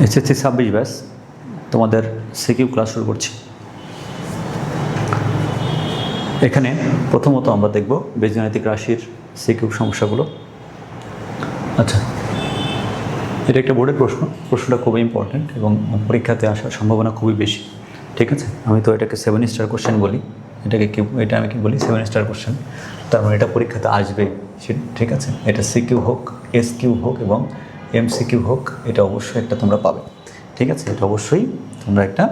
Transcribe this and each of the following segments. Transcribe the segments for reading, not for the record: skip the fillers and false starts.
SSC 26 batch তোমাদের CQ class শুরু করছি। এখানে প্রথমত আমরা দেখব বীজগাণিতিক রাশির সিকিউ সমস্যাগুলো। আচ্ছা, এটা একটা বোর্ডের প্রশ্নটা খুবই ইম্পর্ট্যান্ট এবং পরীক্ষাতে আসার সম্ভাবনা খুবই বেশি। ঠিক আছে, আমি তো এটাকে 7 স্টার কোশ্চেন বলি, এটা আমি কি বলি 7 স্টার কোশ্চেন। তার মানে এটা পরীক্ষাতে আসবে, ঠিক আছে। এটা সিকিউ হোক, এসকিউ হোক এবং এমসিকিউ হোক, এটা অবশ্যই একটা তোমরা পাবে। ঠিক আছে, এটা অবশ্যই তোমরা একটা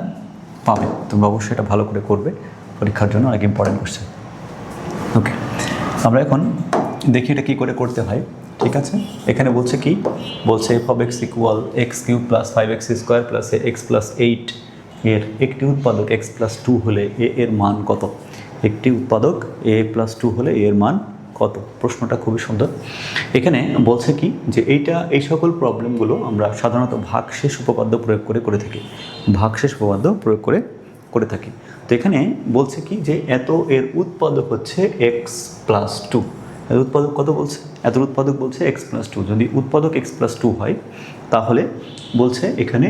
পাবে, তোমরা অবশ্যই এটা ভালো করে করবে, পরীক্ষার জন্য অনেক ইম্পর্টেন্ট কোশ্চেন। ওকে, আমরা এখন দেখি এটা কী করে করতে হয়। ঠিক আছে, এখানে বলছে কি বলছে F of x equal x cube plus 5x square plus x plus 8 এর একটি উৎপাদক এক্স প্লাস 2 হলে এ এর মান কত। একটি উৎপাদক এ প্লাস 2 হলে এর মান কত। প্রশ্নটা খুবই সুন্দর। এখানে বলছে কি যে এই সকল প্রবলেমগুলো আমরা সাধারণত ভাগশেষ উপপাদ্য প্রয়োগ করে থাকি, ভাগশেষ উপপাদ্য প্রয়োগ করে থাকি। তো এখানে বলছে কি যে এর উৎপাদক হচ্ছে এক্স প্লাস 2। এর উৎপাদক কত বলছে, উৎপাদক বলছে এক্স প্লাস 2। যদি উৎপাদক এক্স প্লাস 2 হয় তাহলে বলছে এখানে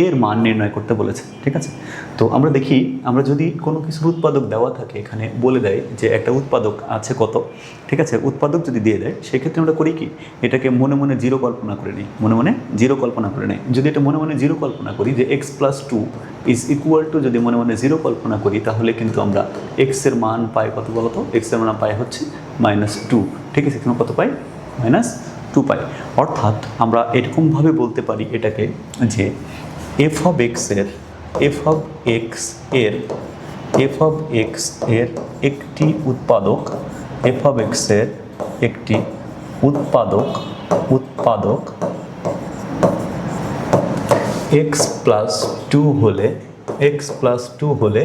এর মান নির্ণয় করতে বলেছে। ঠিক আছে, তো আমরা দেখি, আমরা যদি কোনো কিছুর উৎপাদক দেওয়া থাকে, এখানে বলে দেয় যে একটা উৎপাদক আছে কত। ঠিক আছে, উৎপাদক যদি দিয়ে দেয় সেক্ষেত্রে আমরা করি কি, এটাকে মনে মনে জিরো কল্পনা করে নিই, জিরো কল্পনা করে নেই। যদি এটা মনে মনে জিরো কল্পনা করি যে x plus 2 is equal two, যদি মনে মনে জিরো কল্পনা করি তাহলে কিন্তু আমরা এক্সের মান পাই কত বলতো, এক্সের মান পাই হচ্ছে -2। ঠিক আছে, এখানে কত পাই, -2 পাই। অর্থাৎ আমরা এরকমভাবে বলতে পারি এটাকে যে এফ অফ এক্স এর একটি উৎপাদক, এক্স প্লাস 2 হলে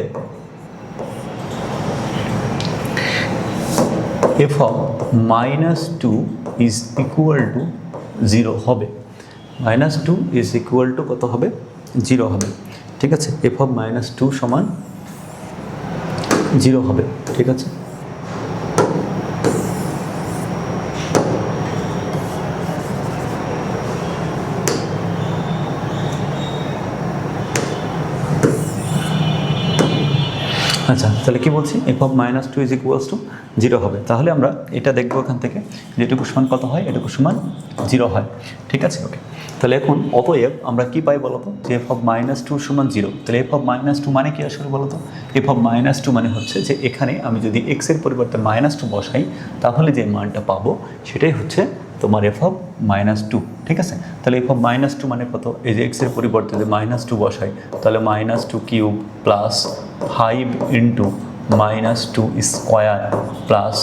F of -2 is equal to 0 হবে। -2 ইজ ইকুয়াল টু কত হবে, 0 হবে। ঠিক আছে, এফ অফ -2 সমান 0 হবে। ঠিক আছে, আচ্ছা তাহলে কি বলছি, F of -2 is equals to 0 হবে। তাহলে আমরা এটা দেখবো এখান থেকে যে এটুকু সমান কত হয়, এটুকু সমান 0 হয়। ঠিক আছে, ওকে। তাহলে এখন অতএব আমরা কি পাই বলতো, যে এফ অফ -2 সমান 0। তাহলে এফ অফ -2 মানে কি আসলে বলতো, এফ অফ -2 মানে হচ্ছে যে এখানে আমি যদি এক্সের পরিবর্তে -2 বসাই তাহলে যে মানটা পাবো সেটাই হচ্ছে তোমার এফ অফ -2। ঠিক আছে, তাহলে এফ অফ -2 মানে কত, এই যে এক্সের পরিবর্তে যদি -2 বসাই তাহলে -2 cube plus 5 into -2 square plus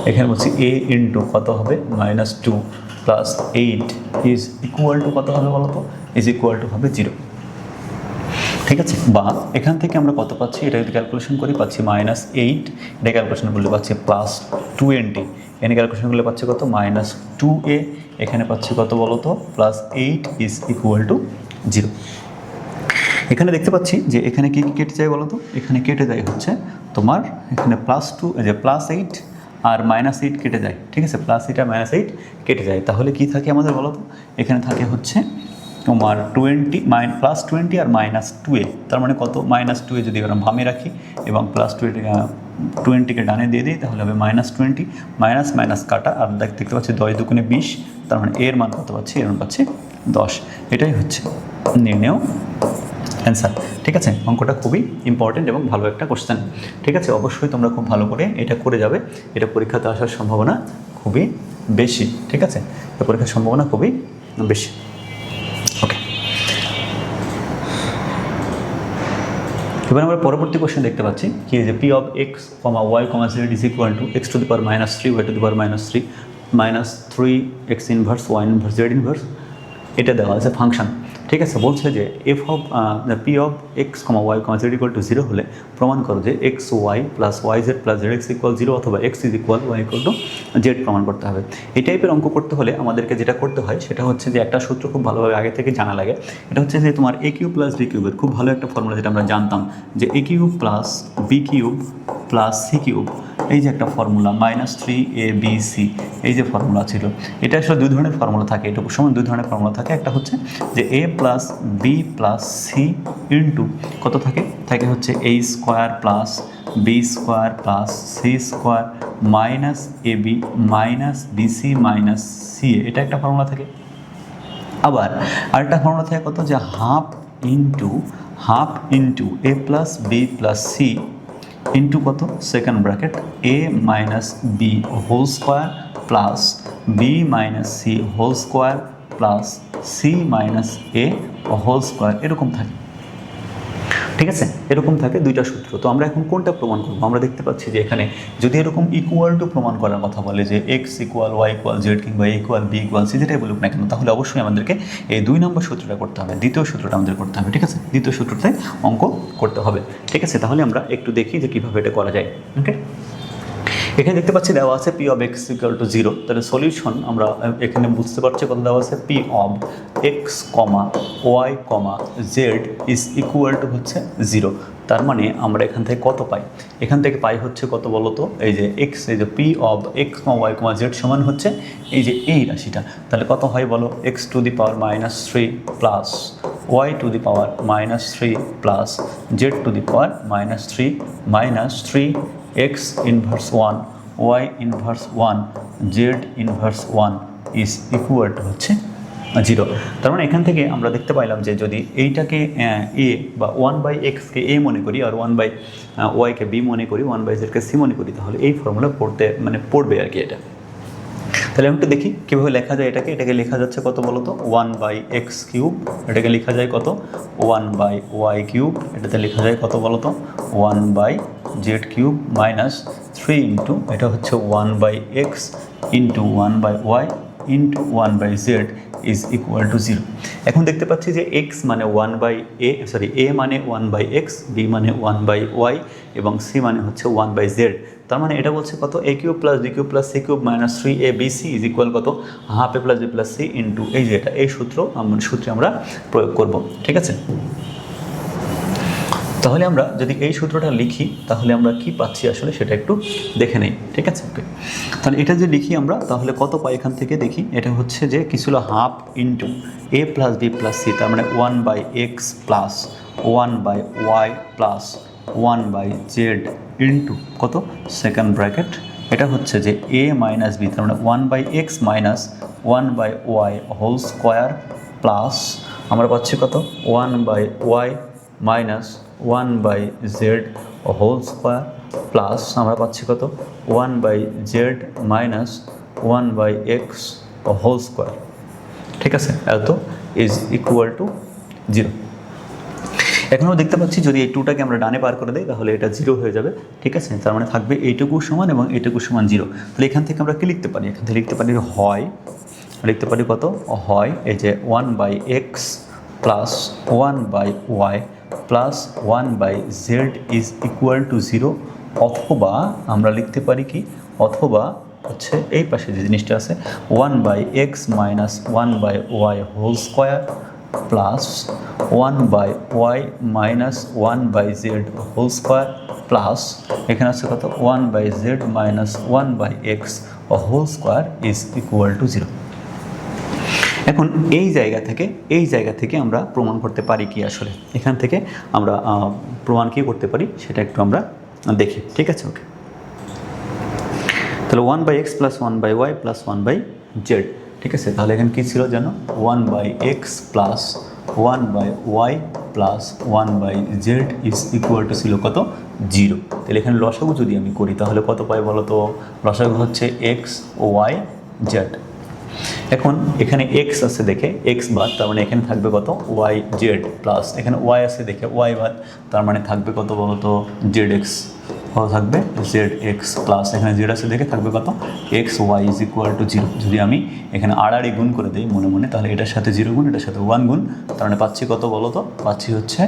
এখানে বলছি এ ইন্টু কত হবে, -2 প্লাস 8 ইজ ইকুয়াল টু কত হবে বলতো, ইজ ইকুয়াল টু হবে 0। ঠিক আছে, বা এখান থেকে আমরা কত পাচ্ছি, এটা যদি ক্যালকুলেশন করি পাচ্ছি -8, এটা ক্যালকুলেশন করলে পাচ্ছি +20, এখানে ক্যালকুলেশন করলে পাচ্ছি কত, -2a, এখানে পাচ্ছি কত বলতো, +8 ইজ ইকুয়াল টু 0। এখানে দেখতে পাচ্ছি যে এখানে কি কেটে যায় বলতো, এখানে কেটে যায় হচ্ছে তোমার এখানে +2, যে +8 আর -8 কেটে যায়। ঠিক আছে, +8 আর -8 কেটে যায়, তাহলে কি থাকে আমাদের বলতো, এখানে থাকে হচ্ছে তোমার +20 আর -2a, তার মানে কত, -2a যদি আমরা বামে রাখি এবং +20কে ডানে দিয়ে দিই তাহলে হবে -20, মাইনাস কাটা, আর দেখতে পাচ্ছি 10 দুগুণে 20, তার মানে এর মান কত পাচ্ছি, এর মান পাচ্ছি 10। এটাই হচ্ছে নির্ণেয় অ্যান্সার। ঠিক আছে, অঙ্কটা খুবই ইম্পর্টেন্ট এবং ভালো একটা কোশ্চেন। ঠিক আছে, অবশ্যই তোমরা খুব ভালো করে এটা করে যাবে, এটা পরীক্ষাতে আসার সম্ভাবনা খুবই বেশি। ঠিক আছে, এটা পরীক্ষার সম্ভাবনা খুবই বেশি। ওকে, এবার আমরা পরবর্তী কোশ্চেন দেখতে পাচ্ছি কি, যে P of X comma Y comma Z is equal to x to the power -3 y to the power -3 -3 x inverse y inverse z inverse, এটা দেওয়া আছে ফাংশন। ঠিক আছে, বলছে যে F of P of X comma Y comma Z equal to 0 হলে প্রমাণ করো যে X Y plus Y Z plus Z X equal 0 অথবা X is equal Y equal to Z প্রমাণ করতে হবে। এই টাইপের অঙ্ক করতে হলে আমাদেরকে যেটা করতে হয় সেটা হচ্ছে যে একটা সূত্র খুব ভালোভাবে আগে থেকে জানা লাগে। এটা হচ্ছে যে তোমার এ কিউব প্লাস বি কিউবের খুব ভালো একটা ফর্মুলা, যেটা আমরা জানতাম যে a cube plus b cube plus c cube, এই যে একটা ফর্মুলা -3abc, এই যে ফর্মুলা ছিল, এটা আসলে দুই ধরনের ফর্মুলা থাকে, এটুকু সময় দুই ধরনের ফর্মুলা থাকে। একটা হচ্ছে যে a plus B plus C into কত থাকে, থাকে হচ্ছে a square plus b square plus c square minus a b minus b c minus c a, এটা একটা ফর্মুলা থাকে। আবার আরেকটা ফর্মুলা থাকে কত, যে half into a plus B plus C into কত, second bracket a minus B whole square plus b minus C whole square plus c minus A whole square, এরকম থাকে। ঠিক আছে, এরকম থাকে দুইটা সূত্র। তো আমরা এখন কোনটা প্রমাণ করবো? আমরা দেখতে পাচ্ছি যে এখানে যদি এরকম ইকুয়াল টু প্রমাণ করার কথা বলে, যে X equal Y equal Z কিংবা ইকুয়াল বি ইকুয়াল সি, যেটাই বলুক না কেন, তাহলে অবশ্যই আমাদেরকে এই 2 নম্বর সূত্রটা করতে হবে, দ্বিতীয় সূত্রটা আমাদের করতে হবে। ঠিক আছে, দ্বিতীয় সূত্রটাই অঙ্ক করতে হবে। ঠিক আছে, তাহলে আমরা একটু দেখি যে কীভাবে এটা করা যায়। ওকে, এখানে দেখতে পাচ্ছি দেওয়া আছে P of x equal to 0, তাহলে সলিউশন আমরা এখানে বুঝতে পারছি কত দেওয়া আছে, P of X comma Y comma Z is equal to হচ্ছে 0। তার মানে আমরা এখান থেকে কত পাই? এখান থেকে পাই হচ্ছে কত বলো তো, এই যে এক্স, এই যে P of X comma Y comma Z সমান হচ্ছে এই যে এই রাশিটা, তাহলে কত হয় বলো, X to the power -3 plus Y to the power -3 plus Z to the power -3 minus 3 x inverse 1 y inverse 1 z inverse 1 is equal to হচ্ছে 0। তার মানে এখান থেকে আমরা দেখতে পাইলাম যে যদি এইটাকে a বা 1/x-কে a মনে করি আর 1/y-কে b মনে করি, 1/z-কে c মনে করি, তাহলে এই ফর্মুলা পড়বে আর কি এটা। তাহলে আমি একটু দেখি কীভাবে লেখা যায় এটাকে। এটাকে লেখা যাচ্ছে কত বলো তো, 1/x³, এটাকে লেখা যায় কত, 1/y³ এটাতে লেখা যায় কত বলো তো, 1/z³ মাইনাস 3 ইন্টু এটা হচ্ছে 1/x into 1/y into 1/z is equal to 0। এখন দেখতে পাচ্ছি যে x মানে a মানে 1/x, b মানে 1/y এবং c মানে হচ্ছে 1/z। তার মানে এটা বলছে কত, a cube plus b cube plus c cube minus 3abc is equal কত, half a plus B plus C into এই যে এটা, এই সূত্রে আমরা প্রয়োগ করব। ঠিক আছে, তাহলে আমরা যদি এই সূত্রটা লিখি তাহলে আমরা কি পাচ্ছি আসলে সেটা একটু দেখে নেই। ঠিক আছে, ওকে, তাহলে এটা যে লিখি আমরা তাহলে কত পাই এখান থেকে দেখি। এটা হচ্ছে যে কি ছিল, half into a plus B plus C, তার মানে 1/x plus 1/y plus 1/z into কত, সেকেন্ড ব্র্যাকেট, এটা হচ্ছে যে a মাইনাস বি, তার মানে 1/x minus 1/y whole square plus আমরা পাচ্ছি কত, 1/y minus 1/z whole square plus আমরা পাচ্ছি কত, 1/z minus 1/x whole square. ঠিক আছে, এত ইজ ইকুয়াল টু 0। এখনও দেখতে পাচ্ছি যদি এই 2টাকে আমরা ডানে পার করে দিই তাহলে এটা 0 হয়ে যাবে। ঠিক আছে, তার মানে থাকবে এইটুকু সমান এবং এইটুকু সমান 0। তাহলে এখান থেকে আমরা কি লিখতে পারি, এখান থেকে লিখতে পারি লিখতে পারি কত, হয় এই যে 1/x plus 1/y plus 1/z is equal to 0, অথবা আমরা লিখতে পারি কি, অথবা হচ্ছে এই পাশে যে জিনিসটা আছে 1/x minus 1/y whole square plus 1/y minus 1/z whole square plus এখানে আছে কত, 1/z minus 1/x whole square is equal to 0। এখন এই জায়গা থেকে আমরা প্রমাণ করতে পারি কি আসলে, এখান থেকে আমরা প্রমাণ কি করতে পারি সেটা একটু আমরা দেখি। ঠিক আছে, ওকে, তাহলে 1/x plus 1/y plus 1/z। ঠিক আছে, তাহলে এখানে কী ছিল যেন, 1/x plus 1/y plus 1/z is equal two ছিল কত, 0। তাহলে এখানে লসাগু যদি আমি করি তাহলে কত পাই বলো তো, লসাগু হচ্ছে x y z। এখন এখানে x আছে দেখে x বাদ, তার মানে এখানে থাকবে কত, y z প্লাস এখানে y আছে দেখে y বাদ, তার মানে থাকবে কত বলো তো, zx। কত থাকবে জেড এক্স প্লাস এখানে জেড আছে দেখে থাকবে কত X Y is equal to 0। যদি আমি এখানে আড়াআড়ি গুণ করে দিই মনে মনে, তাহলে এটার সাথে 0 গুণ, এটার সাথে 1 গুণ, তার মানে পাচ্ছি কত বলো তো? পাচ্ছি হচ্ছে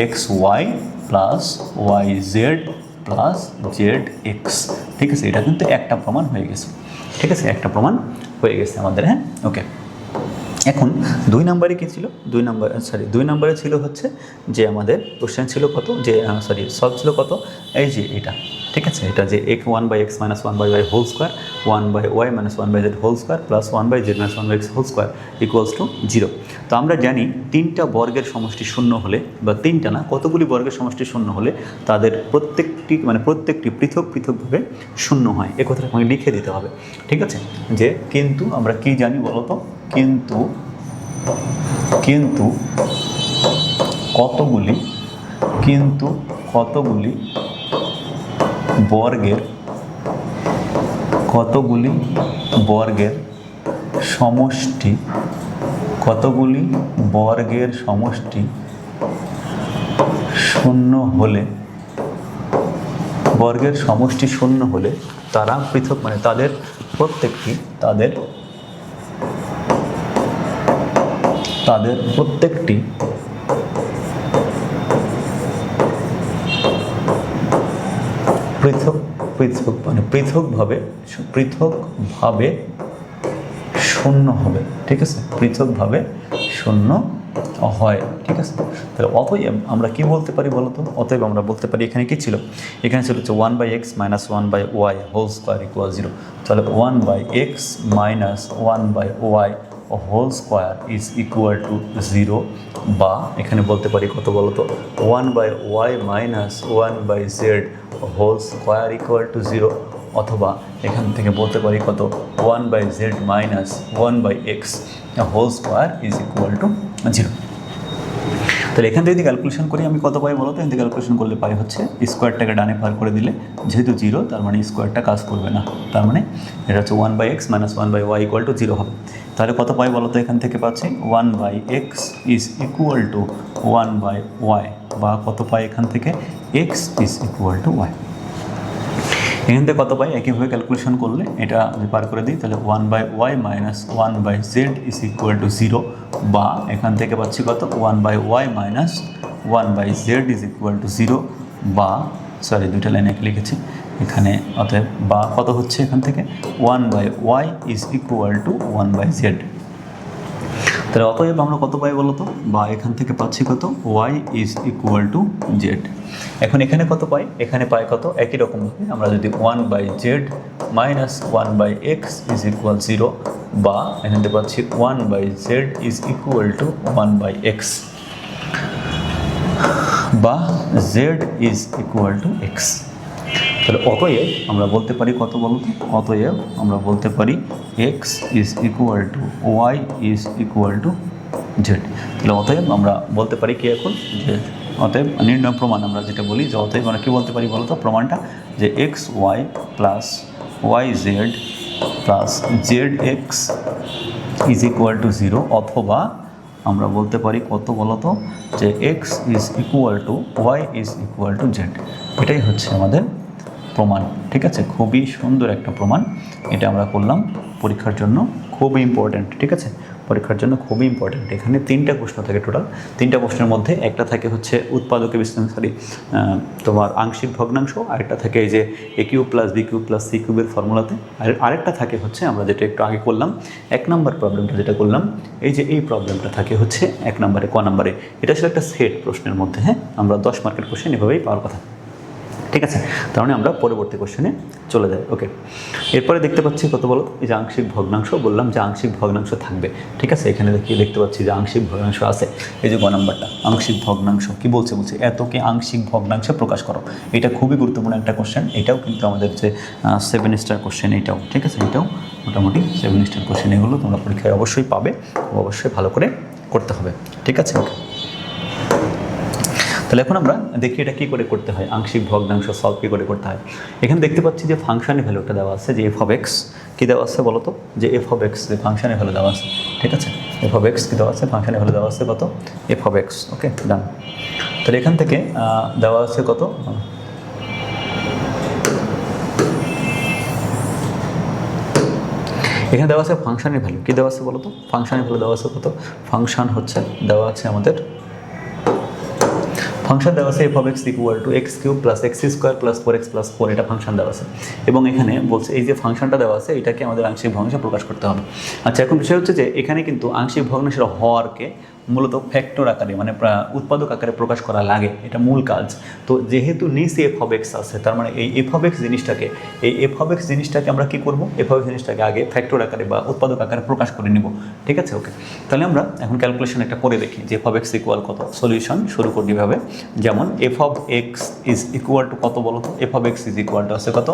X Y plus Y Z plus Z X. ঠিক আছে, এটা কিন্তু একটা প্রমাণ হয়ে গেছে। ঠিক আছে, একটা প্রমাণ হয়ে গেছে আমাদের। হ্যাঁ, ওকে। এখন 2 নম্বরে কী ছিল? 2 নম্বরে ছিল হচ্ছে যে আমাদের কোশ্চেন ছিল কত, যে সলভ ছিল কত, এই যে এটা। ঠিক আছে, এটা যে 1/x minus 1/y whole square 1/y minus 1/z whole square plus 1/z minus 1/x whole square equals to 0। তো আমরা জানি 3টা বর্গের সমষ্টি শূন্য হলে, বা 3টা না, কতগুলি বর্গের সমষ্টি শূন্য হলে তাদের প্রত্যেকটি পৃথক পৃথকভাবে শূন্য হয়। এ কথাটা আমাকে লিখে দিতে হবে। ঠিক আছে, যে কিন্তু আমরা কি জানি বলো তো? কিন্তু কতগুলি বর্গের সমষ্টি শূন্য হলে তারা পৃথক, মানে তাদের প্রত্যেকটি পৃথকভাবে শূন্য হবে। ঠিক আছে, পৃথকভাবে শূন্য হয়। ঠিক আছে, তাহলে অতএব আমরা কি বলতে পারি বলো তো? অতএব আমরা বলতে পারি এখানে কি ছিল? এখানে ছিল হচ্ছে 1/x minus 1/y whole square equal 0। তাহলে 1/x minus 1/y whole square is equal to 0, বা এখানে বলতে পারি কত বলো তো? 1/y minus 1/z whole square equal to 0, অথবা এখান থেকে বলতে পারি কত? 1/z minus 1/x whole square is equal to 0। তাহলে এখান থেকে যদি ক্যালকুলেশন করি আমি কত পাই বলো তো? এখান থেকে ক্যালকুলেশন করলে পাই হচ্ছে স্কোয়ারটাকে ডানে পার করে দিলে, যেহেতু 0 তার মানে স্কোয়ারটা কাজ করবে না, তার মানে এটা হচ্ছে 1/x minus 1/y equal to 0 হবে। তাহলে কত পাই বলো তো? এখান থেকে পাচ্ছি 1/x is equal two 1/y, বা কত পাই এখান থেকে? x is equal to y। এখান থেকে কত পাই? একইভাবে ক্যালকুলেশন করলে এটা যদি পার করে দিই তাহলে 1/y minus 1/z is equal to 0, বা এখান থেকে পাচ্ছি কত? 1/y minus 1/z is equal to 0, বা দুইটা লাইনে লিখেছি এখানে, অতএব বা কত হচ্ছে এখান থেকে? 1/y is equal two 1/z। তাহলে অতএব আমরা কত পাই বলো তো? বা এখান থেকে পাচ্ছি কত? y is equal two z। এখন এখানে কত পাই? এখানে পাই কত? একই রকমভাবে আমরা যদি 1/z minus 1/x is equal 0, বা এখান থেকে পাচ্ছি 1/z is equal two 1/x, বা z is equal to x। তাহলে অতএব আমরা বলতে পারি কত বলো তো? অতএব আমরা বলতে পারি x is equal to y is equal two z। তাহলে অতএব আমরা বলতে পারি কি এখন? যে অতএব নির্ণয় প্রমাণ আমরা যেটা বলি, যে অতএব আমরা কী বলতে পারি বলো তো? প্রমাণটা যে X Y plus Y Z plus Z X is equal to 0, অথবা আমরা বলতে পারি কত বলো তো? যে X is equal to Y is equal to Z. এটাই হচ্ছে আমাদের প্রমাণ। ঠিক আছে, খুবই সুন্দর একটা প্রমাণ এটা আমরা করলাম। পরীক্ষার জন্য খুবই ইম্পর্ট্যান্ট। ঠিক আছে, পরীক্ষার জন্য খুবই ইম্পর্ট্যান্ট। এখানে 3টা প্রশ্ন থাকে টোটাল। 3টা প্রশ্নের মধ্যে একটা থাকে হচ্ছে উৎপাদকে তোমার আংশিক ভগ্নাংশ, আরেকটা থাকে এই যে a cube plus b cube plus c কিউবের ফর্মুলাতে, আর আরেকটা থাকে হচ্ছে আমরা যেটা একটু আগে করলাম 1 নম্বর প্রবলেমটা যেটা করলাম, এই যে এই প্রবলেমটা থাকে হচ্ছে 1 নম্বরে, ক নম্বরে। এটা ছিল একটা সেট প্রশ্নের মধ্যে। হ্যাঁ, আমরা 10 মার্কের কোশ্চেন এভাবেই পাওয়ার কথা। ঠিক আছে, তার মানে আমরা পরবর্তী কোশ্চেনে চলে যাই। ওকে, এরপরে দেখতে পাচ্ছি কত বলো? এই যে আংশিক ভগ্নাংশ, বললাম যে আংশিক ভগ্নাংশ থাকবে। ঠিক আছে, এখানে দেখতে পাচ্ছি যে আংশিক ভগ্নাংশ আছে। এই যে গ নাম্বারটা আংশিক ভগ্নাংশ কি বলছে? এতকে আংশিক ভগ্নাংশে প্রকাশ করো। এটা খুবই গুরুত্বপূর্ণ একটা কোশ্চেন। এটাও কিন্তু আমাদের যে 7 স্টার কোশ্চেন এটাও। ঠিক আছে, এটাও মোটামুটি 7 স্টার কোশ্চেন। এগুলো তোমরা পরীক্ষায় অবশ্যই পাবে, অবশ্যই ভালো করে করতে হবে। ঠিক আছে, ওকে। তাহলে এখন আমরা দেখি এটা কী করে করতে হয়, আংশিক ভগ্নাংশ সলভ কী করে করতে হয়। এখানে দেখতে পাচ্ছি যে ফাংশনের ভ্যালুটা দেওয়া আছে, যে এফ অফ এক্স কী দেওয়া আছে বলো তো? যে এফ অফ এক্স, যে ফাংশনের ভ্যালু দেওয়া আছে। ঠিক আছে, এফ অফ এক্স কী দেওয়া আছে? ফাংশনের ভ্যালু দেওয়া আছে কত? F of x. Okay, done. তাহলে এখান থেকে দেওয়া আছে কত? এখানে দেওয়া আছে ফাংশনের ভ্যালু, কী দেওয়া আছে বলো তো? ফাংশনের ভ্যালু দেওয়া আছে কত? ফাংশন হচ্ছে দেওয়া আছে আমাদের, ফাংশন দেওয়া আছে f of x equal to x cube plus x square plus 4x plus 4, এটা ফাংশন দেওয়া আছে। এবং এখানে বলছে এই যে ফাংশনটা দেওয়া আছে এটাকে আমাদের আংশিক ভগ্নাংশে প্রকাশ করতে হবে। আচ্ছা, এখন বিষয় হচ্ছে যে এখানে কিন্তু আংশিক ভগ্নাংশের হরকে মূলত ফ্যাক্টর আকারে মানে উৎপাদক আকারে প্রকাশ করা লাগে, এটা মূল কাজ। তো যেহেতু নিচে f of x আছে, তার মানে এই f of x জিনিসটাকে আমরা কি করব? f of x জিনিসটাকে আগে ফ্যাক্টর আকারে বা উৎপাদক আকারে প্রকাশ করে নিব, ঠিক আছে? ওকে, তাহলে আমরা এখন ক্যালকুলেশন একটা করে দেখি যে f of x ইকুয়াল কত। সলিউশন শুরু করি এভাবে, যেমন f of x is equal to কত বলো তো? f of x is equal two আছে কত?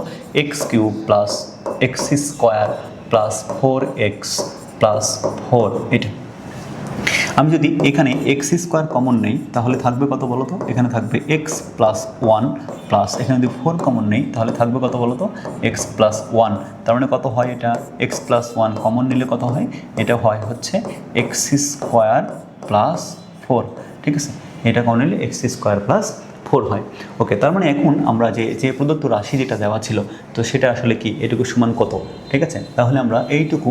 x cube plus x square plus 4x plus 4। এটা আমি যদি এখানে এক্স স্কোয়ার কমন নেই তাহলে থাকবে কত বলো তো? এখানে থাকবে এক্স প্লাস 1 প্লাস এখানে যদি 4 কমন নেই তাহলে থাকবে কত বলো তো? X plus 1। তার মানে কত হয় এটা? এক্স প্লাস 1 কমন নিলে কত হয়? এটা হয় হচ্ছে এক্স স্কোয়ার প্লাস 4, ঠিক আছে? এটা কমন নিলে এক্স স্কোয়ার প্লাস 4 হয়। ওকে, তার মানে এখন আমরা যে প্রদত্ত রাশি যেটা দেওয়া ছিল তো সেটা আসলে কি এটুকু সমান কত, ঠিক আছে? তাহলে আমরা এইটুকু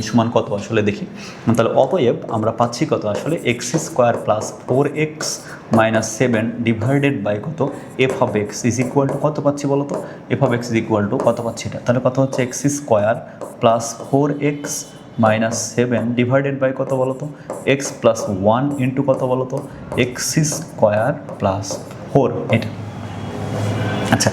সমান কত আসলে দেখি। তাহলে অতএব আমরা পাচ্ছি কত আসলে? X square plus 4x minus 7 divided by কত? F of x is equal to কত পাচ্ছি বলো তো? F of x is equal to কত পাচ্ছি এটা? তাহলে কত হচ্ছে? X square plus 4x minus 7 divided by কত বলো তো? এক্স প্লাস 1 ইন্টু কত বলো তো? X square plus 4। এটা আচ্ছা,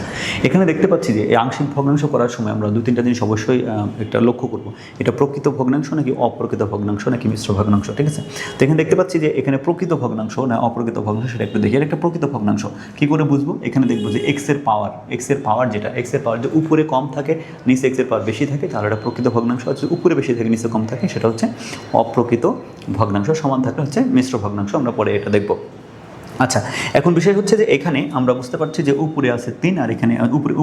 এখানে দেখতে পাচ্ছি যে এই আংশিক ভগ্নাংশ করার সময় আমরা 2-3টা জিনিস অবশ্যই একটা লক্ষ্য করব। এটা প্রকৃত ভগ্নাংশ নাকি অপ্রকৃত ভগ্নাংশ নাকি মিশ্র ভগ্নাংশ, ঠিক আছে? তো এখানে দেখতে পাচ্ছি যে এখানে প্রকৃত ভগ্নাংশ না অপ্রকৃত ভগ্নাংশ সেটা একটু দেখি। এটা একটা প্রকৃত ভগ্নাংশ কী করে বুঝবো? এখানে দেখবো যে এক্সের পাওয়ার যেটা এক্সের পাওয়ার যে উপরে কম থাকে নিচে এক্সের পাওয়ার বেশি থাকে তাহলে এটা প্রকৃত ভগ্নাংশ। হচ্ছে উপরে বেশি থাকে নিচে কম থাকে সেটা হচ্ছে অপ্রকৃত ভগ্নাংশ। সমান থাকলে হচ্ছে মিশ্র ভগ্নাংশ, আমরা পরে এটা দেখব। আচ্ছা, এখন বিষয় হচ্ছে যে এখানে আমরা বুঝতে পারছি যে উপরে আছে 3 আর এখানে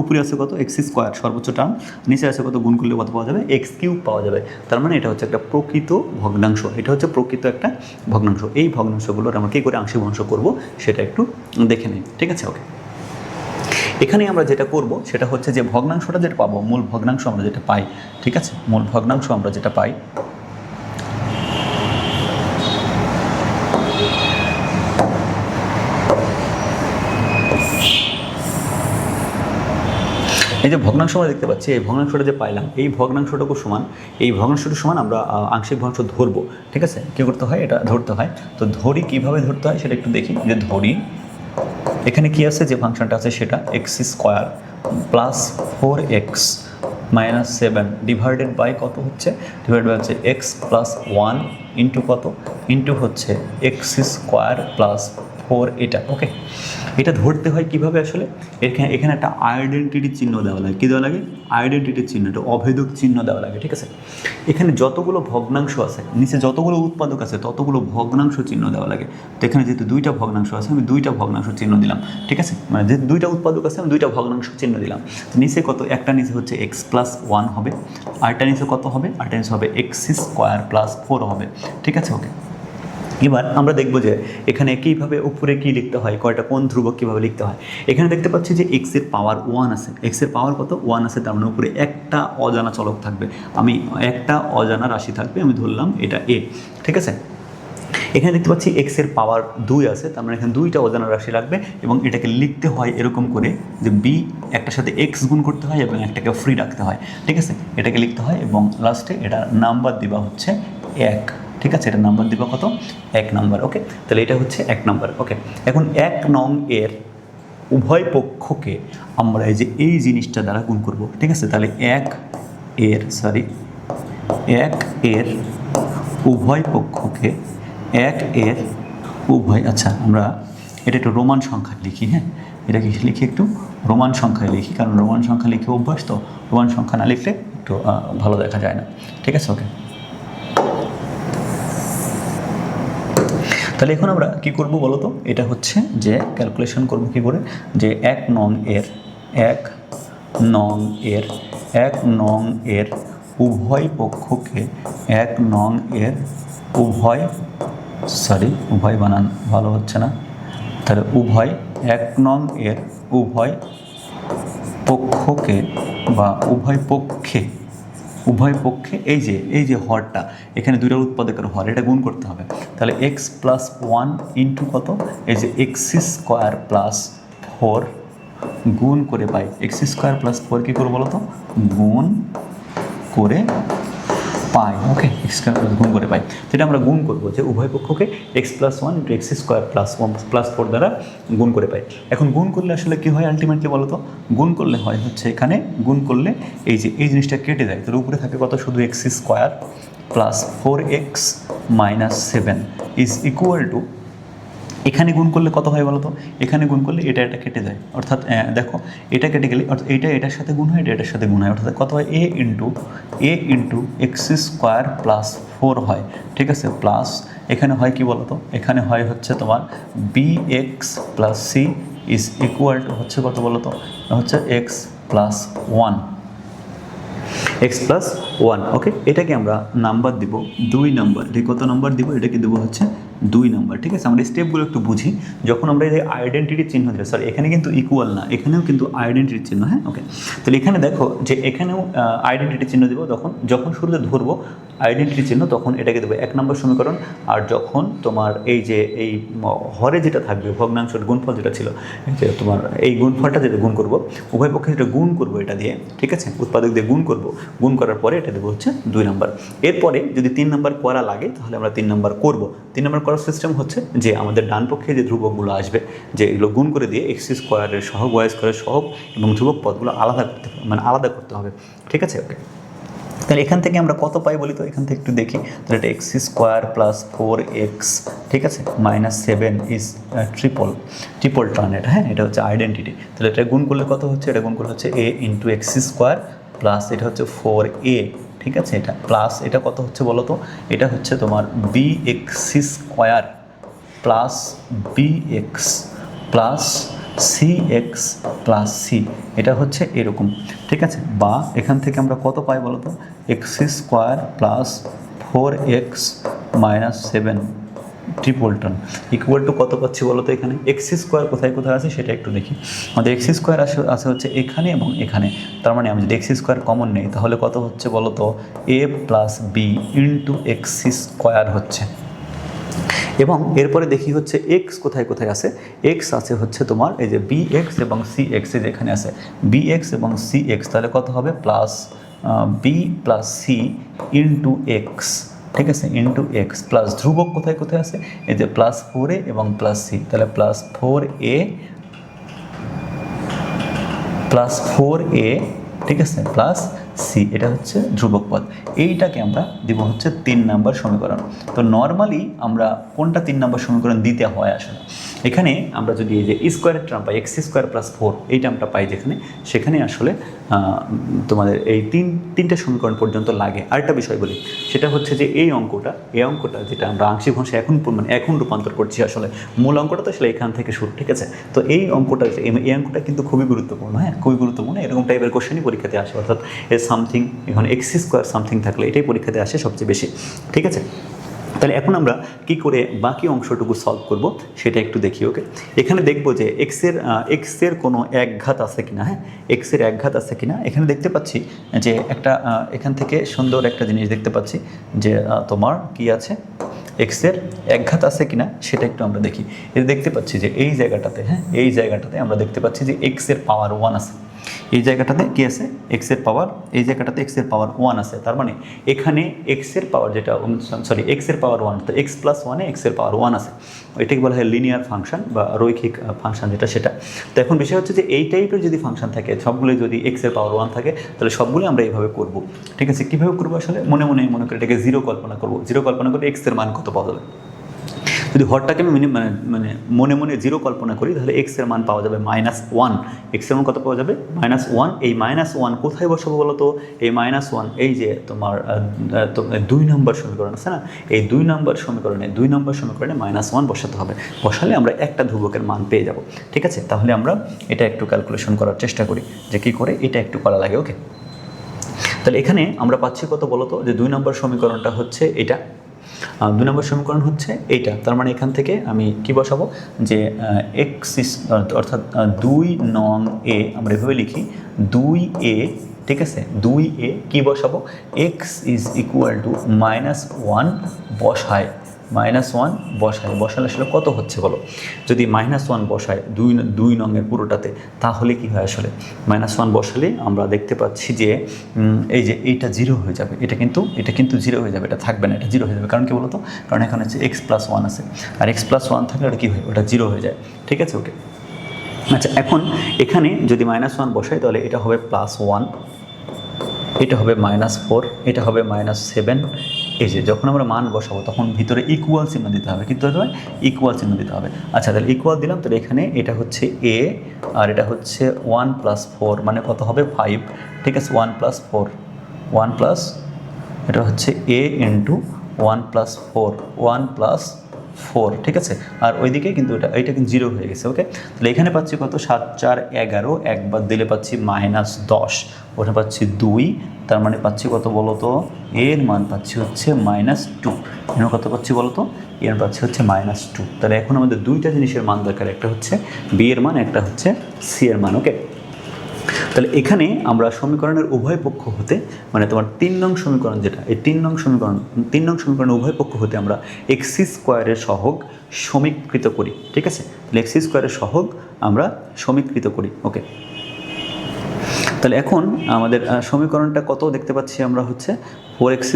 উপরে আছে কত? এক্স স্কোয়ার সর্বোচ্চ টার্ম, নিচে আছে কত? গুণ করলে কত পাওয়া যাবে? এক্স কিউব পাওয়া যাবে। তার মানে এটা হচ্ছে একটা প্রকৃত ভগ্নাংশ, এটা হচ্ছে প্রকৃত একটা ভগ্নাংশ। এই ভগ্নাংশগুলোর আমরা কী করে আংশিক ভগ্নাংশ করব সেটা একটু দেখে নিই, ঠিক আছে? ওকে, এখানে আমরা যেটা করব সেটা হচ্ছে যে ভগ্নাংশটা যেটা পাবো, মূল ভগ্নাংশ আমরা যেটা পাই, ঠিক আছে? মূল ভগ্নাংশ আমরা যেটা পাই এই যে ভগ্নাংশ আমরা দেখতে পাচ্ছি, এই ভগ্নাংশটা যে পাইলাম এই ভগ্নাংশটুকু সমান, এই ভগ্নাংশটুকু সমান আমরা আংশিক ভগ্নাংশ ধরবো, ঠিক আছে? কী করতে হয়? এটা ধরতে হয়। তো ধরি কীভাবে ধরতে হয় সেটা একটু দেখি। যে ধরি এখানে কি আছে? যে ফাংশনটা আছে সেটা X square plus 4x minus 7 divided by কত হচ্ছে? ডিভাইড বাই হচ্ছে এক্স প্লাস 1 ইন্টু কত? ইন্টু হচ্ছে এক্স স্কোয়ার প্লাস 4। এটা ওকে, এটা ধরতে হয় কিভাবে আসলে? এখানে একটা আইডেন্টিটি চিহ্ন দেওয়া লাগে। কী দেওয়া লাগে? আইডেন্টিটি চিহ্ন, একটা অভেদক চিহ্ন দেওয়া লাগে, ঠিক আছে? এখানে যতগুলো ভগ্নাংশ আছে নিচে যতগুলো উৎপাদক আছে ততগুলো ভগ্নাংশ চিহ্ন দেওয়া লাগে। তো এখানে যেহেতু 2টা ভগ্নাংশ আছে আমি 2টা ভগ্নাংশ চিহ্ন দিলাম, ঠিক আছে? মানে যেহেতু 2টা উৎপাদক আছে আমি 2টা ভগ্নাংশ চিহ্ন দিলাম। নিচে কত? একটা নিচে হচ্ছে এক্স প্লাস 1 হবে, আরেকটা নিচে কত হবে? আরেকটা নিচে হবে এক্স স্কোয়ার প্লাস 4 হবে, ঠিক আছে? ওকে, এবার আমরা দেখব যে এখানে কীভাবে উপরে কী লিখতে হয়, কয়টা কোন ধ্রুবক কীভাবে লিখতে হয়। এখানে দেখতে পাচ্ছি যে এক্সের পাওয়ার 1 আছে, এক্সের পাওয়ার কত? 1 আছে। তার মানে উপরে একটা অজানা চলক থাকবে, আমি একটা অজানা রাশি থাকবে, আমি ধরলাম এটা এ, ঠিক আছে? এখানে দেখতে পাচ্ছি এক্সের পাওয়ার 2 আছে, তার মানে এখানে 2টা অজানা রাশি লাগবে এবং এটাকে লিখতে হয় এরকম করে যে বি একটার সাথে এক্স গুণ করতে হয় এবং একটাকে ফ্রি রাখতে হয়, ঠিক আছে? এটাকে লিখতে হয় এবং লাস্টে এটা নাম্বার দিবা হচ্ছে 1, ঠিক আছে? এটা নাম্বার দিবা কত? 1 নাম্বার। ওকে, তাহলে এটা হচ্ছে 1 নাম্বার। ওকে, এখন 1 নং এর উভয় পক্ষকে আমরা এই জিনিসটা দ্বারা গুণ করব, ঠিক আছে? তাহলে 1 এর উভয় পক্ষকে 1 এর উভয়, আচ্ছা আমরা এটা একটু রোমান সংখ্যায় লিখি। হ্যাঁ, এটাকে লিখি একটু রোমান সংখ্যায় লিখি, কারণ রোমান সংখ্যা লিখে অভ্যাস, তো রোমান সংখ্যা না লিখলে একটু ভালো দেখা যায় না, ঠিক আছে? ওকে, তাহলে এখন আমরা কি করব বলো তো? এটা হচ্ছে যে ক্যালকুলেশন করব কি করে, যে 1 নং এর উভয় পক্ষকে 1 নং এর উভয় বানান ভালো হচ্ছে না, তাহলে 1 নং এর উভয় পক্ষকে বা উভয় পক্ষে উভয় পক্ষে এই যে হরটা এখানে দুইটার উৎপাদকের হর এটা গুণ করতে হবে। তাহলে এক্স প্লাস ওয়ান ইন্টু কত, এই যে এক্স স্কোয়ার প্লাস ফোর গুণ করে পাই, এক্স স্কোয়ার প্লাস ফোর কী করবো বলো তো, গুণ করে পাই। ওকে, এক্স স্কোয়ার প্লাস গুণ করে পাই, সেটা আমরা গুণ করবো যে উভয় পক্ষকে x plus one into x square plus one plus four দ্বারা গুণ করে পাই। এখন গুণ করলে আসলে কী হয় আলটিমেটলি বলো তো, গুণ করলে হয় হচ্ছে এখানে গুণ করলে এই যে এই জিনিসটা কেটে যায়, তার উপরে থাকে কত, শুধু x square plus four x minus seven is equal to, এখানে গুণ করলে কত হয় বলো তো, এখানে গুণ করলে এটা কেটে যায়, অর্থাৎ দেখো এটা কেটে গেলে অর্থাৎ এটা এটার সাথে গুণ হয়, এটা এটার সাথে গুণ হয়, অর্থাৎ কত হয় a into x square plus four হয়, ঠিক আছে, প্লাস এখানে হয় কি বলো তো, এখানে হয় হচ্ছে তোমার B x plus c is equal to হচ্ছে কত বলো তো, হচ্ছে x plus one, x plus one. Okay, এটাকে আমরা নাম্বার দিব 2 নাম্বার, এটা কত নাম্বার দিব, এটাকে দেবো হচ্ছে 2 নাম্বার, ঠিক আছে। আমরা স্টেপগুলো একটু বুঝি, যখন আমরা এই আইডেন্টিটি চিহ্ন দেবো, সরি এখানে কিন্তু ইকুয়াল না, এখানেও কিন্তু আইডেন্টিটি চিহ্ন, হ্যাঁ ওকে। তাহলে এখানে দেখো যে এখানেও আইডেন্টিটি চিহ্ন দেবো, যখন শুরুতে ধরবো আইডেন্টিটি চিহ্ন তখন এটাকে দেবো 1 নম্বর সমীকরণ, আর যখন তোমার এই যে এই হরে যেটা থাকবে ভগ্নাংশের গুণফল যেটা ছিল, যে তোমার এই গুণফলটা যেটা গুণ করবো উভয় পক্ষে যেটা গুণ করবো এটা দিয়ে, ঠিক আছে, উৎপাদক দিয়ে গুণ করবো, গুণ করার পরে এটা দেবো হচ্ছে 2 নাম্বার। এরপরে যদি 3 নাম্বার করা লাগে তাহলে আমরা 3 নাম্বার করবো। 3 নাম্বার করার সিস্টেম হচ্ছে যে আমাদের ডান পক্ষে যে ধ্রুবকগুলো আসবে, যে এগুলো গুণ করে দিয়ে এক্স স্কোয়ারের সহগ ওয়াই স্কোয়ারের সহগ এবং ধ্রুবক পদগুলো আলাদা করতে হবে, ঠিক আছে। ওকে, তাহলে এখান থেকে আমরা কত পাই বলি তো, এখান থেকে একটু দেখি, তাহলে এটা x square plus four x, ঠিক আছে, minus seven is triple turn, এটা হ্যাঁ এটা হচ্ছে আইডেন্টিটি। তাহলে এটা গুণ করলে কত হচ্ছে, এটা গুণ করলে হচ্ছে এ ইন্টু এক্স স্কোয়ার প্লাস এটা হচ্ছে ফোর এ, ঠিক আছে, এটা প্লাস এটা কত হচ্ছে বলো তো, এটা হচ্ছে তোমার B X square plus B x plus C X plus C, এটা হচ্ছে এরকম, ঠিক আছে। বা এখান থেকে আমরা কত পাই বলো তো, x square plus four x minus seven triple turn equal to কত পাচ্ছি বলো তো, এখানে এক্স স্কোয়ার কোথায় কোথায় আছে সেটা একটু দেখি। আমাদের এক্স স্কোয়ার আছে হচ্ছে এখানে এবং এখানে, তার মানে আমি যদি এক্স স্কোয়ার কমন নেই তাহলে কত হচ্ছে বলো তো, a plus b into x square হচ্ছে। এবং এরপরে দেখি হচ্ছে এক্স কোথায় কোথায় আছে, এক্স আছে হচ্ছে তোমার এই যে বি এক্স এবং সি এক্স, যেখানে আছে বি এক্স এবং সি এক্স, তাহলে কত হবে plus B plus C into X, ঠিক আছে, ইন্টু এক্স প্লাস ধ্রুবক কোথায় কোথায় আছে, এই যে প্লাস ফোর এ এবং প্লাস সি, তাহলে প্লাস ফোর এ, ঠিক আছে, প্লাস সি, এটা হচ্ছে ধ্রুবক পদ। এইটাকে আমরা দিব হচ্ছে 3 নাম্বার সমীকরণ। তো নর্মালি আমরা কোনটা 3 নাম্বার সমীকরণ দিতে হয় আসলে, এখানে আমরা যদি এই যে স্কোয়ারের টার্ম পাই এক্স স্কোয়ার প্লাস ফোর, এই টার্মটা পাই যেখানে, সেখানে আসলে তোমাদের এই তিনটে সমীকরণ পর্যন্ত লাগে। আরেকটা বিষয় বলি, সেটা হচ্ছে যে এই অঙ্কটা যেটা আমরা আংশিক ভাষায় এখন রূপান্তর করছি, আসলে মূল অঙ্কটা তো আসলে এখান থেকে শুরু, ঠিক আছে। তো এই অঙ্কটা কিন্তু খুবই গুরুত্বপূর্ণ, হ্যাঁ খুবই গুরুত্বপূর্ণ, এরকম টাইপের কোশ্চেনই পরীক্ষাতে আসে, অর্থাৎ সামথিং এখন এক্স স্কোয়ার সামথিং থাকলে এটাই পরীক্ষাতে আসে সবচেয়ে বেশি, ঠিক আছে। তাহলে এখন আমরা কি করে বাকি অংশটুকু সলভ করব সেটা একটু দেখি। ওকে, এখানে দেখব যে এক্সের কোনো একঘাত আছে কিনা, হ্যাঁ এক্সের একঘাত আছে কিনা। এখানে দেখতে পাচ্ছি যে একটা এখান থেকে সুন্দর একটা জিনিস দেখতে পাচ্ছি যে তোমার কি আছে, এক্সের একঘাত আছে কিনা সেটা একটু আমরা দেখি। এটা দেখতে পাচ্ছি যে এই জায়গাটাতে, হ্যাঁ এই জায়গাটাতে আমরা দেখতে পাচ্ছি যে এক্সের পাওয়ার 1 আছে, এই জায়গাটাতে কি আছে, এক্সের পাওয়ার, এই জায়গাটাতে এক্সের পাওয়ার 1 আছে। তার মানে এখানে এক্সের পাওয়ার যেটা এক্সের পাওয়ার 1, তো এক্স প্লাস 1-এ এক্সের পাওয়ার 1 আছে, এটাকে বলা হয় লিনিয়ার ফাংশন বা রৈখিক ফাংশন যেটা সেটা। তো এখন বিষয় হচ্ছে যে এই টাইপের যদি ফাংশন থাকে, সবগুলো যদি এক্সের পাওয়ার 1 থাকে, তাহলে সবগুলো আমরা এইভাবে করব, ঠিক আছে। কীভাবে করবো আসলে মনে করে এটাকে জিরো কল্পনা করবো, জিরো কল্পনা করে এক্সের মান কত পাওয়া যাবে। যদি হরটাকে আমি মনে মনে জিরো কল্পনা করি তাহলে এক্স এর মান পাওয়া যাবে -1, এক্স এর মান কত পাওয়া যাবে -1। এই -1 কোথায় বসাবো বলো তো, এই -1 এই যে তোমার 2 নম্বর সমীকরণ আছে না, এই 2 নম্বর সমীকরণে -1 বসাতে হবে, বসালে আমরা একটা ধ্রুবকের মান পেয়ে যাব, ঠিক আছে। তাহলে আমরা এটা একটু ক্যালকুলেশন করার চেষ্টা করি যে কী করে এটা একটু করা লাগে। ওকে, তাহলে এখানে আমরা পাচ্ছি কত বলো তো, যে 2 নম্বর সমীকরণটা হচ্ছে এটা, 2 নম্বর সমীকরণ হচ্ছে এইটা। তার মানে এখান থেকে আমি কি বসাবো, যে এক্স অর্থাৎ 2 নং এ আমরা এভাবে লিখি, 2a ঠিক আছে 2a কি বসাবো এক্স ইজ ইকুয়াল টু -1 বসায় -1 বসালে আসলে কত হচ্ছে বলো যদি -1 বসায় দুই নঙের পুরোটাতে তাহলে কি হয় আসলে -1 বসালে আমরা দেখতে পাচ্ছি যে এই যে এইটা 0 হয়ে যাবে এটা কিন্তু 0 হয়ে যাবে এটা থাকবে না এটা 0 হয়ে যাবে কারণ কি বলতো কারণ এখানে হচ্ছে x+1 আছে আর x+1 থাকলে ওটা কী হয় ওটা 0 হয়ে যায় ঠিক আছে ওকে আচ্ছা এখন এখানে যদি -1 বসাই তাহলে এটা হবে +1 এটা হবে -4 এটা হবে -7 এই যে যখন আমরা মান বসাবো তখন ভিতরে ইকুয়াল চিহ্ন দিতে হবে কিন্তু ইকুয়াল চিহ্ন দিতে হবে আচ্ছা তাহলে ইকুয়াল দিলাম তাহলে এখানে এটা হচ্ছে a আর এটা হচ্ছে 1 + 4 মানে কত হবে 5 ঠিক আছে 1 + 4 1 প্লাস এটা হচ্ছে a × 1 + 4 1 + 4 ঠিক আছে আর ওইদিকে কিন্তু এইটা কিন্তু 0 হয়ে গেছে ওকে তাহলে এখানে পাচ্ছি কত 7 4 11 একবার দিলে পাচ্ছি -10 ওটা পাচ্ছি 2 তার মানে পাচ্ছি কত বলো তো এর মান পাচ্ছি হচ্ছে -2 এর কত পাচ্ছি বলো তো এর পাচ্ছি হচ্ছে -2 তাহলে এখন আমাদের দুইটা জিনিসের মান দরকার একটা হচ্ছে বি এর মান একটা হচ্ছে সি এর মান ওকে তাহলে এখানে আমরা সমীকরণের উভয় পক্ষ হতে মানে তোমার 3 নং সমীকরণ যেটা এই 3 নং সমীকরণের উভয় পক্ষ হতে আমরা x² সহগ সমীকৃত করি ঠিক আছে তাহলে x² সহগ আমরা সমীকৃত করি ওকে তাহলে এখন আমাদের সমীকরণটা কত দেখতে পাচ্ছি আমরা হচ্ছে 4x²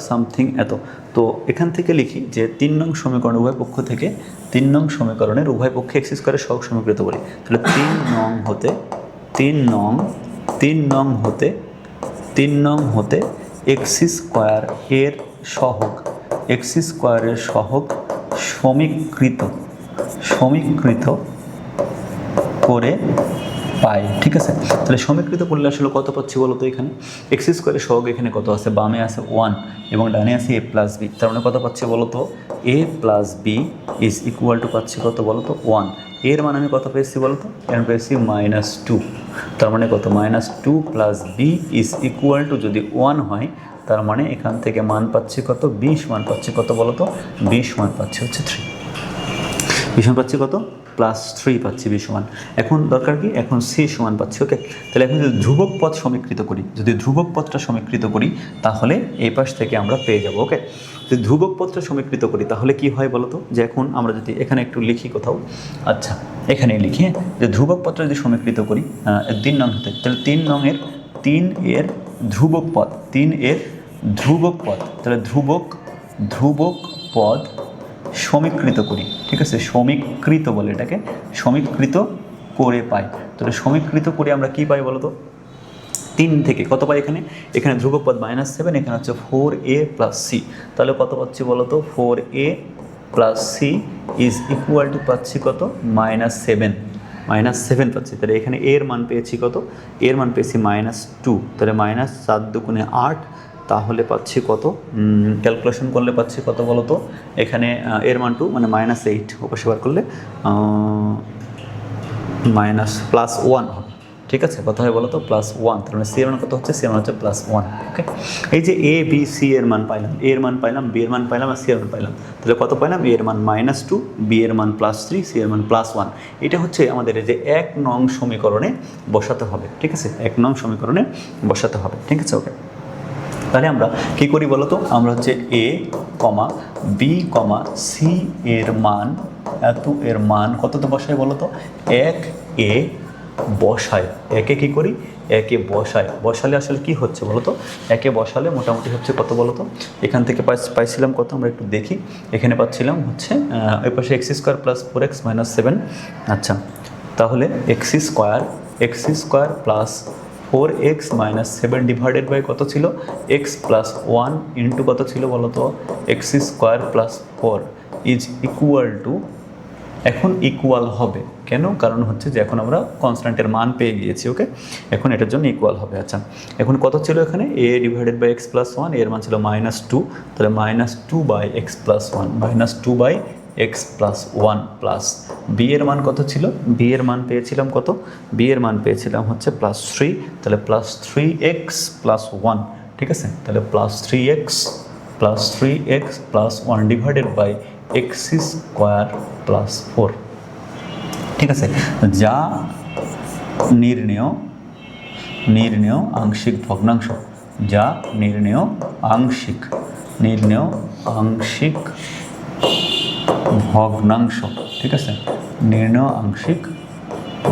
সামথিং এত তো এখান থেকে লিখি যে 3 নং সমীকরণের উভয় পক্ষ থেকে 3 নং সমীকরণের উভয় পক্ষে x² সহগ সমীকৃত করি তাহলে 3 নং হতে 3 নং হতে x² এর সহগ সমীকৃত করে পাই ঠিক আছে তাহলে সমীকৃত করলে আসলে কত পাচ্ছি বলো তো এখানে x² এর সহগ এখানে কত আছে বামে আছে 1 এবং ডানে আছে a + b তার মানে কত পাচ্ছি বলো তো a + b is equal to পাচ্ছি কত বলো তো 1 এর মান আমি কত পেয়েছি বলো তো এর পেয়েছি -2 তার মানে কত -2 + b ইজ ইকুয়াল টু যদি 1 হয় তার মানে এখান থেকে মান পাচ্ছি কত 20 মান পাচ্ছি কত বলো তো 20 মান পাচ্ছি হচ্ছে 3 20 মান পাচ্ছি কত +3 পাচ্ছি 20 সমান এখন দরকার কি এখন c সমান পাচ্ছি ওকে তাহলে এখন যদি ধ্রুবক পদ সমীকৃত করি তাহলে এই পাশ থেকে আমরা পেয়ে যাব ওকে যদি ধ্রুবক পদটা সমীকৃত করি তাহলে কি হয় বলো তো যে এখন আমরা যদি এখানে একটু লিখি কোথাও আচ্ছা এখানে লিখি যে ধ্রুবক পদটা যদি সমীকৃত করি 3 নং হতে তাহলে 3 এর ধ্রুবক পদ তাহলে ধ্রুবক পদ সমীকৃত করি ঠিক আছে সমীকৃত বলে এটাকে সমীকৃত করে পাই তাহলে সমীকৃত করে আমরা কি পাই বলো তো 3 থেকে কত পাই এখানে ধ্রুবক পদ -7 এখানে হচ্ছে 4a + c তাহলে কত পাচ্ছি বলো তো 4a + c is equal to পাচ্ছি কত -7 পাচ্ছি তাহলে এখানে এর মান পেয়েছি কত এর মান পেয়েছি -2 তাহলে -4 × 8 তাহলে পাচ্ছি কত ক্যালকুলেশন করলে পাচ্ছি কত বলো তো এখানে এর মান 2 মানে -8 ওপাশে বার করলে +1 হবে ঠিক আছে কত হয় বলো তো +1 তার মানে সি এর মান কত হচ্ছে সি এর মান হচ্ছে +1 ওকে এই যে এ বি সি এর মান পাইলাম এ এর মান পাইলাম বি এর মান পাইলাম আর সি এর মান পাইলাম তাহলে কত পাইলাম এ এর মান -2 বি এর মান +3 সি এর মান +1 এটা হচ্ছে আমাদের এই যে 1 নং সমীকরণে বসাতে হবে ঠিক আছে 1 নং সমীকরণে বসাতে হবে ঠিক আছে ওকে তাহলে আমরা কি করি বলো তো আমরা হচ্ছে a, b, c এর মান এর মান কততে বসাই বলো তো 1 a বসায় একে কি করি একে বসালে আসলে কি হচ্ছে বলো তো একে বসালে মোটামুটি হচ্ছে কত বলো তো এখান থেকে পাইছিলাম কত আমরা একটু দেখি এখানে পাচ্ছিলাম হচ্ছে ওই পাশে x² + 4x - 7 আচ্ছা তাহলে x² + 4x - 7 ডিভাইডেড বাই কত ছিল x + 1 ইন্টু কত ছিল বলো তো x² + 4 ইজ ইকুয়াল টু এখন ইকুয়াল হবে কেন কারণ হচ্ছে যে এখন আমরা কনস্ট্যান্টের মান পেয়ে গিয়েছি ওকে এখন এটার জন্য ইকুয়াল হবে আচ্ছা এখন কত ছিল এখানে a ডিভাইডেড বাই x + 1 এর মান ছিল -2 তাহলে -2/x + 1 -2/x + 1 প্লাস b এর মান কত ছিল b এর মান পেয়েছিলাম কত b এর মান পেয়েছিলাম হচ্ছে +3 তাহলে +3x + 1 ঠিক আছে তাহলে +3x + 1 ডিভাইডেড বাই x² + 4 ঠিক আছে যা নির্ণেয় নির্ণেয় আংশিক ভগ্নাংশ, যা নির্ণেয় আংশিক ভগ্নাংশ, ঠিক আছে, নির্ণেয় আংশিক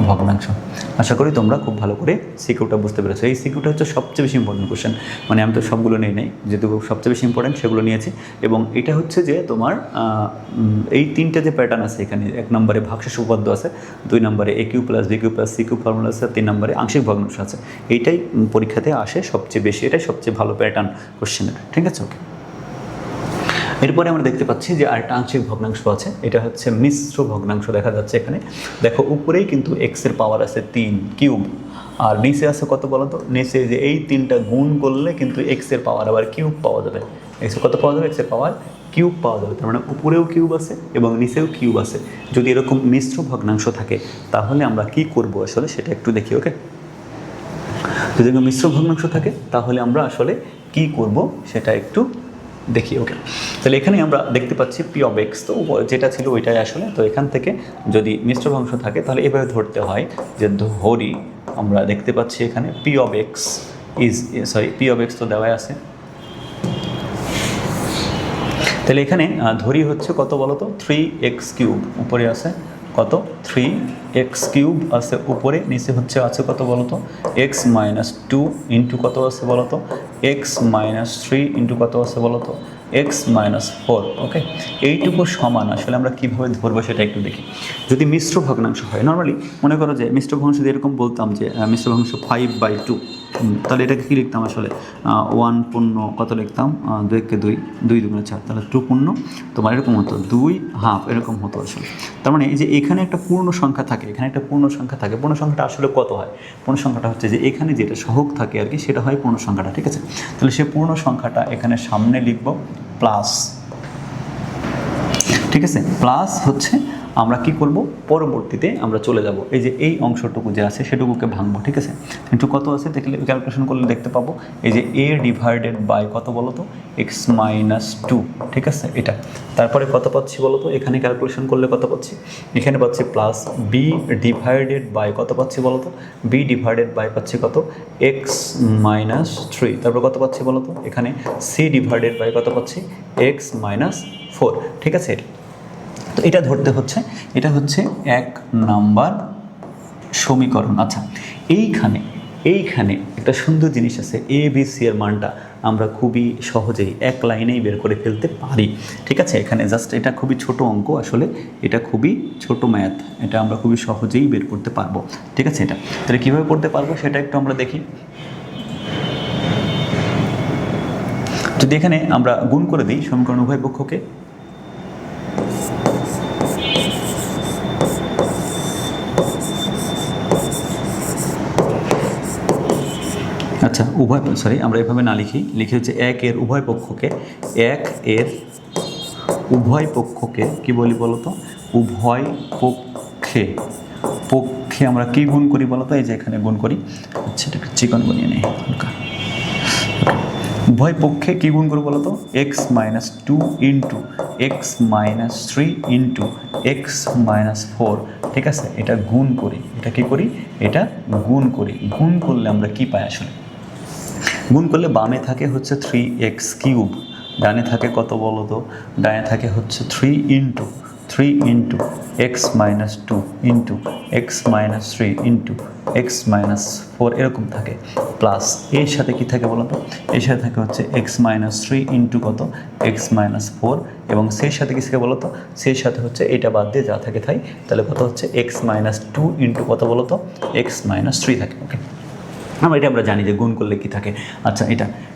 ভগ্নাংশ। আশা করি তোমরা খুব ভালো করে সিকিউটা বুঝতে পেরেছো। এই সিকিউটা হচ্ছে সবচেয়ে বেশি ইম্পর্টেন্ট কোশ্চেন, মানে আমি তো সবগুলো নেই যেহেতু সবচেয়ে বেশি ইম্পর্টেন্ট সেগুলো নিয়েছি। এবং এটা হচ্ছে যে তোমার এই তিনটে যে প্যাটার্ন আছে এখানে, 1 নম্বরে ভাগশেষ উপপাদ্য আছে, 2 নম্বরে a cube plus b cube plus c cube formula আছে, 3 নম্বরে আংশিক ভগ্নাংশ আছে। এইটাই পরীক্ষাতে আসে সবচেয়ে বেশি, এটাই সবচেয়ে ভালো প্যাটার্ন কোশ্চেনের, ঠিক আছে। ওকে, এরপরে আমরা দেখতে পাচ্ছি যে আরেকটা আংশিক ভগ্নাংশ আছে, এটা হচ্ছে মিশ্র ভগ্নাংশ। দেখা যাচ্ছে এখানে দেখো উপরেই কিন্তু এক্সের পাওয়ার আছে 3 কিউব, আর নিচে আছে কত বলো তো, নিচে যে এই 3টা গুণ করলে কিন্তু এক্সের পাওয়ার আবার কিউব পাওয়া যাবে। এক্সের কত পাওয়া যাবে? এক্সের পাওয়ার কিউব পাওয়া যাবে। তার মানে উপরেও কিউব আছে এবং নিচেও কিউব আছে। যদি এরকম মিশ্র ভগ্নাংশ থাকে তাহলে আমরা কি করব আসলে সেটা একটু দেখি। ওকে, যদি এরকম মিশ্র ভগ্নাংশ থাকে তাহলে আমরা আসলে কি করব সেটা একটু দেখি। ওকে, তাহলে এখানে আমরা দেখতে পাচ্ছি পি অফ এক্স, তো যেটা ছিল ওইটাই আসলে। তো এখান থেকে যদি মিশ্র ভগ্নাংশ থাকে তাহলে এভাবে ধরতে হয় যে ধরি, আমরা দেখতে পাচ্ছি এখানে P of x P of x তো দেওয়াই আছে। তাহলে এখানে ধরি হচ্ছে কত বলো তো, 3x কিউব উপরে আছে কত, 3x কিউব আছে উপরে, নিচে হচ্ছে আছে কত বলো তো, x মাইনাস 2 ইন্টু কত আছে বলো তো, x মাইনাস 3 ইন্টু কত আছে বলো তো, x মাইনাস 4। ওকে, এইটুকু সমান আসলে আমরা কীভাবে ধরবো সেটা একটু দেখি। যদি মিশ্র ভগ্নাংশ হয়, নর্মালি মনে করো যে মিশ্র ভগ্নাংশ এরকম বলতাম যে মিশ্র ভগ্নাংশ 5/2, তাহলে এটাকে কী লিখতাম আসলে, 1 পূর্ণ কত লিখতাম, 2 2 2 2 4, তাহলে 2 পূর্ণ তোমার এরকম হতো, 2 হাফ এরকম হতো আসলে। তার মানে এই যে এখানে একটা পূর্ণ সংখ্যা থাকে, এখানে একটা পূর্ণ সংখ্যা থাকে, পূর্ণ সংখ্যাটা আসলে কত হয়, পূর্ণ সংখ্যাটা হচ্ছে যে এখানে যেটা সহগ থাকে আর কি, সেটা হয় পূর্ণ সংখ্যাটা, ঠিক আছে। তাহলে সে পূর্ণ সংখ্যাটা এখানে সামনে লিখব প্লাস, ঠিক আছে, প্লাস হচ্ছে আমরা কি করব, পরবর্তীতে আমরা চলে যাব এই যে এই অংশটুকু যে আছে সেটুকুকে ভাঙবো, ঠিক আছে। কিন্তু কত আছে দেখলে ক্যালকুলেশন করলে দেখতে পাবো এই যে a ডিভাইডেড বাই কত বলো তো, x মাইনাস 2, ঠিক আছে এটা। তারপরে কত পাচ্ছি বলো তো, এখানে ক্যালকুলেশন করলে কত পাচ্ছি, এখানে পাচ্ছি প্লাস b ডিভাইডেড বাই কত পাচ্ছি বলো তো, b ডিভাইডেড বাই পাচ্ছি কত, x মাইনাস 3। তারপর কত পাচ্ছি বলো তো, এখানে c ডিভাইডেড বাই কত পাচ্ছি, x মাইনাস 4, ঠিক আছে। তো এটা ধরতে হচ্ছে, এটা হচ্ছে 1 নাম্বার সমীকরণ। আচ্ছা, এইখানে একটা সুন্দর জিনিস আছে, এ বি সি এর মানটা আমরা খুবই সহজেই এক লাইনেই বের করে ফেলতে পারি, ঠিক আছে। এখানে জাস্ট এটা খুবই ছোট অঙ্ক আসলে, এটা খুবই ছোট ম্যাথ, এটা আমরা খুবই সহজেই বের করতে পারবো, ঠিক আছে। এটা তাহলে কীভাবে করতে পারবো সেটা একটু আমরা দেখি। যদি এখানে আমরা গুণ করে দিই সমীকরণ উভয় পক্ষকে, আচ্ছা আমরা এভাবে না লিখি হচ্ছে 1 এর উভয় পক্ষকে কি বলি বলো তো, উভয় পক্ষে আমরা কি গুণ করি বলো তো, এই যে এখানে গুণ করি, আচ্ছা এটা চিকন বানিয়ে নেই হালকা, উভয় পক্ষে কি গুণ করবো বলো তো, x minus 2 into X minus 3 into X minus 4, ঠিক আছে। এটা গুণ করি, এটা কি করি, এটা গুণ করি। গুণ করলে আমরা কি পাই আসলে, গুণ করলে বামে থাকে হচ্ছে 3x কিউব, ডানে থাকে কত বলো তো, ডানে থাকে হচ্ছে 3 into X minus 2 into X minus 3 into X minus 4 এরকম থাকে, প্লাস এর সাথে কি থাকে বলো তো, এর সাথে থাকে হচ্ছে এক্স মাইনাস 3 ইন্টু কত, এক্স মাইনাস 4, এবং সেই সাথে কি থাকে বলো তো, সেই সাথে হচ্ছে এটা বাদ দিয়ে যা থাকে তাই, তাহলে কত হচ্ছে এক্স মাইনাস 2 ইন্টু কত বলো তো, এক্স মাইনাস 3 থাকে। ওকে, এটা আমরা জানি যে গুণ করলে কি থাকে। আচ্ছা,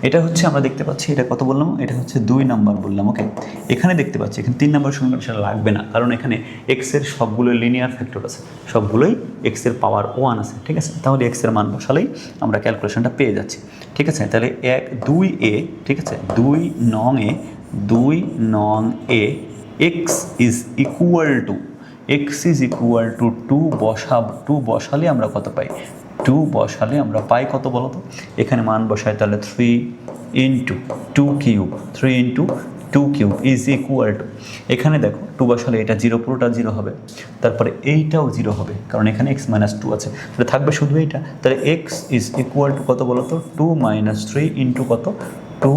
এটা হচ্ছে আমরা দেখতে পাচ্ছি, এটা কত বললাম, এটা হচ্ছে 2 নাম্বার বললাম। ওকে, এখানে দেখতে পাচ্ছি এখানে 3 নাম্বার সমীকরণ, সেটা লাগবে না, কারণ এখানে এক্স এর সবগুলো লিনিয়ার ফ্যাক্টর আছে, সবগুলোই এক্স এর পাওয়ার 1 আছে, ঠিক আছে। তাহলে এক্স এর মান বসালেই আমরা ক্যালকুলেশনটা পেয়ে যাচ্ছি, ঠিক আছে। তাহলে 2a, ঠিক আছে, 2 নং এ এক্স ইজ ইকুয়াল টু 2 বসালে আমরা কত পাই, 2 বসালে আমরা পাই কত বলো তো, এখানে মান বসাই তাহলে 3 into 2 cube, 3 into two cube is equal to, এখানে দেখো টু বসালে এটা জিরো, পুরোটা জিরো হবে, তারপরে এইটাও জিরো হবে কারণ এখানে এক্স মাইনাস টু আছে, তাহলে থাকবে শুধু এইটা, তাহলে এক্স ইজ ইকুয়াল টু কত বলো তো, টু মাইনাস থ্রি ইন্টু কত, টু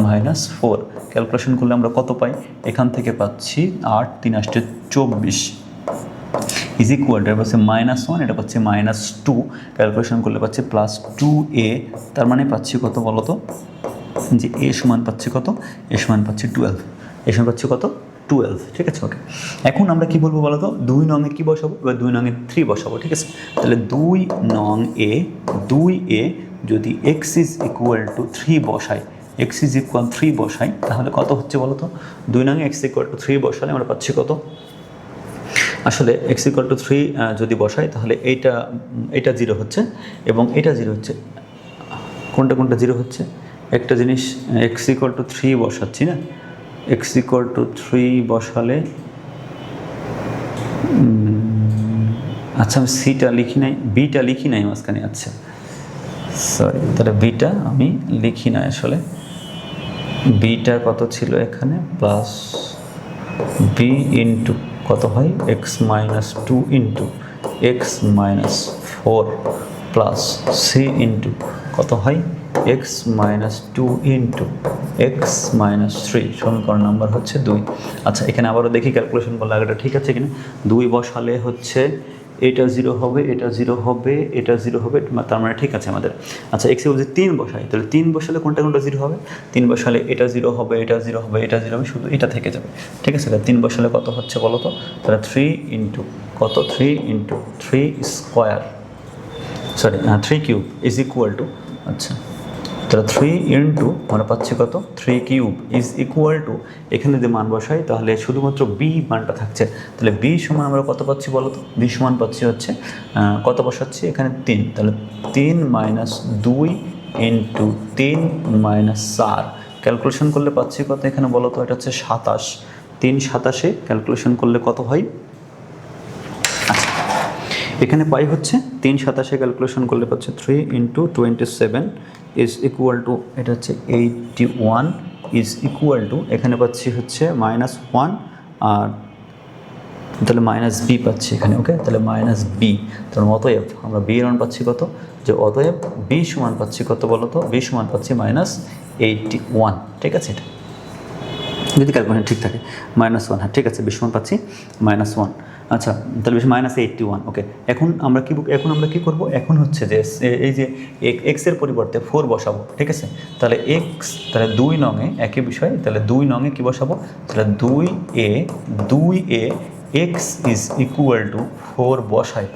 মাইনাস ফোর। ক্যালকুলেশন করলে আমরা কত পাই, এখান থেকে পাচ্ছি 8 3 8 24 ইজ ইকুয়াল টু, এটা পাচ্ছে -1, এটা পাচ্ছে -2, ক্যালকুলেশন করলে পাচ্ছে +2a, তার মানে পাচ্ছি কত বলো তো, যে এ সমান পাচ্ছি কত, এ সমান পাচ্ছি 12, এ সমান পাচ্ছি কত 12, ঠিক আছে ওকে। এখন আমরা কি বলবো বলো তো, 2 নংয়ে কি বসাবো, এবার 2 নংয়ে 3 বসাবো, ঠিক আছে, তাহলে 2 নং এ, 2a যদি এক্স ইজ ইকুয়াল টু 3 বসাই, এক্স ইজ ইকুয়াল 3 বসাই, তাহলে কত হচ্ছে বলো তো, 2 নংয়ে এক্স ইকুয়াল টু 3 বসালে আমরা পাচ্ছি কত, আসলে এক্স ইকুয়াল টু 3 যদি বসাই তাহলে এইটা জিরো হচ্ছে এবং এটা জিরো হচ্ছে, কোনটা কোনটা জিরো হচ্ছে, একটা জিনিস এক্স ইকুয়াল টু 3 বসাচ্ছি না, এক্স ইকুয়াল টু 3 বসালে আচ্ছা আমি সিটা লিখি নাই, বিটা লিখি নাই মাঝখানে, আচ্ছা সরি, তাহলে বিটা আমি লিখি না, আসলে বিটা কত ছিল এখানে, প্লাস বি ইন্টু কত হয়, X minus two into X minus four plus C into কত হয়, X minus two into X minus three, সমীকরণ নাম্বার হচ্ছে 2। আচ্ছা এখানে আবারও দেখি ক্যালকুলেশন করলে আগেটা ঠিক আছে কিনা, 2 বসালে হচ্ছে এটা জিরো হবে, এটা জিরো হবে, এটা জিরো হবে, তার মানে ঠিক আছে আমাদের। আচ্ছা এক্স বলছে 3 বসাই, তাহলে 3 বসালে কোনটা কোনটা জিরো হবে, 3 বসালে এটা জিরো হবে, এটা জিরো হবে, এটা জিরো হবে, শুধু এটা থেকে যাবে, ঠিক আছে। তাহলে 3 বসালে কত হচ্ছে বলো তো, তাহলে 3 ইন্টু কত, 3 into 3 square, sorry 3 cube is equal two, আচ্ছা তাহলে 3 ইন্টু আমরা পাচ্ছি কত, 3 কিউব ইজ ইকুয়াল টু, এখানে যদি মান বসাই তাহলে শুধুমাত্র বি মানটা থাকছে, তাহলে বি সমান আমরা কত পাচ্ছি বলো তো, বি সমান পাচ্ছি হচ্ছে কত বসাচ্ছি এখানে 3, তাহলে 3 মাইনাস 2 ইন্টু 3 মাইনাস 4, ক্যালকুলেশন করলে পাচ্ছি কত এখানে বলো তো, এটা হচ্ছে 27, 3 27 ক্যালকুলেশন করলে কত হয়, আচ্ছা এখানে পাই হচ্ছে 3 27 ক্যালকুলেশন করলে পাচ্ছে 3 ইন্টু 27 ইজ ইকুয়াল টু, এটা হচ্ছে 81 ইজ ইকুয়াল টু, এখানে পাচ্ছি হচ্ছে -1 আর তাহলে মাইনাস বি পাচ্ছি এখানে, ওকে, তাহলে মাইনাস বি, তাহলে অতএব আমরা বি এর মান পাচ্ছি কত, যে অতএব বি সমান পাচ্ছি কত বলো তো, বি সমান পাচ্ছি -81, ঠিক আছে, এটা যদি ক্যালকুলেশন ঠিক থাকে -1, হ্যাঁ ঠিক আছে, বি সমান পাচ্ছি -1, আচ্ছা তাহলে বেশি -81, ওকে। এখন আমরা কি করব, এখন হচ্ছে যে এই যে এক্সের পরিবর্তে 4 বসাবো, ঠিক আছে, তাহলে এক্স, তাহলে 2 নংয়ে একই বিষয়, তাহলে 2 নংয়ে কি বসাবো, তাহলে 2a x is equal two 4 বসাই,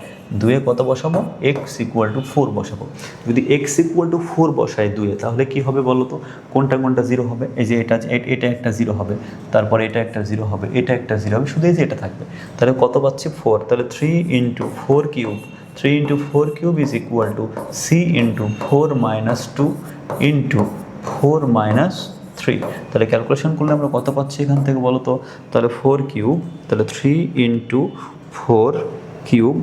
2 এ কত বসাবো, এক্স ইকুয়াল টু 4 বসাবো, যদি এক্স ইকুয়াল টু 4 বসাই 2 এ, তাহলে কি হবে বলো তো, কোনটা কোনটা জিরো হবে, এই যে এটা একটা জিরো হবে, তারপরে এটা একটা জিরো হবে, এটা একটা জিরো হবে, শুধু এই যে এটা থাকবে, তাহলে কত পাচ্ছি 4, তাহলে 3 into 4 cube, 3 into 4 cube is equal to C into 4 minus 2 into 4 minus 3, তাহলে ক্যালকুলেশন করলে আমরা কত পাচ্ছি এখান থেকে বলো তো, তাহলে 4 কিউব, তাহলে 3 ইন্টু 4 কিউব,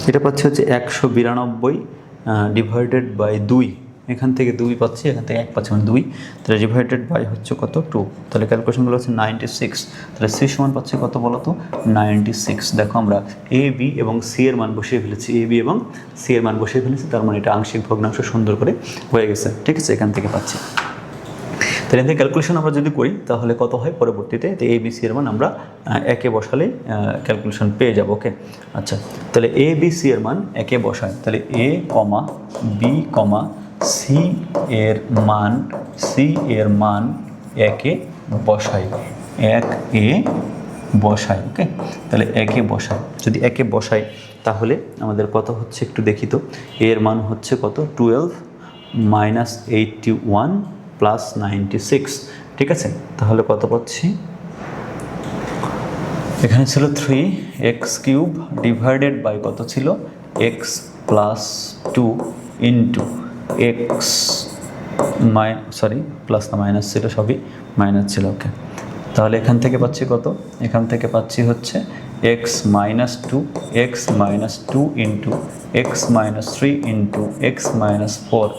এটা পাচ্ছি হচ্ছে 192 ডিভাইডেড বাই 2, এখান থেকে 2 পাচ্ছি, এখান থেকে 1 পাচ্ছি, মানে 2, তাহলে ডিভাইডেড বাই হচ্ছে কত 2, তাহলে ক্যালকুলেশনগুলো হচ্ছে 96, তাহলে সি সমান পাচ্ছি কত বলো তো 96। দেখো আমরা এ বি এবং সি এর মান বসিয়ে ফেলেছি, এ বি এবং সি এর মান বসিয়ে ফেলেছি, তার মানে এটা আংশিক ভগ্নাংশ সুন্দর করে হয়ে গেছে, ঠিক আছে, এখান থেকে পাচ্ছি। তাহলে এখানে ক্যালকুলেশন আমরা যদি করি তাহলে কত হয় পরবর্তীতে, তো এ বি সি এর মান আমরা একে বসালে ক্যালকুলেশন পেয়ে যাব, ওকে। আচ্ছা তাহলে এ বি সি এর মান একে বসায়, তাহলে এ কমা বি কমা সি এর মান একে বসাই, 1 এ বসাই, ওকে, তাহলে একে বসাই, যদি একে বসাই তাহলে আমাদের কত হচ্ছে একটু দেখি তো, এর মান হচ্ছে কত 12 মাইনাস 81 প্লাস 96, ঠিক আছে, তাহলে কত পাচ্ছি, এখানে ছিল 3x কিউব ডিভাইডেড বাই কত ছিল, x plus 2 into x plus না মাইনাস ছিল, সবই মাইনাস ছিল, ওকে। তাহলে এখান থেকে পাচ্ছি কত, এখান থেকে পাচ্ছি হচ্ছে x minus 2 into x minus 3 into x minus 4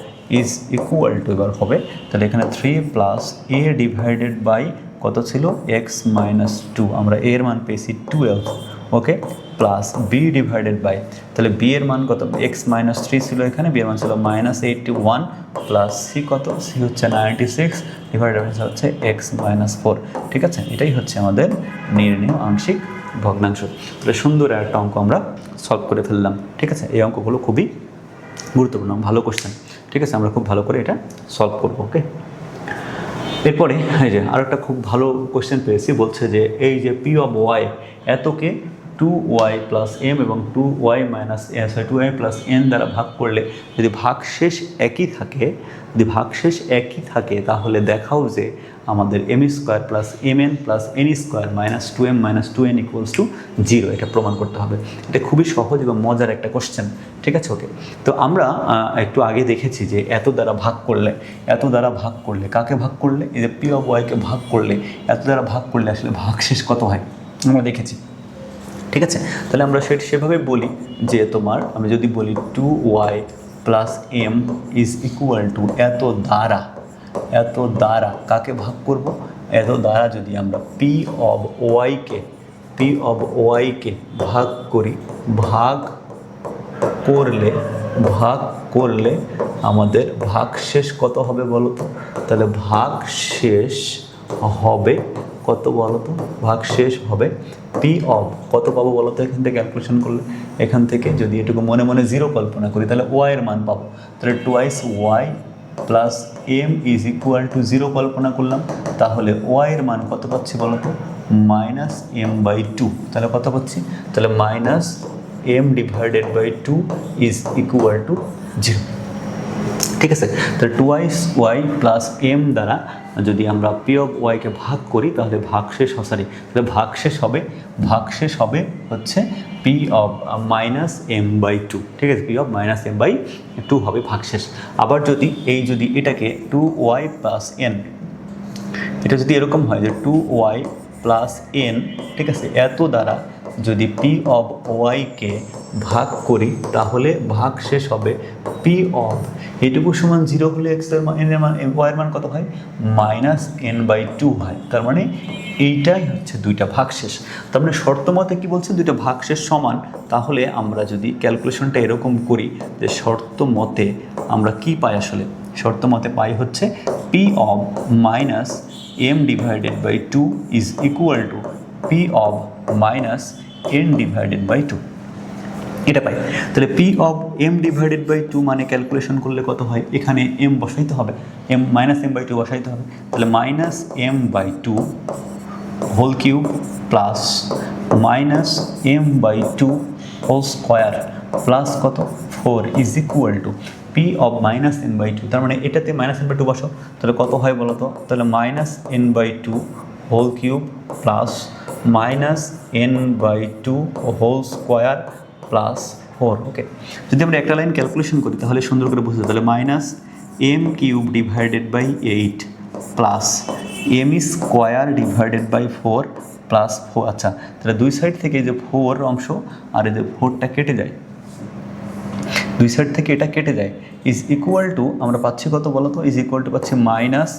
is equal two এবার হবে তাহলে এখানে 3 প্লাস এ ডিভাইডেড বাই কত ছিল এক্স মাইনাস 2, আমরা এ এর মান পেয়েছি 12, ওকে, প্লাস বি ডিভাইডেড বাই তাহলে বি এর মান কত এক্স মাইনাস 3 ছিল এখানে, বি এর মান ছিল মাইনাস 81 প্লাস সি কত, সি হচ্ছে 96 ডিভাইডেড বাই হচ্ছে এক্স মাইনাস 4। ঠিক আছে, এটাই হচ্ছে আমাদের নির্ণেয় আংশিক ভগ্নাংশ। তাহলে সুন্দর একটা অঙ্ক আমরা সলভ করে ফেললাম। ঠিক আছে, এই অঙ্কগুলো খুবই গুরুত্বপূর্ণ, ভালো কোশ্চেন। ঠিক আছে, আমরা খুব ভালো করে এটা সলভ করবো। ওকে, এরপরে এই যে আর একটা খুব ভালো কোশ্চেন পেয়েছি, বলছে যে এই যে পি অফ ওয়াই এতকে 2y প্লাস এম এবং 2y minus 2y plus N দ্বারা ভাগ করলে যদি ভাগশেষ একই থাকে, যদি ভাগশেষ একই থাকে তাহলে দেখাও যে আমাদের M square plus M N plus N square minus 2m minus 2n equals to 0, এটা প্রমাণ করতে হবে। এটা খুবই সহজ এবং মজার একটা কোশ্চেন। ঠিক আছে, ওকে, তো আমরা একটু আগে দেখেছি যে এত দ্বারা ভাগ করলে, এত দ্বারা ভাগ করলে কাকে ভাগ করলে, এই যে পি অফ ওয়াইকে ভাগ করলে এত দ্বারা ভাগ করলে আসলে ভাগশেষ কত হয় আমরা দেখেছি। ঠিক আছে, তাহলে আমরা সেভাবে বলি যে তোমার আমি যদি বলি 2y plus M is equal to এত দ্বারা কাকে ভাগ করব, এত দ্বারা যদি আমরা পি অফ ওয়াইকে ভাগ করি, ভাগ করলে আমাদের ভাগশেষ কত হবে বলো তো, তাহলে ভাগশেষ হবে কত বলো তো, ভাগশেষ হবে পি অফ কত পাবো বলো তো, এখান থেকে ক্যালকুলেশন করলে, এখান থেকে যদি এটুকু মনে মনে 0 কল্পনা করি তাহলে ওয়াই এর মান পাবো, তাহলে twice Y plus M is equal to 0 কল্পনা করলাম, তাহলে ওয়াই এর মান কত পাচ্ছি বলো তো, মাইনাস এম বাই 2, তাহলে কত পাচ্ছি, তাহলে minus M divided by 2 is equal to 0। ঠিক আছে, তাহলে টুয়াইস ওয়াই প্লাস এম দ্বারা যদি আমরা পি অফ ওয়াইকে ভাগ করি তাহলে তাহলে ভাগশেষ হবে হচ্ছে P of minus M by 2। ঠিক আছে, P of minus M by 2 হবে ভাগশেষ। আবার যদি এটাকে 2y প্লাস এন, এটা যদি এরকম হয় যে 2y প্লাস এন, ঠিক আছে, এত দ্বারা যদি পি অফ ওয়াইকে ভাগ করি তাহলে ভাগশেষ হবে পি অফ এটুকু সমান 0 হলে এক্স এর মান এন এর মান ওয়াই এর মান কত হয়, মাইনাস এন বাই 2 হয়। তার মানে এইটাই হচ্ছে দুইটা ভাগশেষ। তার মানে শর্ত মতে কী বলছে, দুইটা ভাগশেষ সমান। তাহলে আমরা যদি ক্যালকুলেশনটা এরকম করি যে শর্ত মতে আমরা কি পাই, আসলে শর্ত মতে পাই হচ্ছে P of minus M divided by 2 is equal to P of minus N divided by 2, এটা পাই। তাহলে P of M divided by 2 মানে ক্যালকুলেশন করলে কত হয়, এখানে এম বসাইতে হবে, এম মাইনাস এম বাই 2 বসাইতে হবে, তাহলে minus M by 2 whole cube plus minus M by 2 whole square plus কত 4 is equal to P of minus N by 2। তার মানে এটাতে মাইনাস এন বাই 2 বসো, তাহলে কত হয় বলো তো, তাহলে minus N by 2 whole cube plus minus N by 2 whole square plus 4। Okay, যদি আমরা একটা লাইন ক্যালকুলেশন করি তাহলে সুন্দর করে বুঝতে, তাহলে minus M cube divided by 8 plus M square divided by 4 plus 4। আচ্ছা, তাহলে দুই সাইড থেকে যে 4 অংশ আর এই যে 4টা কেটে যায়, দুই সাইড থেকে এটা কেটে যায়, ইজ ইকুয়াল টু আমরা পাচ্ছি কত বলো তো, ইজ ইকুয়াল টু পাচ্ছি minus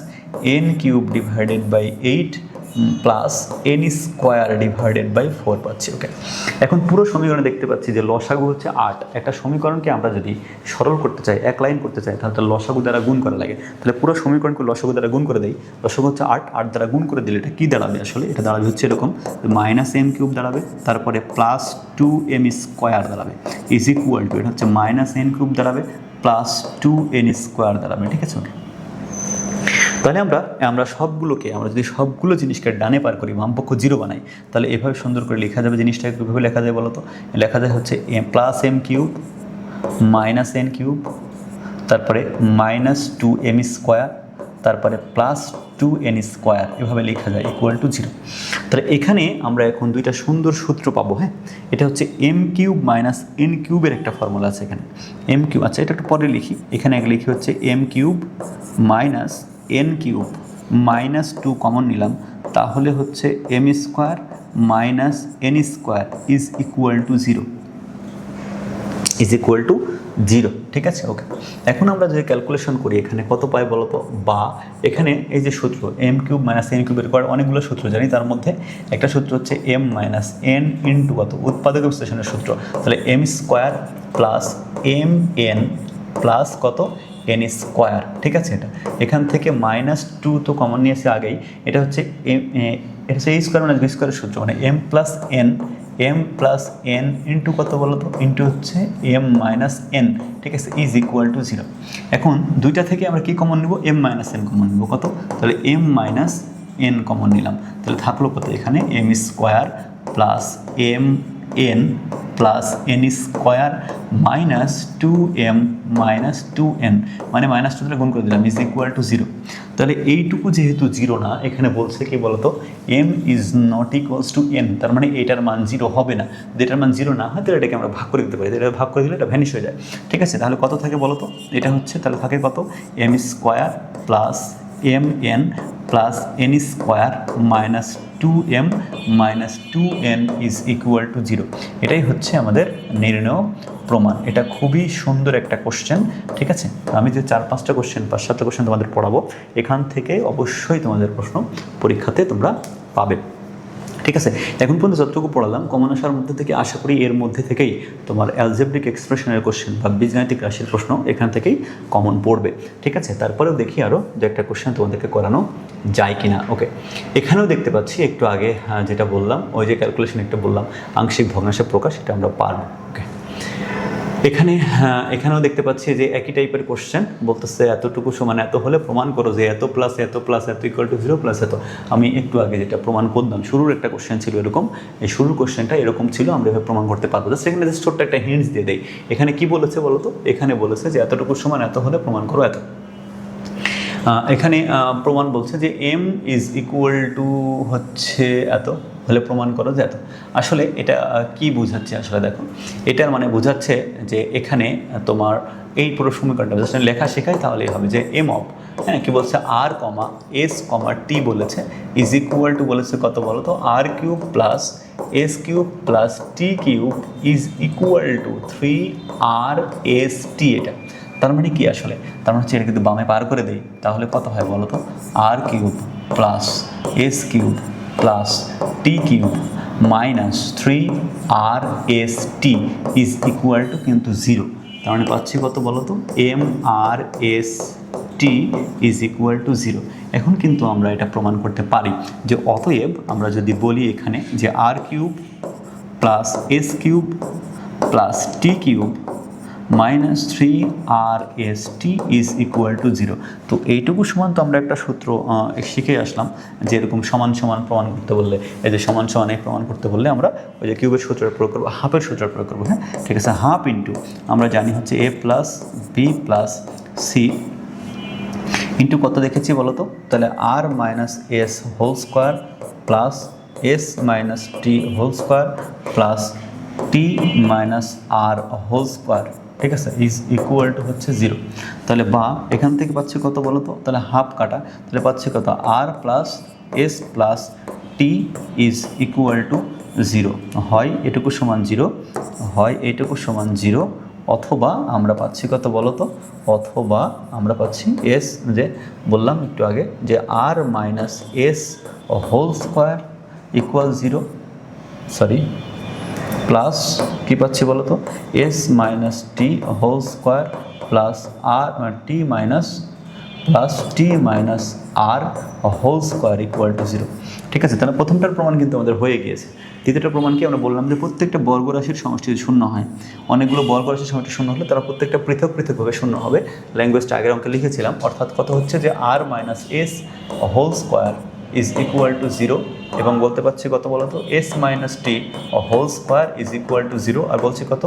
N cube divided by 8 plus N square divided by 4 পাচ্ছি। ওকে, এখন পুরো সমীকরণে দেখতে পাচ্ছি যে লসাগু হচ্ছে 8। একটা সমীকরণকে আমরা যদি সরল করতে চাই, এক লাইন করতে চাই, তাহলে লসাগু দ্বারা গুণ করা লাগে। তাহলে পুরো সমীকরণকে লসাগু দ্বারা গুণ করে দেই, লসাগু হচ্ছে 8, 8 দ্বারা গুণ করে দিলে এটা কী দাঁড়াবে, আসলে এটা দাঁড়াবে হচ্ছে এরকম, মাইনাস এম কিউব দাঁড়াবে, তারপরে প্লাস 2m স্কোয়ার দাঁড়াবে ইজ ইকুয়াল টু, এটা হচ্ছে মাইনাস এন কিউব দাঁড়াবে প্লাস 2n স্কোয়ার দাঁড়াবে। ঠিক আছে, ওকে, তাহলে আমরা সবগুলোকে, আমরা যদি সবগুলো জিনিসকে ডানে পার করি, বামপক্ষ 0 বানাই, তাহলে এভাবে সুন্দর করে লেখা যাবে। জিনিসটা কীভাবে লেখা যায় বলো তো, লেখা যায় হচ্ছে plus M cube minus N cube, তারপরে মাইনাস 2m স্কোয়ার, তারপরে প্লাস 2n স্কোয়ার, এভাবে লেখা যায় ইকুয়াল টু 0। তাহলে এখানে আমরা এখন দুইটা সুন্দর সূত্র পাবো। হ্যাঁ, এটা হচ্ছে এম কিউব মাইনাস এন কিউবের একটা ফর্মুলা আছে এখানে, এম কিউব। আচ্ছা, এটা একটু পরে লিখি, এখানে আগে লিখি হচ্ছে M cube minus N cube minus 2 common নিলাম, তাহলে হচ্ছে M square minus N square is equal to 0, is equal to 0, ঠিক আছে। ওকে, এখন আমরা যে ক্যালকুলেশন করি এখানে কত পাই বলো তো, বা এখানে এই যে সূত্র m কিউব মাইনাস n কিউবের করার অনেকগুলো সূত্র জানি, তার মধ্যে একটা সূত্র হচ্ছে m মাইনাস n ইন্টু কত, উৎপাদক বিশ্লেষণের সূত্র। তাহলে m square plus m n plus কত n স্কোয়ার, ঠিক আছে। এটা এখান থেকে -2 তো কমন নিয়েছে আগেই, এটা হচ্ছে এটা হচ্ছে a স্কোয়ার মাইনাস b স্কোয়ারের সূত্র, মানে m প্লাস n ইন্টু কত বলো তো, ইন্টু হচ্ছে m মাইনাস n, ঠিক আছে, ইজ ইকুয়াল টু 0। এখন দুইটা থেকে আমরা কি কমন নিব, m মাইনাস n কমন নিব, কত, তাহলে m মাইনাস n কমন নিলাম, তাহলে থাকলো কত এখানে m square plus m n plus n square minus 2m minus 2n, মানে -2 দ্বারা গুণ করে দিলাম, ইজ ইকুয়াল টু 0। তাহলে এইটুকু যেহেতু 0 না, এখানে বলছে কি বলতো, m is not equals to n, তার মানে এটার মান 0 হবে না। যদি এটার মান 0 না হয় তাহলে এটাকে আমরা ভাগ করে দিতে পারি, এটা ভাগ করে দিলে এটা ভ্যানিশ হয়ে যায়, ঠিক আছে। তাহলে কত থাকে বলতো, এটা হচ্ছে তাহলে থাকে কত, m square plus m n plus n square minus 2m minus 2n is equal to 0। এটাই হচ্ছে আমাদের নির্ণয় প্রমাণ। এটা খুবই সুন্দর একটা কোশ্চেন, ঠিক আছে। আমি যে 4-5টা কোশ্চেন 5-7টা কোশ্চেন তোমাদের পড়াবো, এখান থেকে অবশ্যই তোমাদের প্রশ্ন পরীক্ষাতে তোমরা পাবে, ঠিক আছে। এখন পর্যন্ত যতটুকু পড়ালাম কমন আসার মধ্যে থেকে আশা করি এর মধ্যে থেকেই তোমার অ্যালজেব্রিক এক্সপ্রেশনের কোশ্চেন বা বীজগাণিতিক রাশির প্রশ্ন এখান থেকেই কমন পড়বে, ঠিক আছে। তারপরেও দেখি আরও যে একটা কোশ্চেন তোমাদেরকে করানো যায় কি না। ওকে, এখানেও দেখতে পাচ্ছি একটু আগে যেটা বললাম, ওই যে ক্যালকুলেশন একটা বললাম আংশিক ভগ্নাংশের প্রকাশ, এটা আমরা পারব। ওকে, এখানেও দেখতে পাচ্ছি যে একই টাইপের কোশ্চেন, বলতেছে এতটুকু সমান এত হলে প্রমাণ করো যে এত প্লাস এত প্লাস এত ইকুয়াল টু 0 প্লাস এত। আমি একটু আগে যেটা প্রমাণ করলাম, শুরুর একটা কোশ্চেন ছিল এরকম, এই শুরুর কোশ্চেনটা এরকম ছিল, আমরা এভাবে প্রমাণ করতে পারবো। জাস্ট এখানে জাস্ট ছোট্ট একটা হিন্টস দিয়ে দেয়। এখানে কি বলেছে বলো তো, এখানে বলেছে যে এতটুকু সমান এত হলে প্রমাণ করো এত। এখানে প্রমাণ বলছে যে m ইজ ইকুয়াল টু হচ্ছে এত হলে প্রমাণ করো যে এত। আসলে এটা কি বোঝাচ্ছে, আসলে দেখো এটার মানে বোঝাচ্ছে যে এখানে তোমার এই পুরো সমীকরণটা জাস্ট লেখা শেখায় তাহলেই হবে যে m অফ, হ্যাঁ কি বলছে, r কমা s কমা t বলেছে, ইজ ইকুয়াল টু বলেছে কত বলো তো, r cube plus s cube plus t cube is equal two 3rsT। এটা তার মানে কি, আসলে তার মানে হচ্ছে এটা কিন্তু বামে পার করে দেই, তাহলে কত হয় বলো তো, r cube plus s cube plus t cube minus 3rsT is equal two কিন্তু 0। তার মানে পাচ্ছি কত বলো তো, mRST ইজ ইকুয়াল টু 0। এখন কিন্তু আমরা এটা প্রমাণ করতে পারি যে অতএব আমরা যদি বলি এখানে যে r cube plus s cube plus t cube minus 3rsT is equal to 0। তো এইটুকু সমান তো আমরা একটা সূত্র শিখে আসলাম, যে এরকম সমান সমান প্রমাণ করতে বললে, এই যে সমান সমান এই প্রমাণ করতে বললে আমরা ওই যে কিউবের সূত্রের প্রয়োগ করবো, হাফের সূত্রের প্রয়োগ করবো, হ্যাঁ ঠিক আছে। হাফ ইন্টু আমরা জানি হচ্ছে a plus B plus C into কত দেখেছি বলো তো, তাহলে r minus s whole square plus s minus t whole square plus t minus r whole square, ঠিক আছে, ইজ ইকুয়াল টু হচ্ছে 0। তাহলে বা এখান থেকে পাচ্ছি কত বলো তো, তাহলে হাফ কাটা, তাহলে পাচ্ছি কত, r plus S plus T is equal to 0। হয় এটুকু সমান 0, হয় এইটুকু সমান 0, অথবা আমরা পাচ্ছি কত বলো তো, অথবা আমরা পাচ্ছি এস, যে বললাম একটু আগে যে r minus s whole square equal 0, sorry plus কী পাচ্ছি বলো তো, s minus t whole square plus r t minus plus t minus r whole square equal to 0, ঠিক আছে। তাহলে প্রথমটার প্রমাণ কিন্তু আমাদের হয়ে গিয়েছে। দ্বিতীয়টা প্রমাণ কি, আমরা বললাম যে প্রত্যেকটা বর্গরাশির সমষ্টি যদি শূন্য হয়, অনেকগুলো বর্গরাশির সমষ্টি শূন্য হলে তারা প্রত্যেকটা পৃথক পৃথকভাবে শূন্য হবে। ল্যাঙ্গুয়েজটা আগের অঙ্কে লিখেছিলাম, অর্থাৎ কত হচ্ছে যে r minus s whole square is equal to 0, এবং বলতে পারছি কত বলো তো, s minus t whole square is equal to 0, আর বলছি কত,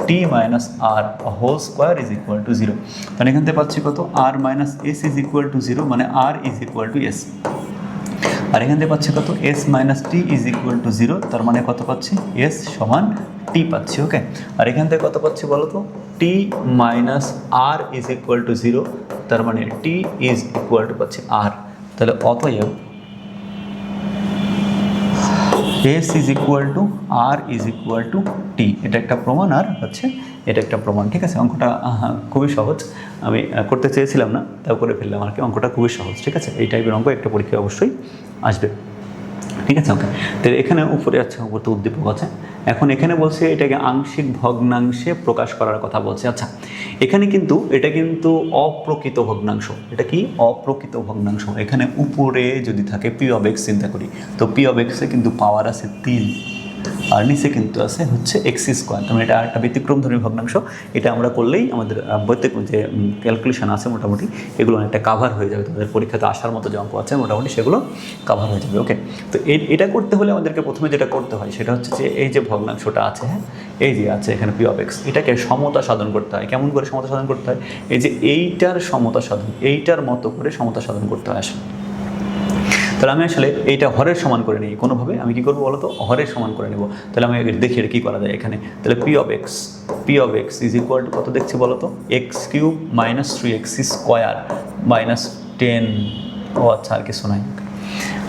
t minus r whole square is equal to 0। তাহলে এখান থেকে পাচ্ছি কত, r minus s is equal to 0, মানে r is equal to s. আর এখান থেকে পাচ্ছি কত, s minus t is equal to 0, তার মানে কত পাচ্ছি, এস সমান টি পাচ্ছি। ওকে, আর এখান থেকে কত পাচ্ছি বলো তো, t minus r is equal to 0, তার মানে টি ইজ ইকুয়াল টু পাচ্ছি আর। তাহলে অতএব s is equal to r is equal to t, এটা একটা প্রমাণ। আর হচ্ছে এটা একটা প্রমাণ, ঠিক আছে। অঙ্কটা খুবই সহজ, আমি করতে চেয়েছিলাম না, তাও করে ফেললাম আর কি। অঙ্কটা খুবই সহজ, ঠিক আছে। এই টাইপের অঙ্ক একটা পরীক্ষায় অবশ্যই আসবে, ঠিক আছে। ওকে, তো এখানে উপরে উপর তো উদ্দীপক আছে। এখন এখানে বলছে এটাকে আংশিক ভগ্নাংশে প্রকাশ করার কথা বলছে। আচ্ছা, এখানে কিন্তু এটা কিন্তু অপ্রকৃত ভগ্নাংশ। এটা কি? অপ্রকৃত ভগ্নাংশ। এখানে উপরে যদি থাকে পি অফ এক্স চিন্তা করি, তো পি অফ এক্সে কিন্তু পাওয়ার আছে 3, আর নিচে কিন্তু আছে হচ্ছে এক্স স্কোয়ার। তার মানে এটা একটা ব্যতিক্রমধর্মী ভগ্নাংশ। এটা আমরা করলেই আমাদের ব্যতিক্রম যে ক্যালকুলেশন আছে মোটামুটি এগুলো অনেকটা কাভার হয়ে যাবে। তোমাদের পরীক্ষাতে আসার মতো যে অঙ্ক আছে মোটামুটি সেগুলো কাভার হয়ে যাবে। ওকে, তো এটা করতে হলে আমাদেরকে প্রথমে যেটা করতে হয় সেটা হচ্ছে যে এই যে ভগ্নাংশটা আছে, হ্যাঁ, এই যে আছে এখানে পি অফ এক্স, এটাকে সমতা সাধন করতে হয়। কেমন করে সমতা সাধন করতে হয়? এই যে এইটার সমতা সাধন, এইটার মতো করে সমতা সাধন করতে হয় আসলে। তাহলে আমি আসলে এইটা হরের সমান করে নিই কোনোভাবে। আমি কী করবো বলো তো? হরের সমান করে নেব। তাহলে আমি দেখি এটা কী করা যায় এখানে। তাহলে P of x is equal to কত দেখছি বলো তো? X cube minus 3x square minus 10। ও আচ্ছা, আর কিছু নাই।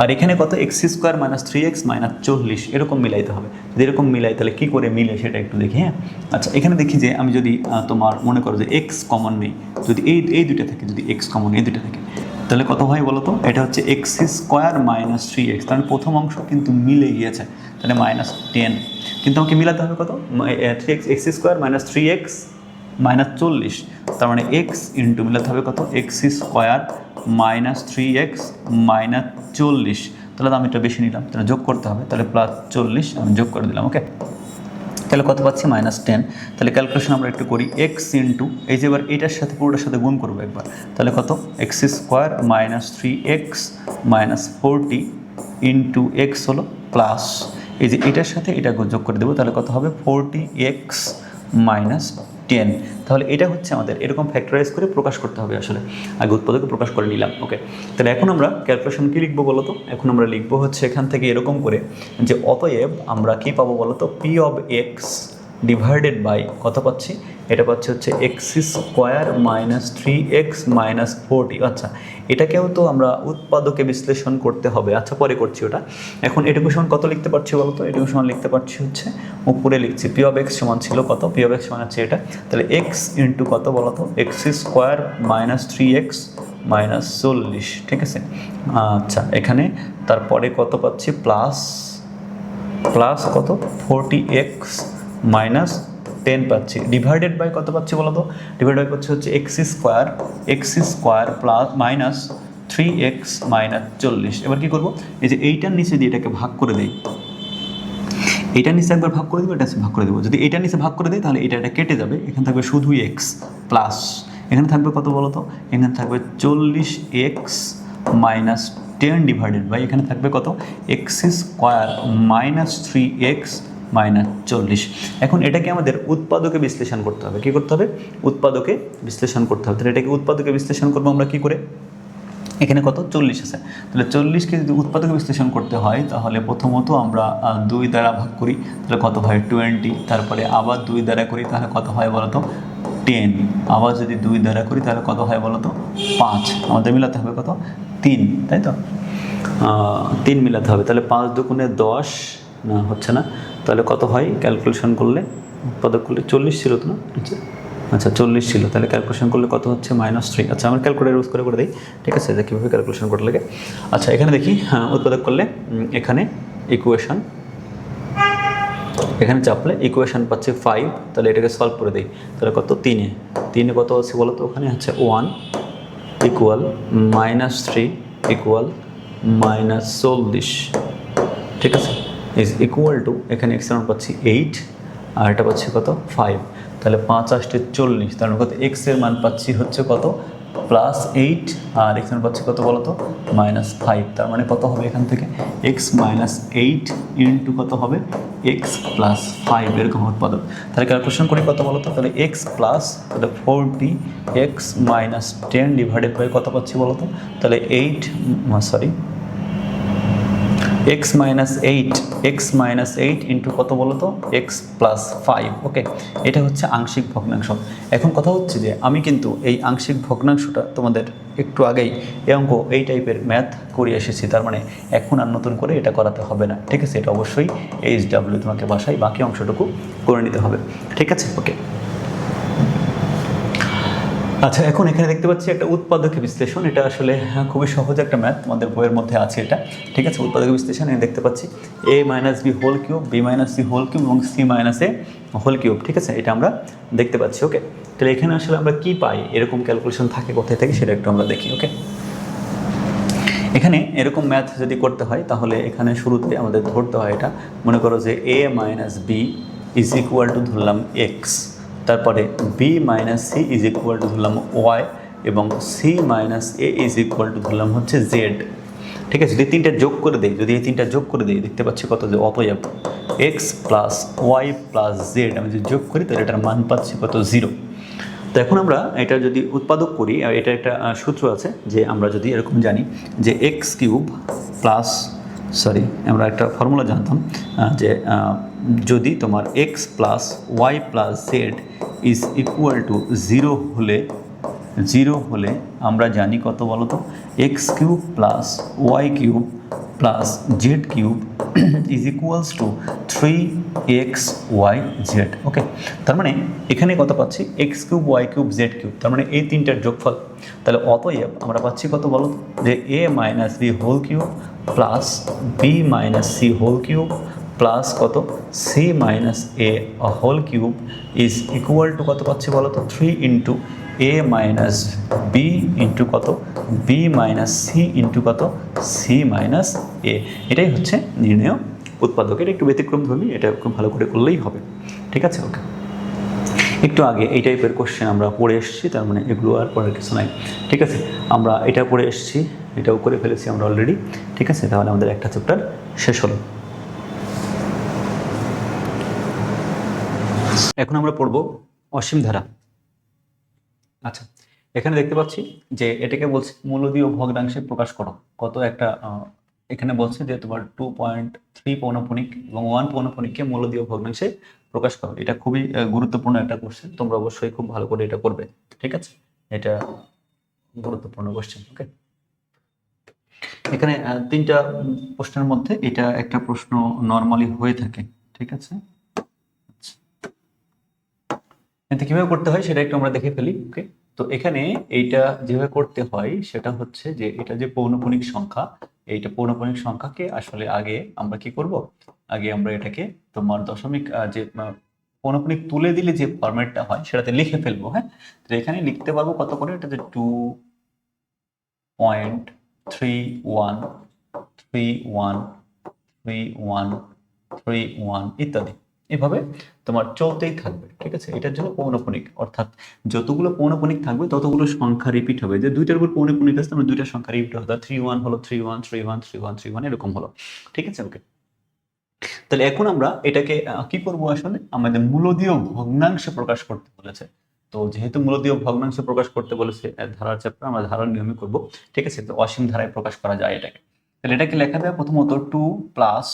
আর এখানে কত? X square minus 3x minus 40, এরকম মিলাইতে হবে। যদি এরকম মিলাই তাহলে কী করে মিলে সেটা একটু দেখি। হ্যাঁ, আচ্ছা, এখানে দেখি যে আমি যদি তোমার মনে করো যে এক্স কমন নেই, যদি এই দুইটা থাকে, যদি এক্স কমন এই দুইটা থাকে, তাহলে কত হয় বলো তো? এটা হচ্ছে এক্স স্কোয়ার মাইনাস 3x, তাহলে প্রথম অংশ কিন্তু মিলে গিয়েছে, তাহলে মাইনাস 10। কিন্তু আমাকে মিলাতে হবে কত? 3x, x square minus 3x minus 40, তার মানে এক্স ইন্টু মিলাতে হবে কত? X square minus 3x minus 40। তাহলে আমি এটা বেশি নিলাম, তাহলে যোগ করতে হবে, তাহলে প্লাস 40 আমি যোগ করে দিলাম। ওকে, তাহলে কত পাচ্ছি? মাইনাস 10। তাহলে ক্যালকুলেশন আমরা একটু করি। এক্স ইন্টু এই যে এবার এটার সাথে পুরোটার সাথে গুণ করবো একবার, তাহলে কত? X square minus 3x minus 40 into x হলো প্লাস এই যে এটার সাথে এটা যোগ করে দেবো, তাহলে কত হবে? 40x minus 10। তাহলে এটা হচ্ছে আমাদের এরকম ফ্যাক্টরাইজ করে প্রকাশ করতে হবে আসলে। আগে উৎপাদকে প্রকাশ করে নিলাম। ওকে, তাহলে এখন আমরা ক্যালকুলেশন কী লিখবো বলো তো? এখন আমরা লিখবো হচ্ছে এখান থেকে এরকম করে যে অতএব আমরা কী পাবো বলো তো? P of X divided by কত পাচ্ছি? এটা পাচ্ছি হচ্ছে x square minus 3x minus 40। আচ্ছা, এটাকেও তো আমরা উৎপাদকে বিশ্লেষণ করতে হবে। আচ্ছা, পরে করছি ওটা। এখন এটুকু সমান কত লিখতে পারছি বলো তো? এটুকু সমান লিখতে পারছি হচ্ছে উপরে লিখছি পি অফ এক্স সমান ছিল কত? পি অফ এক্স সমান হচ্ছে এটা, তাহলে এক্স ইন্টু কত বলো তো? X square minus 3x minus 40, ঠিক আছে। আচ্ছা, এখানে তারপরে কত পাচ্ছি? প্লাস কত? 40x মাইনাস 10 পাচ্ছি, ডিভাইডেড বাই কত পাচ্ছি বলো তো? ডিভাইড বাই পাচ্ছি হচ্ছে x square plus minus 3x minus 40। এবার কী করবো? এই যে এইটার নিচে দিয়ে এটাকে ভাগ করে দেই, এইটার নিচে একবার ভাগ করে দেবো, এটা ভাগ করে দেবো। যদি এইটার নিচে ভাগ করে দেয় তাহলে এটা কেটে যাবে, এখানে থাকবে শুধুই এক্স প্লাস এখানে থাকবে কত বলো তো? এখানে থাকবে 40x মাইনাস 10 ডিভাইডেড বাই এখানে থাকবে কত? X square minus 3x minus 40। এখন এটাকে আমাদের উৎপাদকে বিশ্লেষণ করতে হবে। কী করতে হবে? উৎপাদকে বিশ্লেষণ করতে হবে। তাহলে এটাকে উৎপাদকে বিশ্লেষণ করবো আমরা কী করে? এখানে কত? 40 আছে, তাহলে 40কে যদি উৎপাদকে বিশ্লেষণ করতে হয় তাহলে প্রথমত আমরা 2 দ্বারা ভাগ করি, তাহলে কত হয়? 20। তারপরে আবার 2 দ্বারা করি, তাহলে কত হয় বলো তো? 10। আবার যদি 2 দ্বারা করি তাহলে কত হয় বলো তো? 5। আমাদের মিলাতে হবে কত? 3, তাই তো? 3 মিলাতে হবে, তাহলে 5 দুগুণে 10 না, হচ্ছে না। তাহলে কত হয় ক্যালকুলেশন করলে? উৎপাদক করলে 40 ছিল তো না? আচ্ছা, 40 ছিল, তাহলে ক্যালকুলেশন করলে কত হচ্ছে? -3। আচ্ছা, আমার ক্যালকুলেটার ইউজ করে দিই, ঠিক আছে, যে কীভাবে ক্যালকুলেশন করতে লাগে। আচ্ছা, এখানে দেখি, হ্যাঁ, উৎপাদক করলে এখানে ইকুয়েশন, এখানে চাপলে ইকুয়েশন পাচ্ছে 5, তাহলে এটাকে সলভ করে দিই, তাহলে কত? 3 কত আছে বলো তো? ওখানে হচ্ছে 1 ইকুয়াল -3 ইকুয়াল -40, ঠিক আছে, ইজ ইকুয়াল টু এখানে এক্স এর মান পাচ্ছি 8 আর এটা পাচ্ছি কত? 5। তাহলে 5 8 40, তার মানে কত? এক্স এর মান পাচ্ছি হচ্ছে কত? +8 আর এক্স এর মান পাচ্ছি কত বলো তো? -5। তার মানে কত হবে এখান থেকে? x -8 ইন্টু কত হবে? x +5, এরকম উৎপাদক। তাহলে ক্যালকুলেশন করি কত বলো তো? তাহলে x প্লাস তাহলে 40x -10 ডিভাইডেড বাই কত পাচ্ছি বলো তো? তাহলে x -8 ইন্টু কত বলো তো? x +5। ওকে, এটা হচ্ছে আংশিক ভগ্নাংশ। এখন কথা হচ্ছে যে আমি কিন্তু এই আংশিক ভগ্নাংশটা তোমাদের একটু আগেই এই অঙ্ক এই টাইপের ম্যাথ করে এসেছি, তার মানে এখন আর নতুন করে এটা করাতে হবে না, ঠিক আছে। এটা অবশ্যই HW তোমাকে বাসায় বাকি অংশটুকু করে নিতে হবে, ঠিক আছে। ওকে। আচ্ছা, এখন এখানে দেখতে পাচ্ছি একটা উৎপাদকীয় বিশ্লেষণ। এটা আসলে খুবই সহজ একটা ম্যাথ, আমাদের বইয়ের মধ্যে আছে এটা। ঠিক আছে, উৎপাদকীয় বিশ্লেষণ এখানে দেখতে পাচ্ছি a minus B whole cube, B minus C whole cube এবং সি মাইনাস এ হোল কিউব। ঠিক আছে, এটা আমরা দেখতে পাচ্ছি। ওকে, তাহলে এখানে আসলে আমরা কি পাই, এরকম ক্যালকুলেশন থাকে কোথায় থেকে সেটা একটু আমরা দেখি। ওকে, এখানে এরকম ম্যাথ যদি করতে হয় তাহলে এখানে শুরুতে আমাদের ধরতে হয় এটা, মনে করো যে a minus B is equal to ধরলাম এক্স, তারপরে B minus C is equal to ধরলাম ওয়াই এবং C minus A is equal to ধরলাম হচ্ছে জেড। ঠিক আছে, যদি তিনটা যোগ করে দেই, যদি এই তিনটা যোগ করে দিই দেখতে পাচ্ছি কত, যে অতএব X plus Y plus Z আমি যদি যোগ করি তাহলে এটার মান পাচ্ছি কত, 0। তো এখন আমরা এটা যদি উৎপাদক করি, এটা একটা সূত্র আছে যে আমরা যদি এরকম জানি যে এক্স কিউব প্লাস, সরি আমরা একটা ফর্মুলা জানতাম যে যদি তোমার X plus Y plus Z is equal to 0 হলে আমরা জানি কত বলো তো, X cube plus Y cube plus Z cube is equals to 3xyz। Okay, তার মানে এখানে কত পাচ্ছি, X cube Y cube Z cube, তার মানে এই তিনটার যোগফল। তাহলে অতএব আমরা পাচ্ছি কত বলো তো, যে a minus B whole cube plus b minus C whole cube plus কত, c minus A whole cube is equal to কত পাচ্ছি বলো তো, 3 into a minus b into কত, বি মাইনাস সি ইন্টু কত, সি মাইনাস এ। এটাই হচ্ছে নির্ণয় উৎপাদক। এটা একটু ব্যতিক্রম ধর্মী, এটা খুব ভালো করে করলেই হবে। ঠিক আছে, ওকে। একটু আগে এই টাইপের কোশ্চেন আমরা পড়ে এসেছি, তার মানে এগুলো আর পড়ার কিছু নাই। ঠিক আছে, আমরা এটা পড়ে এসেছি, এটাও করে ফেলেছি আমরা অলরেডি। ঠিক আছে, তাহলে আমাদের একটা চ্যাপ্টার শেষ হলো। এখন আমরা পড়ব অসীম ধারা। আচ্ছা, এখানে দেখতে পাচ্ছি যে এটাকে বলছে মূলদীয় ভগ্নাংশে প্রকাশ করো। কত একটা এখানে বলছে যে তোমার 2.3 পৌনঃপুনিক এবং 1 পৌনঃপুনিককে মূলদীয় ভগ্নাংশে প্রকাশ করো। এটা খুবই গুরুত্বপূর্ণ একটা কোশ্চেন, তোমরা অবশ্যই খুব ভালো করে এটা করবে। ঠিক আছে, এটা গুরুত্বপূর্ণ কোশ্চেন। ওকে, এখানে তিনটা প্রশ্নের মধ্যে এটা একটা প্রশ্ন নর্মালি হয়ে থাকে। ঠিক আছে, এতে কিভাবে করতে হয় সেটা একটু আমরা দেখে ফেলি। ওকে, তো এখানে এইটা যেভাবে করতে হয় সেটা হচ্ছে যে এটা যে পৌনঃপুনিক সংখ্যা, এইটা পৌনঃপুনিক সংখ্যাকে আসলে আগে আমরা কি করব, আগে আমরা এটাকে তোমার দশমিক যে পৌনঃপুনিক তুলে দিলে যে ফরম্যাটটা হয় সেটাতে লিখে ফেলবো। হ্যাঁ, তো এখানে লিখতে পারবো কত করে, এটা যে 2.31313131 ইত্যাদি, এভাবে তোমার চলতেই থাকবে। ঠিক আছে, এটার জন্য পৌনঃপুনিক, অর্থাৎ যতগুলো পৌনঃপুনিক থাকবে ততগুলো সংখ্যা রিপিট হবে। যে দুইটার উপর পৌনঃপুনিক আছে, মানে দুইটা সংখ্যা রিপিট হবে, 31 হলো 31 এরকম হলো। ঠিক আছে, ওকে। তাহলে এখন আমরা এটাকে কি করব, আসলে আমাদের মূলদীয় ভগ্নাংশে প্রকাশ করতে বলেছে। তো যেহেতু মূলদীয় ভগ্নাংশে প্রকাশ করতে বলেছে ধারার চ্যাপ্টার, আমরা ধারার নিয়মে করব। ঠিক আছে, তো অসীম ধারায় প্রকাশ করা যায় এটাকে। তাহলে এটাকে লেখা যায় প্রথমত 2 প্লাস,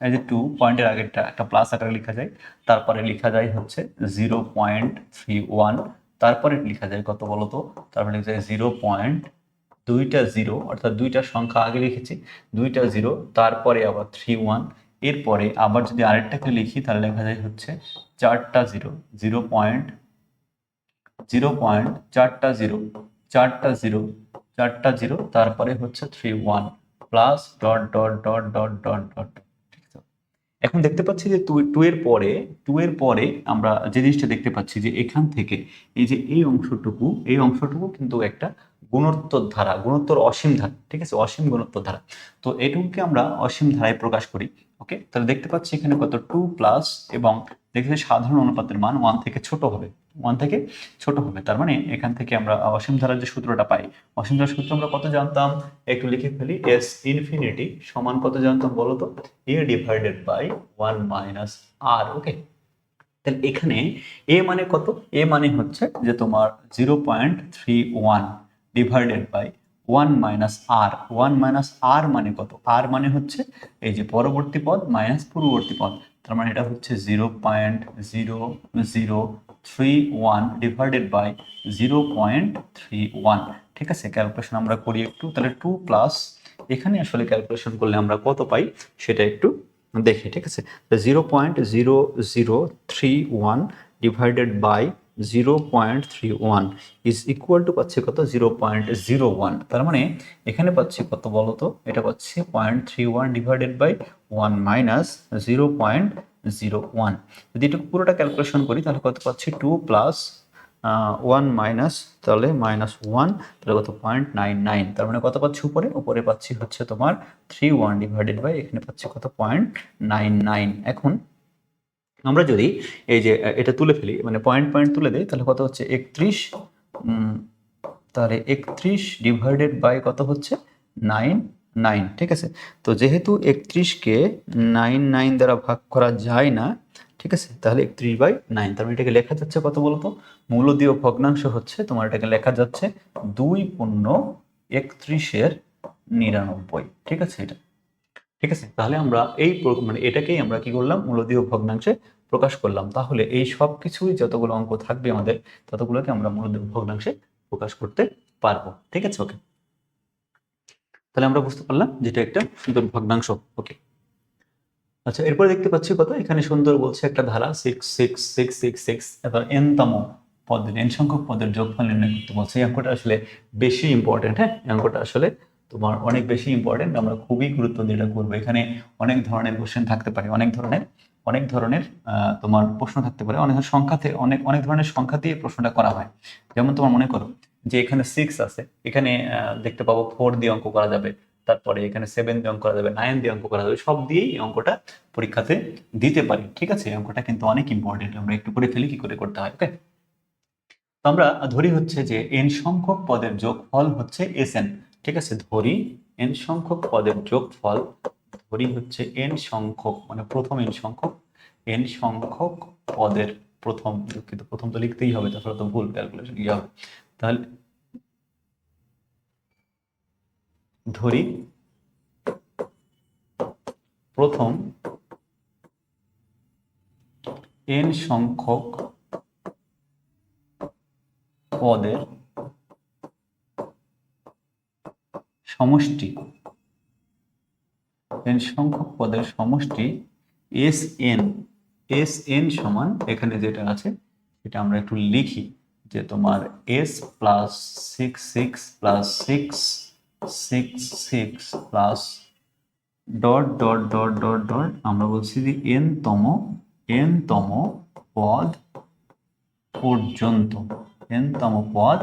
এই যে 2 পয়েন্টের আগেরটা একটা প্লাস আকারে লেখা যায়, তারপরে লেখা যায় হচ্ছে 0.31, তারপরে লেখা যায় কত বলতো, তারপরে লেখা যায় 0.2টা 0, অর্থাৎ দুইটা সংখ্যা আগে লিখেছি, 2টা 0, তারপরে আবার 31, এরপরে আবার যদি আরেকটাকে লিখি তাহলে লেখা যায় হচ্ছে 4টা 0, 4টা 0, তারপরে হচ্ছে 31 plus dot dot dot dot dot dot. ঠিক আছে, এখন দেখতে পাচ্ছি যে টু এর পরে আমরা যে জিনিসটা দেখতে পাচ্ছি যে এখান থেকে এই যে এই অংশটুকু কিন্তু একটা গুণোত্তর ধারা, গুণোত্তর অসীম ধারা। ঠিক আছে, অসীম গুণোত্তর ধারা। তো এটুকুকে আমরা অসীম ধারায় প্রকাশ করি। ওকে, তাহলে দেখতে পাচ্ছি এখানে কত 2 প্লাস, এবং দেখতে সাধারণ অনুপাতের মান 1 থেকে ছোট হবে, 1 থেকে ছোট হবে। তার মানে এখান থেকে আমরা অসীম ধারার যে সূত্রটা পাই, অসীম ধারার সূত্র আমরা কত জানতাম, একটু লিখে ফেলি। এস ইনফিনিটি সমান কত জানতাম বলো তো, a ডিভাইডেড বাই 1 মাইনাস আর। ওকে, তাহলে এখানে a মানে কত, a মানে হচ্ছে যে তোমার 0.31 divided by 1 minus r. 1 minus r মানে কত, আর মানে হচ্ছে এই যে পরবর্তী পদ মাইনাস পূর্ববর্তী পদ, তার মানে এটা হচ্ছে 0.0031 ডিভাইডেড বাই 0.31। ঠিক আছে, ক্যালকুলেশন আমরা করি একটু। তাহলে 2 প্লাস, এখানে আসলে ক্যালকুলেশন করলে আমরা কত পাই সেটা একটু দেখি। ঠিক আছে, 0.0031 divided by 0.31 is equal to পাচ্ছি কত 0.01। তার মানে এখানে পাচ্ছি কত বলো তো, এটা পাচ্ছি 0.31 ডিভাইডেড বাই 1 মাইনাস 0.01। যদি এটা পুরোটা ক্যালকুলেশন করি তাহলে কত পাচ্ছি 2 প্লাস 1 মাইনাস, তাহলে -1, তাহলে কত 0.99। তার মানে কত পাচ্ছি উপরে, উপরে পাচ্ছি হচ্ছে তোমার 31 ডিভাইডেড বাই এখানে পাচ্ছি কত 0.99। এখন আমরা যদি এই যে এটা তুলে ফেলি, মানে পয়েন্ট পয়েন্ট তুলে দেই, তাহলে কত হচ্ছে 31, তাহলে 31 ডিভাইডেড বাই কত হচ্ছে 9, ঠিক আছে। তো যেহেতু 31কে 9 দ্বারা ভাগ করা যায় না, ঠিক আছে, তাহলে 31/9, তার মানে এটাকে লেখা যাচ্ছে কত বলতো, মূলদীয় ভগ্নাংশ হচ্ছে তোমার এটাকে লেখা যাচ্ছে 2.31/99, ঠিক আছে এটা, ঠিক আছে। তাহলে আমরা এই মানে এটাকেই আমরা কি করলাম, মূলদীয় ভগ্নাংশে প্রকাশ করলাম। তাহলে এই সব কিছুই যতগুলো অঙ্ক থাকবে আমাদের, ততগুলোকে আমরা মূলদীয় ভগ্নাংশে প্রকাশ করতে পারবো, ঠিক আছে। ওকে, তাহলে আমরা বুঝতে পারলাম যেটা একটা সুন্দর ভগ্নাংশ। ওকে, আচ্ছা, এরপরে দেখতে পাচ্ছি কত, এখানে সুন্দর বলছে একটা ধারা 66666, এবার n তম পদের, n সংখ্যক পদের যোগফল নির্ণয় করতে বলছে। এই অঙ্কটা আসলে বেশি ইম্পর্টেন্ট। হ্যাঁ, এই অঙ্কটা আসলে তোমার অনেক বেশি ইম্পর্টেন্ট, আমরা খুবই গুরুত্ব দিয়ে এটা করবো। এখানে অনেক ধরনের কোশ্চেন থাকতে পারে, অনেক ধরনের তোমার প্রশ্ন থাকতে পারে, অনেক সংখ্যাতে অনেক ধরনের সংখ্যা দিয়ে প্রশ্নটা করা হয়। যেমন তোমার মনে করো যে এখানে 6 আছে, এখানে দেখতে পাবো 4 দিয়ে অঙ্ক করা যাবে, তারপরে এখানে 7 দিয়ে অঙ্ক করা যাবে, 9 দিয়ে অঙ্ক করা যাবে, সব দিয়েই এই অঙ্কটা পরীক্ষাতে দিতে পারি, ঠিক আছে। এই অঙ্কটা কিন্তু অনেক ইম্পর্টেন্ট, আমরা একটু করে ফেলি কি করে করতে হয়। ওকে, তো আমরা ধরি হচ্ছে যে n সংখ্যক পদের যোগফল হচ্ছে Sn, ঠিক আছে। ধরি n সংখ্যক পদের যোগফল, ধরি হচ্ছে n সংখ্যক, মানে প্রথম n সংখ্যক পদের প্রথম, কিন্তু প্রথম তো লিখতেই হবে, তাছাড়া তো ভুল ক্যালকুলেশন ইয়ে হবে। তাহলে ধরি প্রথম n সংখ্যক পদের সমষ্টি, n সংখ্যক পদের সমষ্টি Sn সমান, এখানে যেটা আছে সেটা আমরা একটু লিখি, যে তোমার s plus 6 plus 6 plus dot dot dot dot dot, আমরা বলছি যে n তম পদ পর্যন্ত, n তম পদ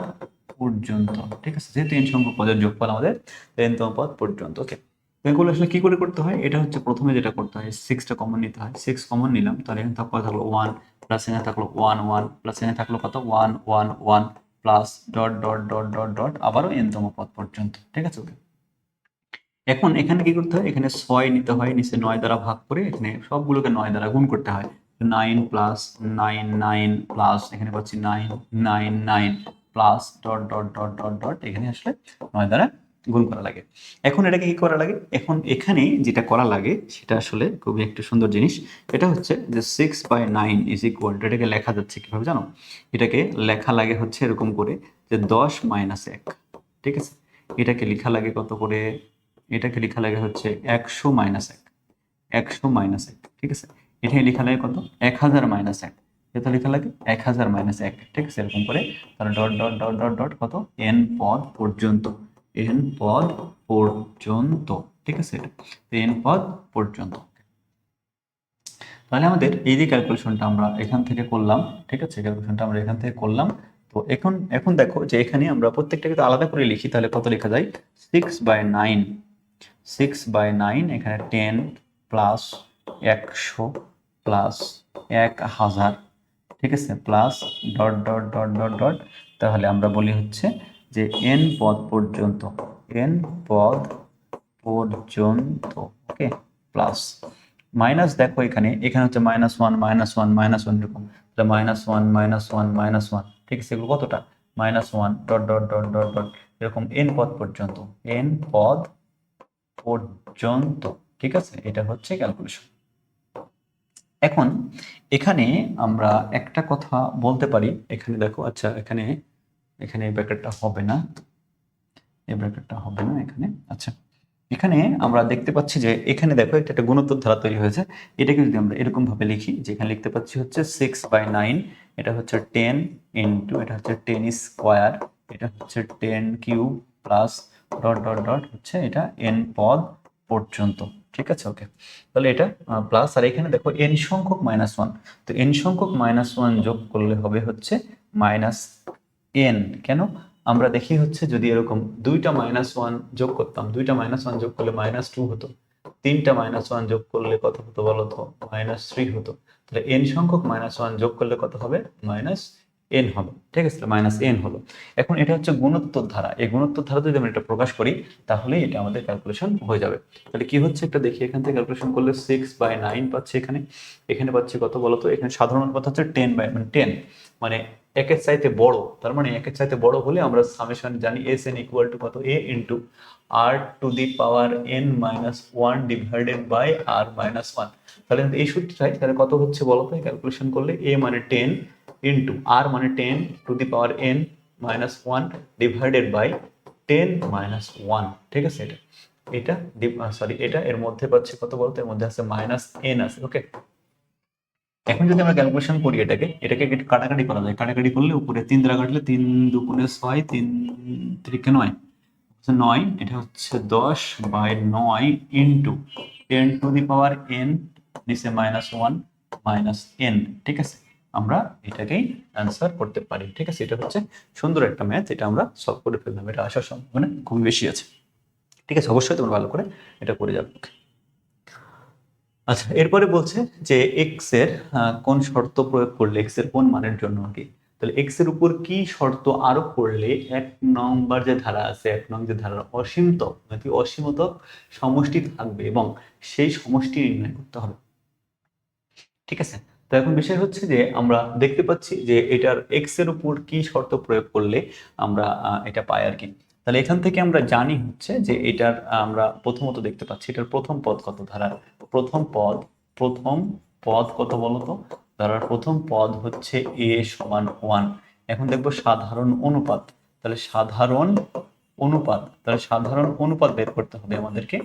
পর্যন্ত, ঠিক আছে। যেহেতু n সংখ্যক পদের যোগফল আমাদের n তম পদ পর্যন্ত। ওকে, এগুলো আসলে কি করে করতে হয়, এটা হচ্ছে প্রথমে যেটা করতে হয় 6টা কমন নিতে হয়। 6 কমন নিলাম, তাহলে এখানে থাকলো 1 প্লাস এখানে থাকলো 1 1 প্লাস এখানে থাকলো কত 1 1 1 plus dot dot dot dot dot আবারও n তম পদ পর্যন্ত, ঠিক আছে। ওকে, এখন এখানে কি করতে হয়, এখানে 6 নিতে হয়, নিচে 9 দ্বারা ভাগ করে এখানে সবগুলোকে 9 দ্বারা গুণ করতে হয়। 9 প্লাস 9 9 প্লাস এখানে পাচ্ছি 9 9 9 plus dot dot dot dot dot, এখানে আসলে 9 দ্বারা গুণ করা লাগে। এখন এটাকে কি করা লাগে, এখন এখানে যেটা করা লাগে সেটা আসলে খুবই একটা সুন্দর জিনিস। এটা হচ্ছে যে 6/9 ইজ ইকুয়াল টু, এটাকে লেখা যাচ্ছে কিভাবে জানো, এটাকে লেখা লাগে হচ্ছে এরকম করে যে 10 - 1, ঠিক আছে। এটাকে লেখা লাগে কত করে, এটাকে লেখা লাগে হচ্ছে 100 - 1, 100 - 1, ঠিক আছে। এটাকে লেখা লাগে কত 1000 - 1, এটা লেখা লাগে 1000 - 1, ঠিক আছে, এরকম করে। তাহলে dot dot dot dot dot কত n পদ পর্যন্ত, n পদ পর্যন্ত, ঠিক আছে, এটা n পদ পর্যন্ত। তাহলে আমাদের এই যে ক্যালকুলেশনটা আমরা এখান থেকে করলাম, ঠিক আছে, ক্যালকুলেশনটা আমরা এখান থেকে করলাম। তো এখন দেখো যে এখানে আমরা প্রত্যেকটাকে তো আলাদা করে লিখি, তাহলে কত লেখা যায় 6/9, 6/9, এখানে 10 প্লাস 100 প্লাস 1000, ঠিক আছে, plus dot dot dot dot dot, তাহলে আমরা বলি হচ্ছে যে n পদ পর্যন্ত, n পদ পর্যন্ত, ওকে, প্লাস মাইনাস, দেখো এখানে হচ্ছে -1 -1 -1 এরকম, তাহলে -1 -1 -1, ঠিক আছে, এগুলো কতটা -1 dot dot dot dot dot এরকম n পদ পর্যন্ত, n পদ পর্যন্ত, ঠিক আছে, এটা হচ্ছে ক্যালকুলেশন। এখন এখানে আমরা একটা কথা বলতে পারি, এখানে দেখো, আচ্ছা এখানে এই ব্র্যাকেটটা হবে না, এখানে। আচ্ছা, এখানে আমরা দেখতে পাচ্ছি যে এখানে দেখো একটা গুণোত্তর ধারা তৈরি হয়েছে। এটাকে যদি আমরা এরকম ভাবে লিখি, যে এখানে লিখতে পাচ্ছি হচ্ছে 6/9 এটা হচ্ছে 10 ইন্টু এটা হচ্ছে 10 স্কোয়ার, এটা হচ্ছে 10 cube plus dot dot dot হচ্ছে এটা n পদ পর্যন্ত। ঠিক আছে, ওকে। তাহলে এটা প্লাস, আর এখানে দেখো n সংখ্যক -1, তো n সংখ্যক -1 যোগ করলে হবে হচ্ছে -n। কেন? আমরা দেখি হচ্ছে যদি এরকম দুইটা -1 যোগ করতাম, দুইটা -1 যোগ করলে -2 হতো, তিনটা -1 যোগ করলে কত হতো বলো তো? -3 হতো। তাহলে n সংখ্যক -1 যোগ করলে কত হবে? -n হবে। ঠিক আছে, -n হলো। এখন এটা হচ্ছে গুণোত্তর ধারা, এই গুণোত্তর ধারা যদি আমরা এটা প্রকাশ করি তাহলেই এটা আমাদের ক্যালকুলেশন হয়ে যাবে। তাহলে কি হচ্ছে একটা দেখি, এখান থেকে ক্যালকুলেশন করলে 6/9 পাচ্ছি, এখানে এখানে পাচ্ছি কত বলো তো? এখানে সাধারণ অনুপাত হচ্ছে 10 মানে একের চাইতে বড়, তার মানে একের চাইতে বড় হলে আমরা সামেশন জানি Sn ইকুয়াল টু কত? a into r⁻n-1 divided by r-1। তাহলে এই সূত্রটাই তাহলে কত হচ্ছে বলো তো? ক্যালকুলেশন করলে a মানে 10 ইন্টু r মানে 10⁻n-1 ডিভাইডেড বাই 10-1। ঠিক আছে, এটা এটা সরি এটা এর মধ্যে পাচ্ছি কত বলতো? এর মধ্যে আছে -n আছে, ওকে। এখন যদি আমরা ক্যালকুলেশন করি এটাকে এটাকে একটু কাটাকাটি করা যায়, কাটাকাটি করলে উপরে 3 দ্বারা কাটলে 3 দুগুণে 6, 3 3 9, 9, এটা হচ্ছে 10/9 ইন্টু 10⁻n নিচে -1 -n। ঠিক আছে, আমরা এটাকেই অ্যান্সার করতে পারি। ঠিক আছে, এটা হচ্ছে সুন্দর একটা ম্যাথ, এটা আমরা সলভ করে ফেললাম, এটা আসার সম্ভাবনা খুবই বেশি আছে। ঠিক আছে, অবশ্যই তোমরা ভালো করে এটা করে যাবে। আচ্ছা, এরপরে বলছে যে এক্স এর কোন শর্ত প্রয়োগ করলে, এক্স এর কোন মানের জন্য আর কি। তাহলে এক্স এর উপর কি শর্ত আরোপ করলে 1 নম্বর যে ধারা আছে, 1 নং যে ধারা অসীমতক নাকি অসীমতক সমষ্টি থাকবে এবং সেই সমষ্টি নির্ণয় করতে হবে। ঠিক আছে, তো এখন বিষয় হচ্ছে যে আমরা দেখতে পাচ্ছি যে এটার এক্স এর উপর কি শর্ত প্রয়োগ করলে আমরা এটা পাই আর কি। তাহলে এখান থেকে আমরা জানি হচ্ছে যে এটার আমরা প্রথমত দেখতে পাচ্ছি এটার প্রথম পদ কত ধারার, প্রথম পদ কত বলতো? ধারার প্রথম পদ হচ্ছে a সমান 1। এখন দেখবো সাধারণ অনুপাত, তাহলে সাধারণ অনুপাত বের করতে হবে আমাদেরকে,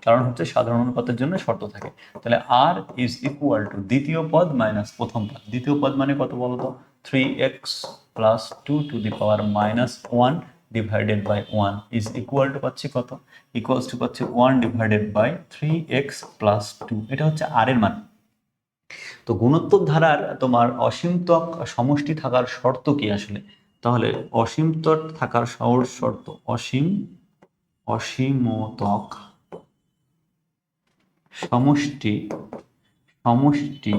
কারণ হচ্ছে সাধারণ অনুপাতের জন্য শর্ত থাকে। তাহলে r ইজ ইকুয়াল টু দ্বিতীয় পদ মাইনাস প্রথম পদ, দ্বিতীয় পদ মানে কত বলতো? 3x plus 2 to the power -1 divided by 1 is equal to পাচ্ছি কত? ইকুয়ালস টু পাচ্ছি 1 ডিভাইডেড বাই 3x প্লাস 2, এটা হচ্ছে r এর মান। তো গুণোত্তর ধারার তোমার অসীমতক সমষ্টি থাকার শর্ত কি আসলে? তাহলে অসীমতক থাকার শর্ত অসীমতক সমষ্টি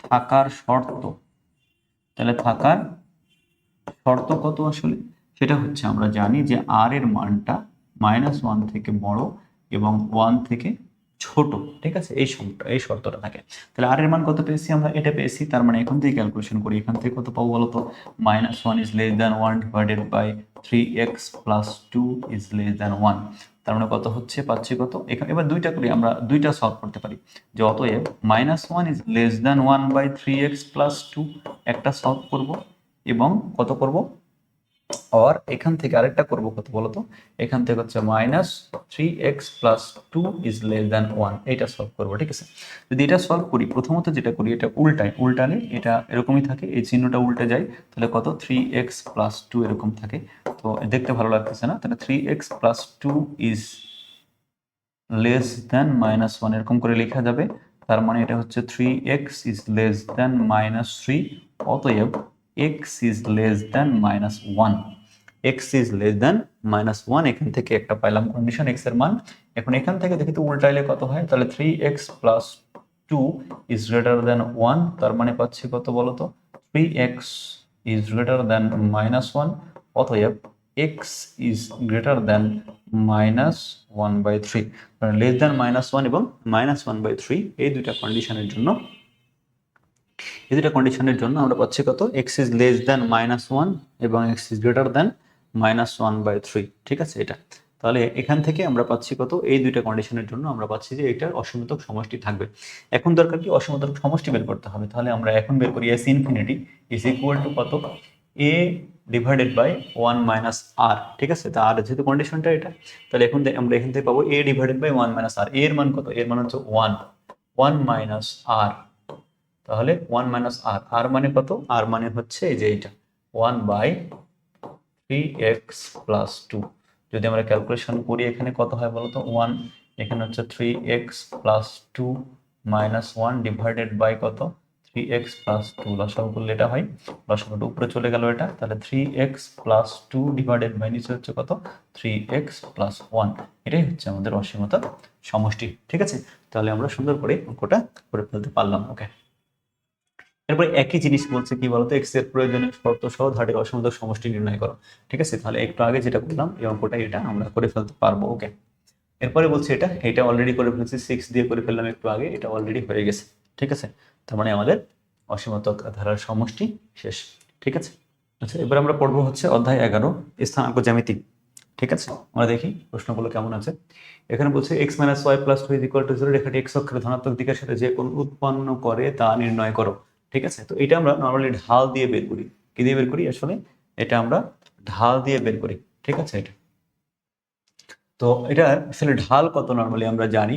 থাকার শর্ত, তাহলে থাকার শর্ত কত আসলে? সেটা হচ্ছে আমরা জানি যে r এর মানটা -1 থেকে বড় এবং 1 থেকে ছোট। ঠিক আছে, এই শর্তটা থাকে। তাহলে r এর মান কত পেয়েছি আমরা? এটা পেয়েছি, তার মানে এখান থেকে ক্যালকুলেশন করি, এখান থেকে কত পাবো বলতো? -1 is less than 1 divided by 3x plus 2 is less than 1। তার মানে কত হচ্ছে? পাচ্ছি কত? এখানে এবার দুইটা করি, আমরা দুইটা সলভ করতে পারি যে অতএব -1 is less than 1 by 3x plus 2 একটা সলভ করব, এবং কত করব? আর এখান থেকে আরেকটা করব কত বলতো? এখান থেকে হচ্ছে -3x plus 2 is less than 1, এটা সলভ করব। ঠিক আছে, যদি এটা সলভ করি প্রথমত যেটা করি এটা উল্টালে এটা এরকমই থাকে, এই চিহ্নটা উল্টে যায়, তাহলে কত? 3x প্লাস 2 এরকম থাকে, তো দেখতে ভালো লাগতেছে না। তাহলে 3x plus 2 is less than -1 এরকম করে লেখা যাবে। তার মানে এটা হচ্ছে 3x ইজ লেস দ্যান -3, অতএব x is less than -1, x is less than -1। এখান থেকে একটা পাইলাম কন্ডিশন x এর মান। এখন এখান থেকে দেখি তো উল্টাইলে কত হয়? তাহলে 3x plus 2 is greater than 1, তার মানে পাচ্ছি কত বলতো? 3x ইজ গ্রেটার দ্যান -1, অতএব x is greater than -1/3, less than -1 এবং -1/3 এই দুইটা কন্ডিশনের জন্য আমরা পাচ্ছি কত? x ইজ লেস দ্যান -1 এবং x ইজ গ্রেটার দ্যান -1/3। ঠিক আছে, এটা তাহলে এখান থেকে আমরা পাচ্ছি কত? এই দুইটা কন্ডিশনের জন্য আমরা পাচ্ছি যে এটার অসীমতক সমষ্টি থাকবে। এখন দরকার কি? অসীমতক সমষ্টি বের করতে হবে। তাহলে আমরা এখন বের করি s infinity is equal to কত? a divided by 1 minus r। ঠিক আছে, তা আর যেহেতু কন্ডিশনটা এটা, তাহলে এখন আমরা এখান থেকে পাবো a divided by 1 minus r। এর মান কত? এর মান হচ্ছে 1 মাইনাস r। তাহলে 1 মাইনাস আর, আর মানে কত? আর মানে হচ্ছে এই যে এটা 1/3x প্লাস 2। যদি আমরা ক্যালকুলেশন করি এখানে কত হয় বলতো? 1, এখানে হচ্ছে 3x plus 2 minus 1 divided by কত? 3x plus 2। লসাগু করলে এটা হয়, লসাগুটা উপরে চলে গেল এটা, তাহলে 3x প্লাস 2 ডিভাইডেড বাই নিচে হচ্ছে কত? 3x plus 1। এটাই হচ্ছে আমাদের অসীমতার সমষ্টি। ঠিক আছে, তাহলে আমরা সুন্দর করে অঙ্কটা করে ফেলতে পারলাম। ওকে, এরপরে একই জিনিস বলছে কি বলতো? এক্স এর প্রয়োজনীয় শর্ত সহ ধারের অসীমতার সমষ্টি নির্ণয় করো। ঠিক আছে, তাহলে একটু আগে যেটা করলাম এই অঙ্কটা, এটা আমরা করে ফেলতে পারবো। ওকে, এরপরে বলছে এটা অলরেডি করে ফেলছি, 6 দিয়ে করে ফেললাম একটু আগে, এটা অলরেডি হয়ে গেছে। ঠিক আছে, তার মানে আমাদের অসীমতা ধারার সমষ্টি শেষ। ঠিক আছে, আচ্ছা এবার আমরা পড়বো হচ্ছে অধ্যায় 11 স্থানাঙ্ক জ্যামিতি। ঠিক আছে, আমরা দেখি প্রশ্নগুলো কেমন আছে। এখানে বলছে x minus Y plus two is equal to 0 রেখাটি x অক্ষের ধনাত্মক দিকের সাথে যে কোণ উৎপন্ন করে তা নির্ণয় করো। ঠিক আছে, তো এটা আমরা নর্মালি ঢাল দিয়ে বের করি। কি দিয়ে বের করি? আসলে এটা আমরা ঢাল দিয়ে বের করি। ঠিক আছে, এটা তো এটা আসলে ঢাল কত নর্মালি আমরা জানি।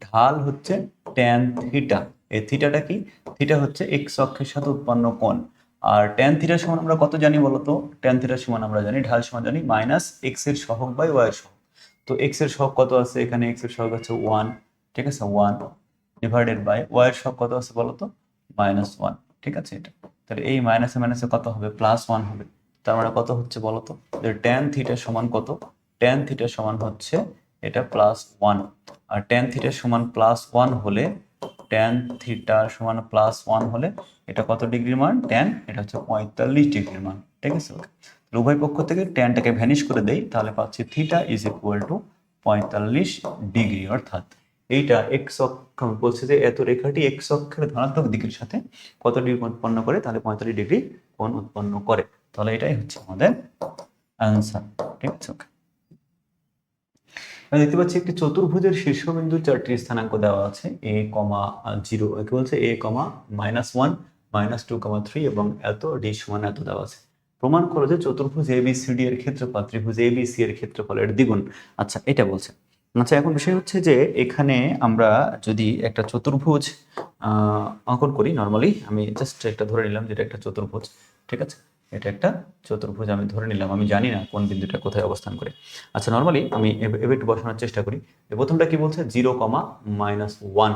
ঢাল হচ্ছে ট্যান থিটা। এই থিটাটা কি? থিটা হচ্ছে এক্স অক্ষের সাথে উৎপন্ন কোণ। আর ট্যান থিটা সমান আমরা কত জানি বলতো? ট্যান থিটা সমান আমরা জানি, ঢাল সমান জানি মাইনাস এক্স এর সহগ বাই ওয়াই এর সহগ। তো এক্স এর সহগ কত আছে? এখানে এক্স এর সহগ আছে 1। ঠিক আছে, 1 ডিভাইডেড বাই ওয়াই এর সহগ কত আছে বলতো? -1। ঠিক আছে, এটা তাহলে এই মাইনাসে মাইনাসে কত হবে? +1 হবে। তার মানে কত হচ্ছে বলতো? ট্যান থিটা সমান কত? ট্যান থিটা সমান হচ্ছে এটা +1। আর ট্যান থিটা সমান +1 হলে, ট্যান থিটা সমান +1 হলে এটা কত ডিগ্রির মান? ট্যান এটা হচ্ছে 45 ডিগ্রির মান। ঠিক আছে, উভয় পক্ষ থেকে ট্যানটাকে ভ্যানিশ করে দেই, তাহলে পাচ্ছি theta is equal two 45 degree. অর্থাৎ এইটা এক্স অক্ষ বলছে যে এত রেখাটি এক্স অক্ষের ধনাত্মক দিকের সাথে কত ডিগ্রি উৎপন্ন করে? তাহলে 45 ডিগ্রি কোণ উৎপন্ন করে। তাহলে এটাই হচ্ছে আমাদের আনসার। ঠিক আছে, ওকে। দেখতে পাচ্ছি একটি চতুর্ভুজের শীর্ষবিন্দু 4টি স্থানাঙ্ক দেওয়া আছে, a, 0, কি বলছে? a, -1, -2, 3 এবং এত d সমান এত দেওয়া আছে। প্রমাণ করো যে চতুর্ভুজ ABCD এর ক্ষেত্রফল ত্রিভুজ ABC এর ক্ষেত্রফলের দ্বিগুণ। আচ্ছা, এটা বলছে। আচ্ছা, এখন বিষয় হচ্ছে যে এখানে আমরা যদি একটা চতুর্ভুজ অঙ্কন করি, নর্মালি আমি জাস্ট একটা ধরে নিলাম যেটা একটা চতুর্ভুজ। ঠিক আছে, এটা একটা চতুর্ভুজ আমি ধরে নিলাম, আমি জানি না কোন বিন্দুটা কোথায় অবস্থান করে। আচ্ছা, নর্মালি আমি এবার একটু বসানোর চেষ্টা করি। প্রথমটা কি বলছে? 0, -1।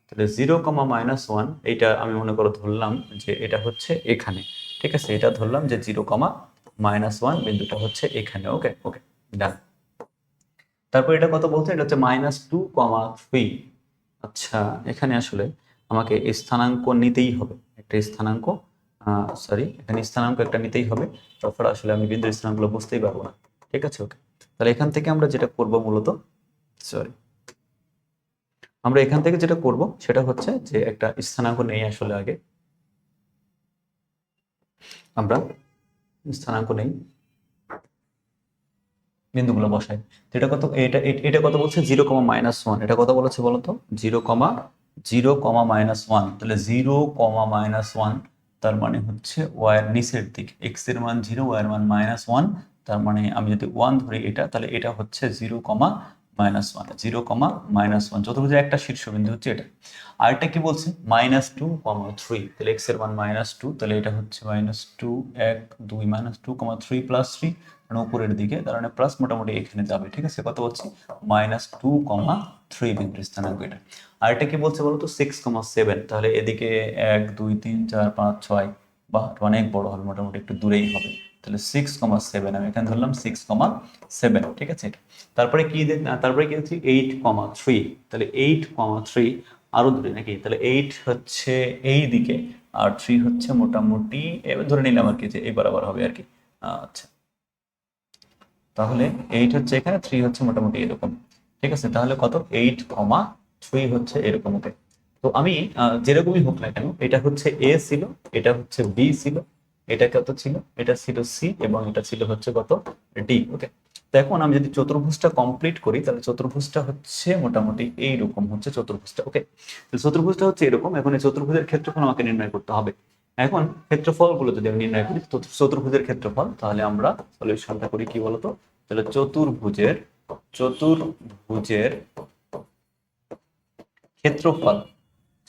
তাহলে 0, -1 এইটা আমি মনে করো ধরলাম যে এটা হচ্ছে এখানে। ঠিক আছে, এটা ধরলাম যে 0, -1 বিন্দুটা হচ্ছে এখানে। ওকে ওকে, ডান। তারপর এটা কত বলছে? এটা হচ্ছে -2, 3। আচ্ছা, এখানে আসলে আমাকে স্থানাঙ্ক নিতেই হবে, একটা স্থানাঙ্ক, এখানে স্থানাঙ্ক একটা নিতেই হবে, তাছাড়া আসলে আমি বিন্দুর স্থানাঙ্কগুলো বুঝতেই পারবো না। ঠিক আছে, ওকে। তাহলে এখান থেকে আমরা যেটা করব মূলত, আমরা এখান থেকে যেটা করব সেটা হচ্ছে যে একটা স্থানাঙ্ক নেই, আসলে আগে আমরা স্থানাঙ্ক নেই, বিন্দুগুলো বসাই। এটা কত? এটা কত বলছে? 0, -1। এটা কত বলেছে বলতো? 0, 0, -1। তাহলে 0, -1 তার মানে হচ্ছে ওয়াই এর নিচের দিক, এক্স এর মান 0, ওয়াই এর মান -1। তার মানে আমি যদি 1 ধরি এটা, তাহলে এটা হচ্ছে 0, -1। 0, -1 চতুর্ভুজের একটা শীর্ষবিন্দু হচ্ছে এটা। আরেকটা কি বলছে? -2, 3। তাহলে এক্স এর মান -2, তাহলে এটা হচ্ছে -2, 1, 2, -2, 3 + 3, মানে উপরের দিকে, তার মানে প্লাস মোটামুটি এখানে যাবে। ঠিক আছে, কত হচ্ছে? -2, 3 বিন্দুর স্থানাঙ্ক এটা। আর এটা কি বলছে বলতো? 6, 7। তাহলে এদিকে 1, 2, 3, 4, 5, 6 বা অনেক বড় হবে, মোটামুটি একটু দূরেই হবে। তাহলে 6, 7 আমি এখানে ধরলাম 6, 7। ঠিক আছে, এটা তারপরে কি তারপরে কি হচ্ছে? 8, 3। তাহলে 8, 3 আরো দূরে নাকি? তাহলে 8 হচ্ছে এই দিকে, আর 3 হচ্ছে মোটামুটি এবার ধরে নিলাম আর কি যে এই বরাবর হবে আর কি। আচ্ছা, তাহলে 8 হচ্ছে এখানে, 3 হচ্ছে মোটামুটি এরকম। ঠিক আছে, তাহলে কত? 8, 3 হচ্ছে এরকম। ওকে, তো আমি যেরকমই হোক না কেন, এটা হচ্ছে এ ছিল, এটা হচ্ছে বি ছিল, এটা কত ছিল? এটা ছিল সি, এবং এটা ছিল হচ্ছে কত? ডি। ওকে, তো এখন আমি যদি চতুর্ভুজটা কমপ্লিট করি, তাহলে চতুর্ভুজটা হচ্ছে মোটামুটি এইরকম হচ্ছে চতুর্ভুজটা। ওকে, তো চতুর্ভুজটা হচ্ছে এরকম। এখন এই চতুর্ভুজের ক্ষেত্রফল আমাকে নির্ণয় করতে হবে। এখন ক্ষেত্রফলগুলো যদি আমি নির্ণয় করি, চতুর্ভুজের ক্ষেত্রফল, তাহলে আমরা সলিউশনটা করি কি বলতো? তাহলে চতুর্ভুজের ক্ষেত্রফল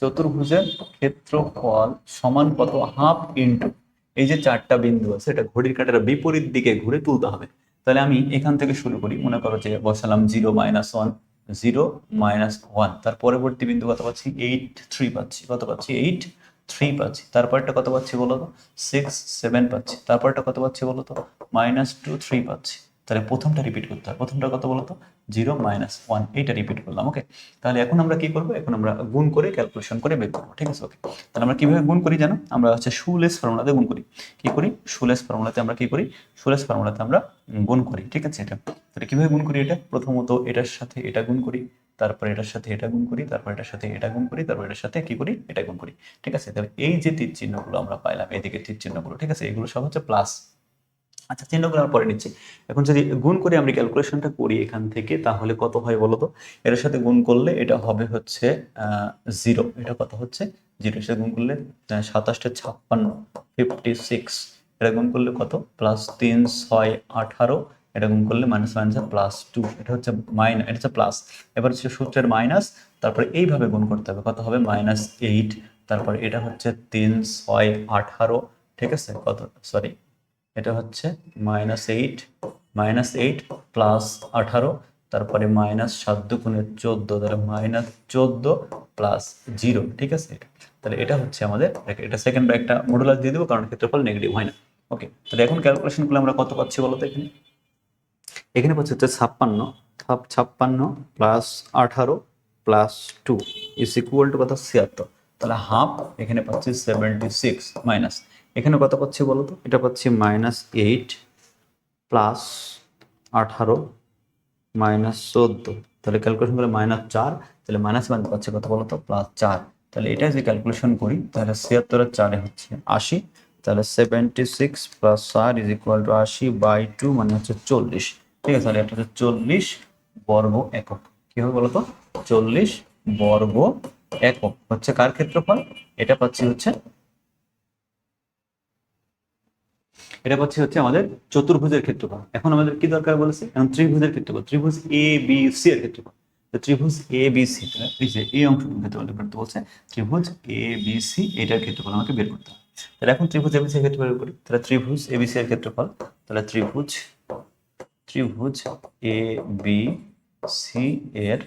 চতুর্ভুজের ক্ষেত্রফল সমান কত, হাফ ইন্টু এই যে চারটা বিন্দু আছে এটা ঘড়ির কাঁটার বিপরীত দিকে ঘুরে তুলতে হবে। তাহলে আমি এখান থেকে শুরু করি, মনে করো যে বসালাম 0 - 1, 0 - 1, তার পরবর্তী বিন্দু কত পাচ্ছি 8 3 পাচ্ছি, কত পাচ্ছি 8 3 পাচ্ছি, তারপরটা কত পাচ্ছি বলো তো 6 7 পাচ্ছি, তারপরটা কত পাচ্ছি বলো তো -2 3 পাচ্ছি। তাহলে প্রথমটা রিপিট করতে হবে, প্রথমটা কত বলো তো 0 - 1, এইটা রিপিট করলাম। ওকে, তাহলে এখন আমরা কি করব, এখন আমরা গুণ করে ক্যালকুলেশন করে বের করবো, ঠিক আছে। ওকে, তাহলে আমরা কিভাবে গুণ করি জানো, আমরা হচ্ছে শুলেস ফর্মুলাতে গুণ করি। কি করি, শুলেস ফর্মুলাতে আমরা কি করি, শুলেস ফর্মুলাতে আমরা গুণ করি, ঠিক আছে। এটা তাহলে কিভাবে গুণ করি, এটা প্রথমত এটার সাথে এটা গুণ করি, তারপর এটার সাথে এটা গুণ করি, তারপর এটার সাথে এটা গুণ করি, তারপর এটার সাথে কি করি, এটা গুণ করি, ঠিক আছে। তাহলে এই যে তীর চিহ্নগুলো আমরা পাইলাম, এদিকে তীর চিহ্নগুলো, ঠিক আছে, এগুলো সব হচ্ছে প্লাস। আচ্ছা, চিহ্নগুলো আমরা পরে নিচ্ছি। এখন যদি গুণ করে আমরা ক্যালকুলেশনটা করি এখান থেকে, তাহলে কত হয় বলো তো, এর সাথে গুণ করলে এটা হবে হচ্ছে 0, এটা কত হচ্ছে 0, এর সাথে গুণ করলে 57 56, এটা গুণ করলে কত +3 6 18, এটা গুণ করলে মাইনাস মাইনাস +2, এটা হচ্ছে মাইনাস, এটা হচ্ছে প্লাস। এবার হচ্ছে সূত্রের মাইনাস, তারপরে এইভাবে গুণ করতে হবে, কত হবে -8, তারপরে এটা হচ্ছে 3 6 18, ঠিক আছে, কত সরি এটা হচ্ছে -8 +18, তারপরে -7 × 14, তাহলে -14 +0, ঠিক আছে। তাহলে এটা হচ্ছে আমাদের, এটা সেকেন্ড ব্র্যাকেটটা মডুলাস দিয়ে দেবো কারণ ক্ষেত্রফল নেগেটিভ হয় না। ওকে, তাহলে এখন ক্যালকুলেশন করলে আমরা কত পাচ্ছি বলতো, এখানে এখানে পাচ্ছি হচ্ছে 56 +18 +2 ইজ ইকুয়াল টু কত 76, তাহলে হাফ এখানে পাচ্ছি 76 মাইনাস এখানে কত পাচ্ছি বলো তো, এটা পাচ্ছি -8 +18 -14, তাহলে ক্যালকুলেশন করলে -4, তাহলে মাইনাস মান পাচ্ছে কত বলো তো +4। তাহলে এটা যে ক্যালকুলেশন করি তাহলে 76 এর 4 হচ্ছে 80, তাহলে 76 + 4 ইজ ইকুয়াল টু 80/2 মানে হচ্ছে 40, ঠিক আছে। তাহলে এটা হচ্ছে 40 বর্গ একক, কি হবে বলো তো 40 বর্গ একক হচ্ছে কার ক্ষেত্রফল, এটা পাচ্ছি হচ্ছে, এটা পাচ্ছি হচ্ছে আমাদের চতুর্ভুজের ক্ষেত্রফল। এখন আমাদের কি দরকার বলেছে, এখন ত্রিভুজের ক্ষেত্রফল, ত্রিভুজ এ বি সি এর ক্ষেত্রফল। ত্রিভুজ এ বি সি, এই যে এই অংশটুকুর ক্ষেত্রফল বের করতে বলছে, ত্রিভুজ এ বি সি এটার ক্ষেত্রফল আমাকে বের করতে হবে। তাহলে এখন ত্রিভুজ এ বি সি এর ক্ষেত্রফল বের করি, তাহলে ত্রিভুজ এ বি সি এর ক্ষেত্রফল, তাহলে ত্রিভুজ এ বি সি এর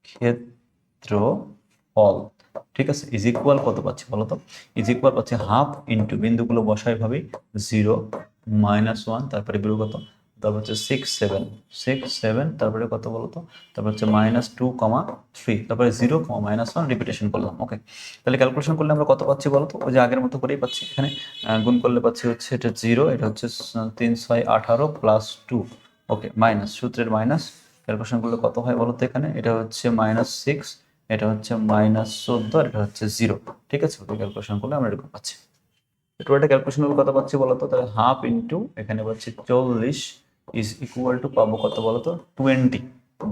ক্ষেত্রফল, ঠিক আছে, ইজ ইকুয়াল কত পাচ্ছি বলতো, ইজ ইকুয়াল পাচ্ছি হাফ ইন্টু বিন্দুগুলো বসাই ভাবে 0 -1, তারপরে বিরু কত, তারপর হচ্ছে 6 7 তারপরে কত বলতো, তারপর হচ্ছে -2 3, তারপরে 0 -1 রিপিটেশন করলাম। ওকে, তাহলে ক্যালকুলেশন করলে আমরা কত পাচ্ছি বলতো, ওই যে আগের মতো করেই পাচ্ছি, এখানে গুণ করলে পাচ্ছি হচ্ছে এটা 0, এটা হচ্ছে 3 6 18 +2, ওকে, মাইনাস সূত্রের মাইনাস, ক্যালকুলেশন করলে কত হয় বলতো, এখানে এটা হচ্ছে -6, এটা হচ্ছে -14, আর এটা হচ্ছে 0, ঠিক আছে। ওটা ক্যালকুলেশন করলে আমরা এরকম পাচ্ছি। টোটালটা ক্যালকুলেশন করলে কত পাচ্ছি বলতো, তাহলে হাফ ইন্টু এখানে পাচ্ছি 40 ইজ ইকুয়াল টু পাবো কত বলতো 20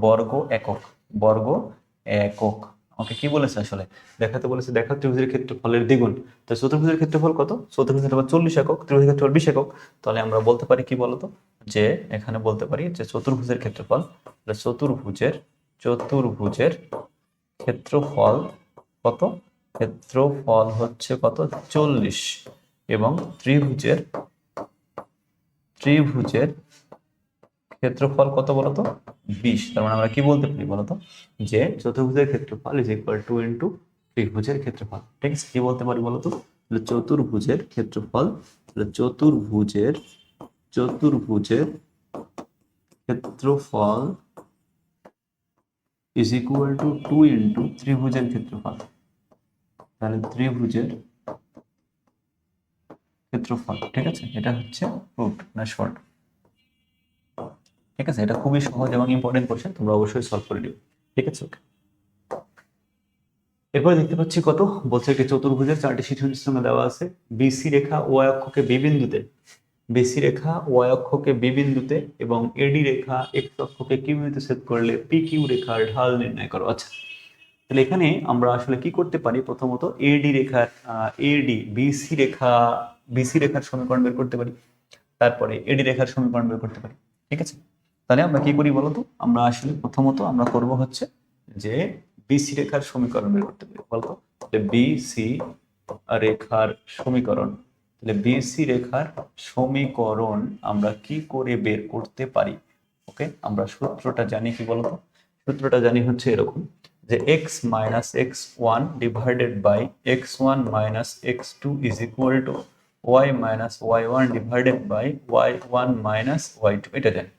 বর্গ একক, বর্গ একক। ওকে, কি বলেছে আসলে দেখাতে বলেছে, দেখা ত্রিভুজের ক্ষেত্রফলের দ্বিগুণ, তো চতুর্ভুজের ক্ষেত্রফল কত, চতুর্ভুজের ক্ষেত্রফল 40 একক, ত্রিভুজের ক্ষেত্রফল 20 একক। তাহলে আমরা বলতে পারি কি বলতো, যে এখানে বলতে পারি যে চতুর্ভুজের ক্ষেত্রফল, চতুর্ভুজের ক্ষেত্রফল কত, ক্ষেত্রফল হচ্ছে কত 40, এবং ত্রিভুজের ক্ষেত্রফল কত বলতো 20। তার মানে আমরা কি বলতে পারি বলতো, যে চতুর্ভুজের ক্ষেত্রফল ইজ ইকুয়াল টু ইন্টু ত্রিভুজের ক্ষেত্রফল, ঠিক আছে। কি বলতে পারি বলতো, চতুর্ভুজের ক্ষেত্রফল, চতুর্ভুজের ক্ষেত্রফল ইজ ইকুয়াল টু 2 ইন্টু ত্রিভুজের ক্ষেত্রফল, তাহলে ত্রিভুজের ক্ষেত্রফল, ঠিক আছে। এটা হচ্ছে রুট না শর্ট, ঠিক আছে। এটা খুবই সহজ এবং ইম্পর্টেন্ট কোশ্চেন, তোমরা অবশ্যই সলভ করে দিও, ঠিক আছে। ওকে, এরপরে দেখতে পাচ্ছি কত বলছে, একটি চতুর্ভুজের 4টি শীর্ষের সঙ্গে দেওয়া আছে, বিসি রেখা ওয়াই অক্ষকে বি বিন্দুতে, বিসি রেখা ওয়াই অক্ষকে বি বিন্দুতে এবং এডি রেখা এক্স অক্ষকে কিউ বিন্দুতে ছেদ করলে পি কিউ রেখার ঢাল নির্ণয় করো। আচ্ছা, তাহলে এখানে আমরা আসলে কি করতে পারি, প্রথমত এডি রেখার বিসি রেখার সমীকরণ বের করতে পারি, তারপরে এডি রেখার সমীকরণ বের করতে পারি, ঠিক আছে। তাহলে আমরা কি করি বলতো, আমরা আসলে প্রথমত আমরা করব হচ্ছে যে বিসি রেখার সমীকরণ বের করতে পারি বলতো? তাহলে বিসি রেখার সমীকরণ, তাহলে বিসি রেখার সমীকরণ আমরা কি করে বের করতে পারি? ওকে, আমরা সূত্রটা জানি কি বলতো? সূত্রটা জানি হচ্ছে এরকম যে x minus x one divided by x one minus X two is equal to Y minus Y one divided by Y one minus Y two, এটা জানি।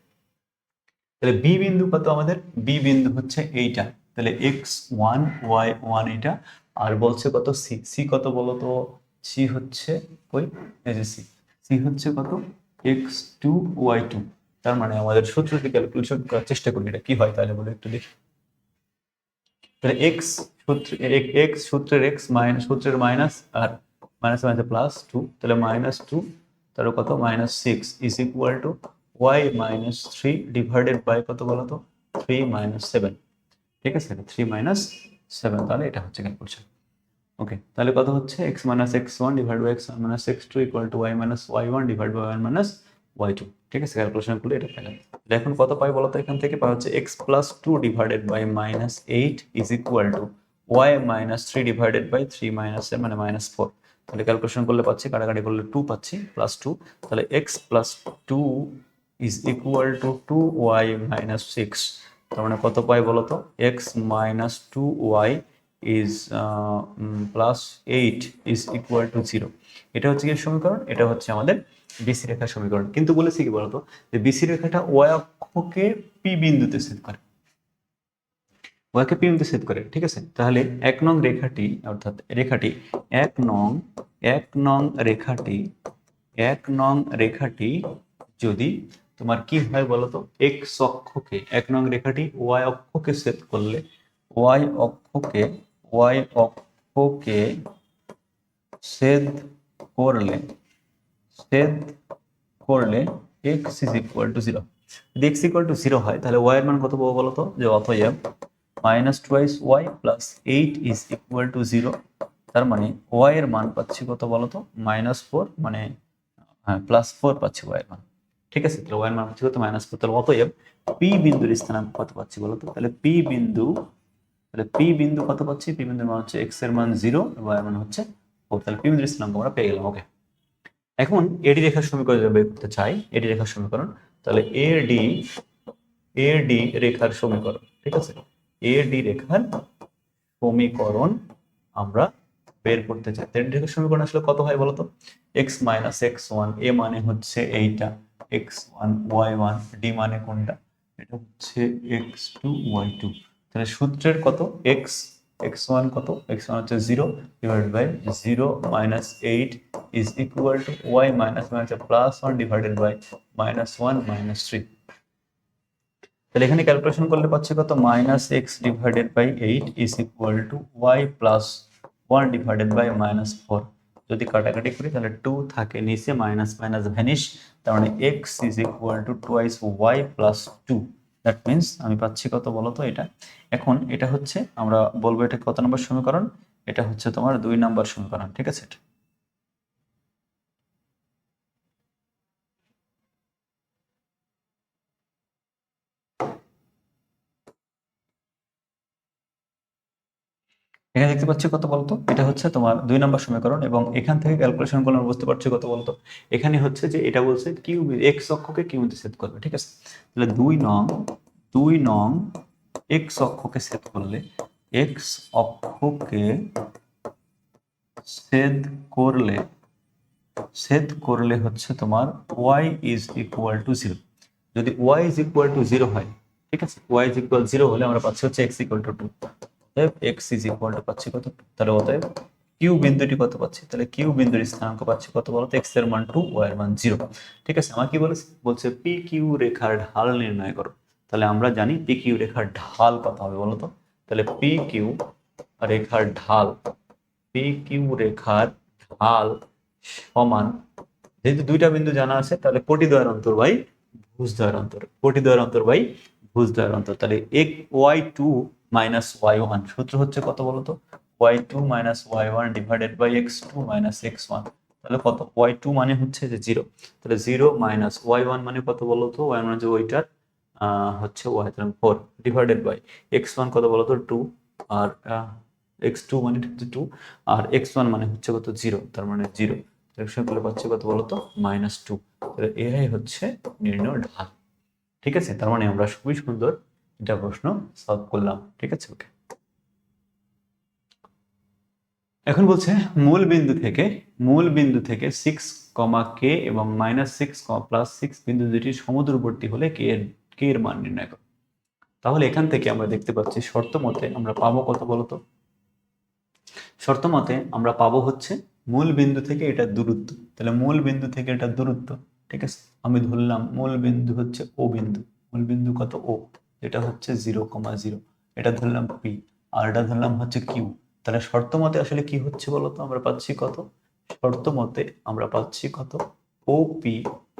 তাহলে বি বিন্দু কত আমাদের? বি বিন্দু হচ্ছে এইটা, তাহলে এক্স ওয়ান ওয়াই ওয়ান এটা, আর বলছে কত সি, সি কত বলো তো? সি হচ্ছে ওই এই যে সি, সি হচ্ছে কত? X two Y two. তার মানে আমাদের সূত্রটি ক্যালকুলেশন করার চেষ্টা করি, এটা কি হয় তাহলে বলে একটু দেখি। তাহলে এক্স সূত্র, এক্স সূত্রের এক্স মাইনাস সূত্রের মাইনাস, আর মাইনাস মাইনাস প্লাস টু, তাহলে মাইনাস টু তার কত minus six is equal to Y minus three divided by কত বলতো? Three minus seven. ঠিক আছে, থ্রি মাইনাস সেভেন, তাহলে এটা হচ্ছে ক্যালকুলেশন। ওকে, তাহলে কত হচ্ছে? X minus x one divide by x one minus X two equal to Y minus Y one divide by one minus Y two. ঠিক আছে, ক্যালকুলেশন করলে এটা পেলাম। এখন কত পাই বলতো? এখান থেকে পাই হচ্ছে x plus two divided by minus eight is equal to Y minus three divided by three minus মানে মাইনাস ফোর। তাহলে ক্যালকুলেশন করলে পাচ্ছি, কাটাকাটি করলে টু পাচ্ছি, প্লাস টু, তাহলে x plus two is equal to two Y minus six. তার মানে কত পাই বলতো? X minus two Y is plus eight is equal to zero. এটা হচ্ছে কি সমীকরণ? এটা হচ্ছে আমাদের বিসি রেখার সমীকরণ। কিন্তু বলেছি কি বলতো, যে বিসি রেখাটা ওয়াই অক্ষকে পি বিন্দুতে ছেদ করে, ওয়াইকে পি বিন্দুতে ছেদ করে। ঠিক আছে, তাহলে এক নং রেখাটি, অর্থাৎ রেখাটি এক নং রেখাটি, এক নং রেখাটি যদি তোমার কি হয় বলতো? এক্স অক্ষকে, এক নং রেখাটি ওয়াই অক্ষকে ছেদ করলে, ওয়াই অক্ষকে, ওয়াই অক্ষকে ছেদ করলে, ছেদ করলে x is equal to zero. যদি এক্স ইকুয়াল টু জিরো হয় তাহলে ওয়াই এর মান কত পাবো বলতো? যে অতএব minus twice Y plus eight is equal to zero. তার মানে ওয়াই এর মান পাচ্ছি কত বলতো? মাইনাস ফোর, মানে হ্যাঁ প্লাস ফোর পাচ্ছি ওয়াই এর মান। ঠিক আছে, তাহলে ওয়াই এর মান পাচ্ছি কত? Minus four. তাহলে অতএব পি বিন্দুর স্থানাঙ্ক কত পাচ্ছি বলতো? তাহলে পি বিন্দু, তাহলে পি বিন্দু কত পাচ্ছি? পি বিন্দুর মান হচ্ছে এক্স এর মান জিরো, ওয়াই এর মান হচ্ছে ফোর। তাহলে পি বিন্দুর স্থানাঙ্ক আমরা পেয়ে গেলাম। ওকে, এখন এডি রেখার সমীকরণ বের করতে চাই, এডি রেখার সমীকরণ, তাহলে এডি রেখার সমীকরণ। ঠিক আছে, এডি রেখার সমীকরণ আমরা বের করতে চাই। এডি রেখার সমীকরণ আসলে কত হয় বলতো? এক্স মাইনাস এক্স ওয়ান, এ মানে হচ্ছে এইটা x one y one, d মানে কোনটা? এটা হচ্ছে এক্স টু ওয়াই টু। তাহলে সূত্রের কত? এক্স, এক্স ওয়ান কত? এক্স ওয়ান হচ্ছে zero divided by zero minus eight is equal to Y minus minus plus one divided by minus one minus three. তাহলে এখানে ক্যালকুলেশন করলে পাচ্ছি কত? Minus x divided by eight is equal to y plus one divided by minus four. যদি কাটাকাটি করি তাহলে two থাকে নিচে, মাইনাস মাইনাস ভ্যানিশ, তার মানে x is equal to twice Y plus two. That means আমি পাচ্ছি কত বলতো? এটা এখন এটা হচ্ছে, আমরা বলবো এটা কত নম্বর সমীকরণ? এটা হচ্ছে তোমার 2 নম্বর সমীকরণ। ঠিক আছে, এখানে দেখতে পাচ্ছি কত বলতো? এটা হচ্ছে তোমার 2 নম্বর সমীকরণ, এবং এখান থেকে ক্যালকুলেশন করলে আমরা বুঝতে পারছি কত বলতো? এখানে হচ্ছে যে এটা বলছে কিউ এক্স অক্ষকে কিউ দিয়ে ছেদ করবে। ঠিক আছে, তাহলে 2 নং এক্স অক্ষকে ছেদ করলে, এক্স অক্ষকে ছেদ করলে, ছেদ করলে হচ্ছে তোমার y is equal to zero. যদি y is equal to zero হয়, ঠিক আছে, ওয়াই ইজ ইকুয়াল জিরো হলে আমরা পাচ্ছি হচ্ছে x equal to two. X is equal to পাচ্ছি কত? তাহলে অতএব কিউ বিন্দুটি কত পাচ্ছি? তাহলে কিউ বিন্দুর স্থানাঙ্ক পাচ্ছি কত বলতো? এক্স এর মান টু, ওয়াই এর মান জিরো। ঠিক আছে, আমার কি বলেছে? বলছে পি কিউ রেখার ঢাল নির্ণয় করো। তাহলে আমরা জানি পি কিউ রেখার ঢাল কত হবে বলতো? তাহলে পি কিউ রেখার ঢাল, পি কিউ রেখার ঢাল সমান, যেহেতু দুইটা বিন্দু জানা আছে তাহলে কোটিদ্বয়ের অন্তর বাই ভুজদ্বয়ের অন্তর, কোটিদ্বয়ের অন্তর বাই ভুজদ্বয়ের অন্তর। তাহলে এক y two minus Y one, সূত্র হচ্ছে কত বলতো? Y two minus Y one divided by x two minus x one. তাহলে কত? ওয়াই টু মানে হচ্ছে যে জিরো, তাহলে জিরো মাইনাস ওয়াই ওয়ান মানে কত বলতো? ওয়াই মানে যে ওইটার হচ্ছে ওয়াই, তাহলে four divided by x one কত বলতো? টু, আর x2 মানে হচ্ছে 2, আর x1 মানে হচ্ছে কত 0, তার মানে 0। ইকুয়েশন করলে পাচ্ছি কত বলো তো -2। তাহলে এটাই হচ্ছে নির্ণয় ঢাল। ঠিক আছে, তার মানে আমরা খুবই সুন্দর এটা প্রশ্ন সলভ করলাম। ঠিক আছে, ওকে। এখন বলছে মূল বিন্দু থেকে 6, k এবং -6, +6 বিন্দু দুটি সমদূরবর্তী হলে k এর মান নির্ণয় করো। তাহলে এখান থেকে আমরা দেখতে পাচ্ছি শর্ত মতে আমরা পাবো কত বলতো, শর্ত মতে আমরা পাবো হচ্ছে মূল বিন্দু থেকে এটা দূরত্ব। তাহলে মূল বিন্দু থেকে এটা দূরত্ব, ঠিক আছে। আমি ধরলাম মূল বিন্দু হচ্ছে ও বিন্দু, মূল বিন্দু কত ও, এটা হচ্ছে 0,0, এটা ধরলাম পি, আর এটা ধরলাম হচ্ছে কিউ। তাহলে শর্ত মতে আসলে কি হচ্ছে বলতো, আমরা পাচ্ছি কত, শর্ত মতে আমরা পাচ্ছি কত, O P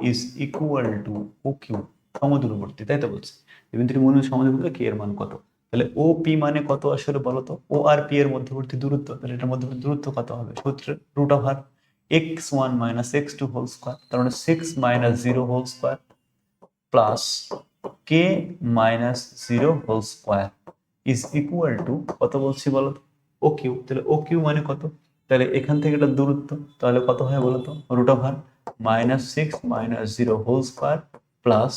is equal to O Q, সমদূরবর্তী, তাই তো বলছে। বিন্দুটি মূল সমদূরবর্তী, কে এর মান কত। তাহলে ও পি মানে কত আসলে বলতো, ও আর পি এর মধ্যবর্তী দূরত্ব। তাহলে এটার মধ্যবর্তী দূরত্ব কত হবে, সূত্রে √x1 - x2 হোল স্কয়ার, তার মানে 6 - 0 whole square plus k - 0 whole square is equal to কত বলছি বলতো, ও কিউ। তাহলে ও কিউ মানে কত, তাহলে এখান থেকে এটা দূরত্ব, তাহলে কত হয় বলতো, √6 - 0 whole square plus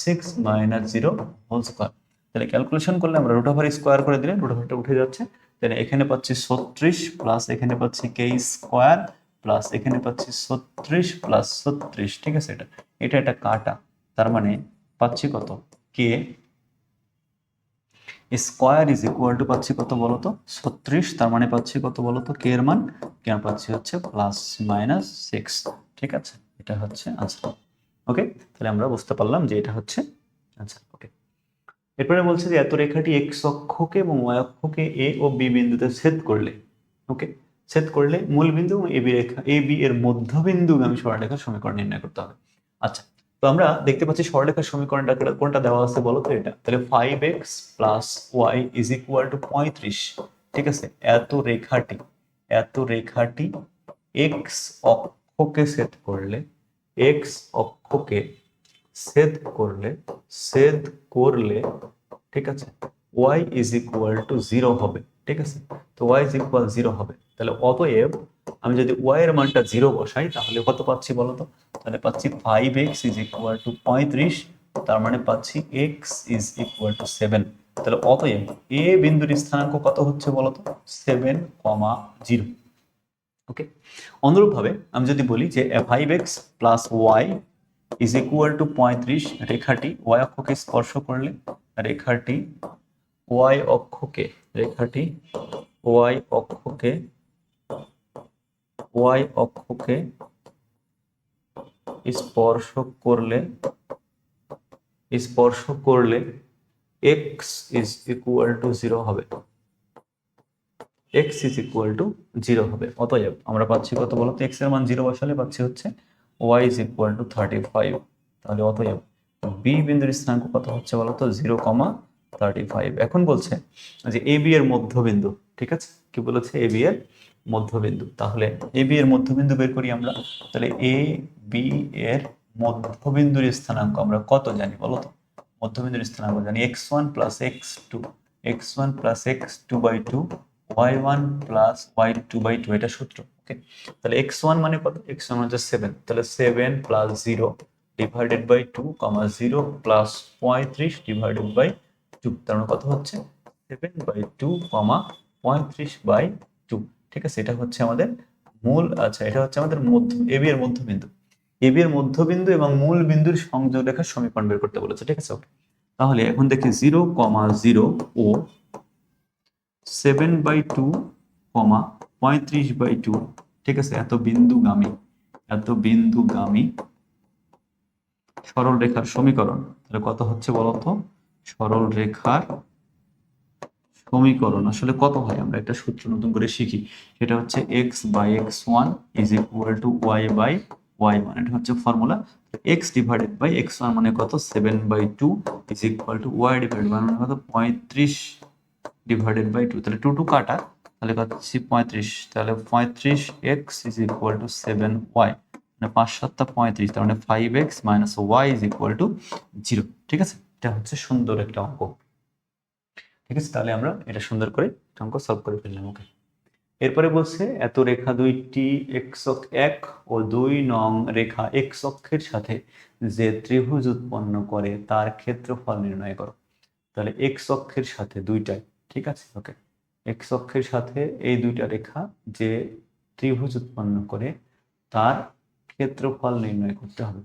6 - 0 whole square. তাহলে ক্যালকুলেশন করলে আমরা √, স্কোয়ার করে দিলে √টা উঠে যাচ্ছে। তাহলে এখানে পাচ্ছি 36 প্লাস এখানে পাচ্ছি কে স্কোয়ার প্লাস এখানে পাচ্ছি 36 প্লাস 36, ঠিক আছে। এটা এটা কাটা, তার মানে পাচ্ছি কত, কে স্কোয়ার ইজ ইকুয়াল টু পাচ্ছি কত বলতো 36, তার মানে পাচ্ছি কত বলতো, কে এর মান কেন পাচ্ছি হচ্ছে +-6, ঠিক আছে। এটা হচ্ছে আনসার। ওকে, তাহলে আমরা বুঝতে পারলাম যে এটা হচ্ছে আনসার। ওকে, এরপরে বলছে যে এত রেখাটি এক্স অক্ষকে এবং ওয়াই অক্ষকে এ ও বি বিন্দুতে ছেদ করলে, ওকে, ছেদ করলে মূল বিন্দু এবং এবি রেখা এ বি এর মধ্যবিন্দুগামী সরলরেখার সমীকরণ নির্ণয় করতে হবে। আচ্ছা, তো আমরা দেখতে পাচ্ছি সরলরেখার সমীকরণটা কোনটা দেওয়া আছে বলো তো, এটা। তাহলে 5x + y is equal to 35, ঠিক আছে। এত রেখাটি এক্স অক্ষকে ছেদ করলে, এক্স অক্ষকে ছেদ করলে ঠিক আছে, y ইজ ইকুয়াল টু 0 হবে, ঠিক আছে। তো y ইজ ইকুয়াল 0 হবে, তাহলে অতএব আমি যদি y এর মানটা 0 বসাই তাহলে কত পাচ্ছি বলতো, তাহলে পাচ্ছি 5x ইজ ইকুয়াল টু 35, তার মানে পাচ্ছি x ইজ ইকুয়াল টু 7। তাহলে অতএব a বিন্দুর স্থানাঙ্ক কত হচ্ছে বলতো, 7,0। ওকে, অনুরূপভাবে আমি যদি বলি যে 5x + y is equal to 35, রেখাটি y অক্ষকে স্পর্শ করলে, রেখাটি y অক্ষকে স্পর্শ করলে x ইজ ইকুয়াল টু 0 হবে, x ইজ ইকুয়াল টু 0 হবে। অতএব আমরা পাচ্ছি কত বলতো, x এর মান 0 বসালে পাচ্ছি হচ্ছে y ইজ ইকুয়াল টু 35। তাহলে অতএব বি বিন্দুর স্থানাঙ্ক কত হচ্ছে বলতো, 0,35। এখন বলছে যে এ বি এর মধ্যবিন্দু, ঠিক আছে, কি বলেছে, এ বি এর মধ্যবিন্দু। তাহলে এ বি এর মধ্যবিন্দু বের করি আমরা। তাহলে এ বি এর মধ্যবিন্দুর স্থানাঙ্ক আমরা কত জানি বলতো, মধ্যবিন্দুর স্থানাঙ্ক জানি x1 + x2 y1 + y2/2, এটা সূত্র। ওকে, তাহলে x1 মানে কত, x1 মানে 7, তাহলে 7 + 0 ডিভাইডেড বাই 2, 0 + 35 ডিভাইডেড বাই 2, তার মানে কত হচ্ছে 7/2, 35/2, ঠিক আছে। এটা হচ্ছে আমাদের মূল, আচ্ছা এটা হচ্ছে আমাদের এবি এর মধ্যবিন্দু। এবি এর মধ্যবিন্দু এবং মূল বিন্দুর সংযোগ রেখার সমীকরণ বের করতে বলেছে, ঠিক আছে। ওকে, তাহলে এখন দেখি 0,0 ও 7/2, 35/2, ঠিক আছে। এত বিন্দুগামী সরল রেখার সমীকরণ, তাহলে কত হচ্ছে বলতো, সরল রেখার সমীকরণ আসলে কত হয়, আমরা একটা সূত্র নতুন করে শিখি, সেটা হচ্ছে x/x1 is equal two y/y1, এটা হচ্ছে formula. x divided by x1 মানে কত, 7/2 is equal to y divided by মানে কত, 35 ডিভাইডেড বাই 2, তাহলে 2 কাটা, তাহলে পাচ্ছি 35, তাহলে 35x is equal two 7y, মানে 5 × 7 = 35, তার মানে 5x - y is equal to 0, ঠিক আছে। এটা হচ্ছে সুন্দর একটা অঙ্ক। ঠিক আছে, তাহলে আমরা এটা সুন্দর করে অঙ্ক সলভ করে ফেললাম। ওকে, এরপরে বলছে এত রেখা দুইটি এক্স অক্ষ 1 ও 2 নং রেখা এক্স অক্ষের সাথে যে ত্রিভুজ উৎপন্ন করে তার ক্ষেত্রফল নির্ণয় করো। তাহলে এক্স অক্ষের সাথে দুইটাই, ঠিক আছে। ওকে, এক্স অক্ষের সাথে এই দুইটা রেখা যে ত্রিভুজ উৎপন্ন করে তার ক্ষেত্রফল নির্ণয় করতে হবে।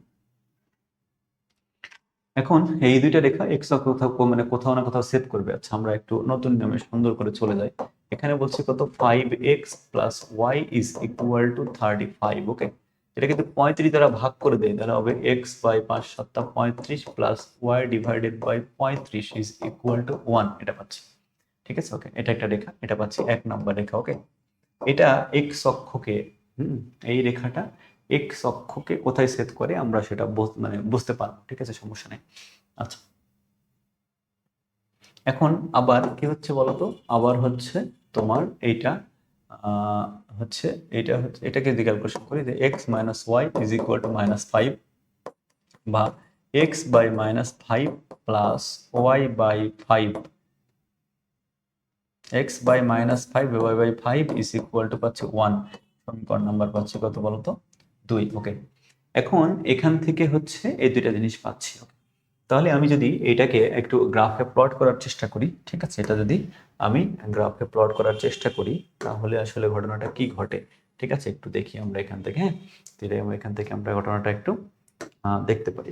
এখন এই দুইটা রেখা এক্স অক্ষ মানে কোথাও না কোথাও সেট করবে। আচ্ছা, আমরা একটু নতুন নিয়মে সুন্দর করে চলে যাই। এখানে বলছে কত, 5x plus y is equal to 35। Okay, এটা কিন্তু 35 দ্বারা ভাগ করে দেয়, তাহলে হবে x by 5 7 35 plus y divided by 35 is equal to 1, এটা পাচ্ছি। ঠিক আছে, ওকে, এটা একটা রেখা, এটা পাচ্ছি 1 নম্বর রেখা। ওকে, এটা এক্স অক্ষকে, এই রেখাটা এক্স অক্ষকে কোথায় সেট করে আমরা সেটা মানে বুঝতে পারবো। ঠিক আছে, সমস্যা নেই। আচ্ছা, এখন আবার কি হচ্ছে বলতো, আবার হচ্ছে তোমার এইটা হচ্ছে এটা হচ্ছে এটাকে যদি ক্যালকুলেশন করি যে x minus y is equal to -5 বা x by -5 plus y by 5, x by -5 y by 5 is equal to পাচ্ছি 1। সমীকরণ নাম্বার পাচ্ছি কত বলতো, 2। ওকে, এখন এখান থেকে হচ্ছে এই দুইটা জিনিস পাচ্ছি। তাহলে আমি যদি এটাকে একটু গ্রাফে প্লট করার চেষ্টা করি, ঠিক আছে, এটা যদি আমি গ্রাফে প্লট করার চেষ্টা করি তাহলে আসলে ঘটনাটা কি ঘটে, ঠিক আছে, একটু দেখি আমরা এখান থেকে। হ্যাঁ, তাহলে আমরা এখান থেকে আমরা ঘটনাটা একটু দেখতে পারি।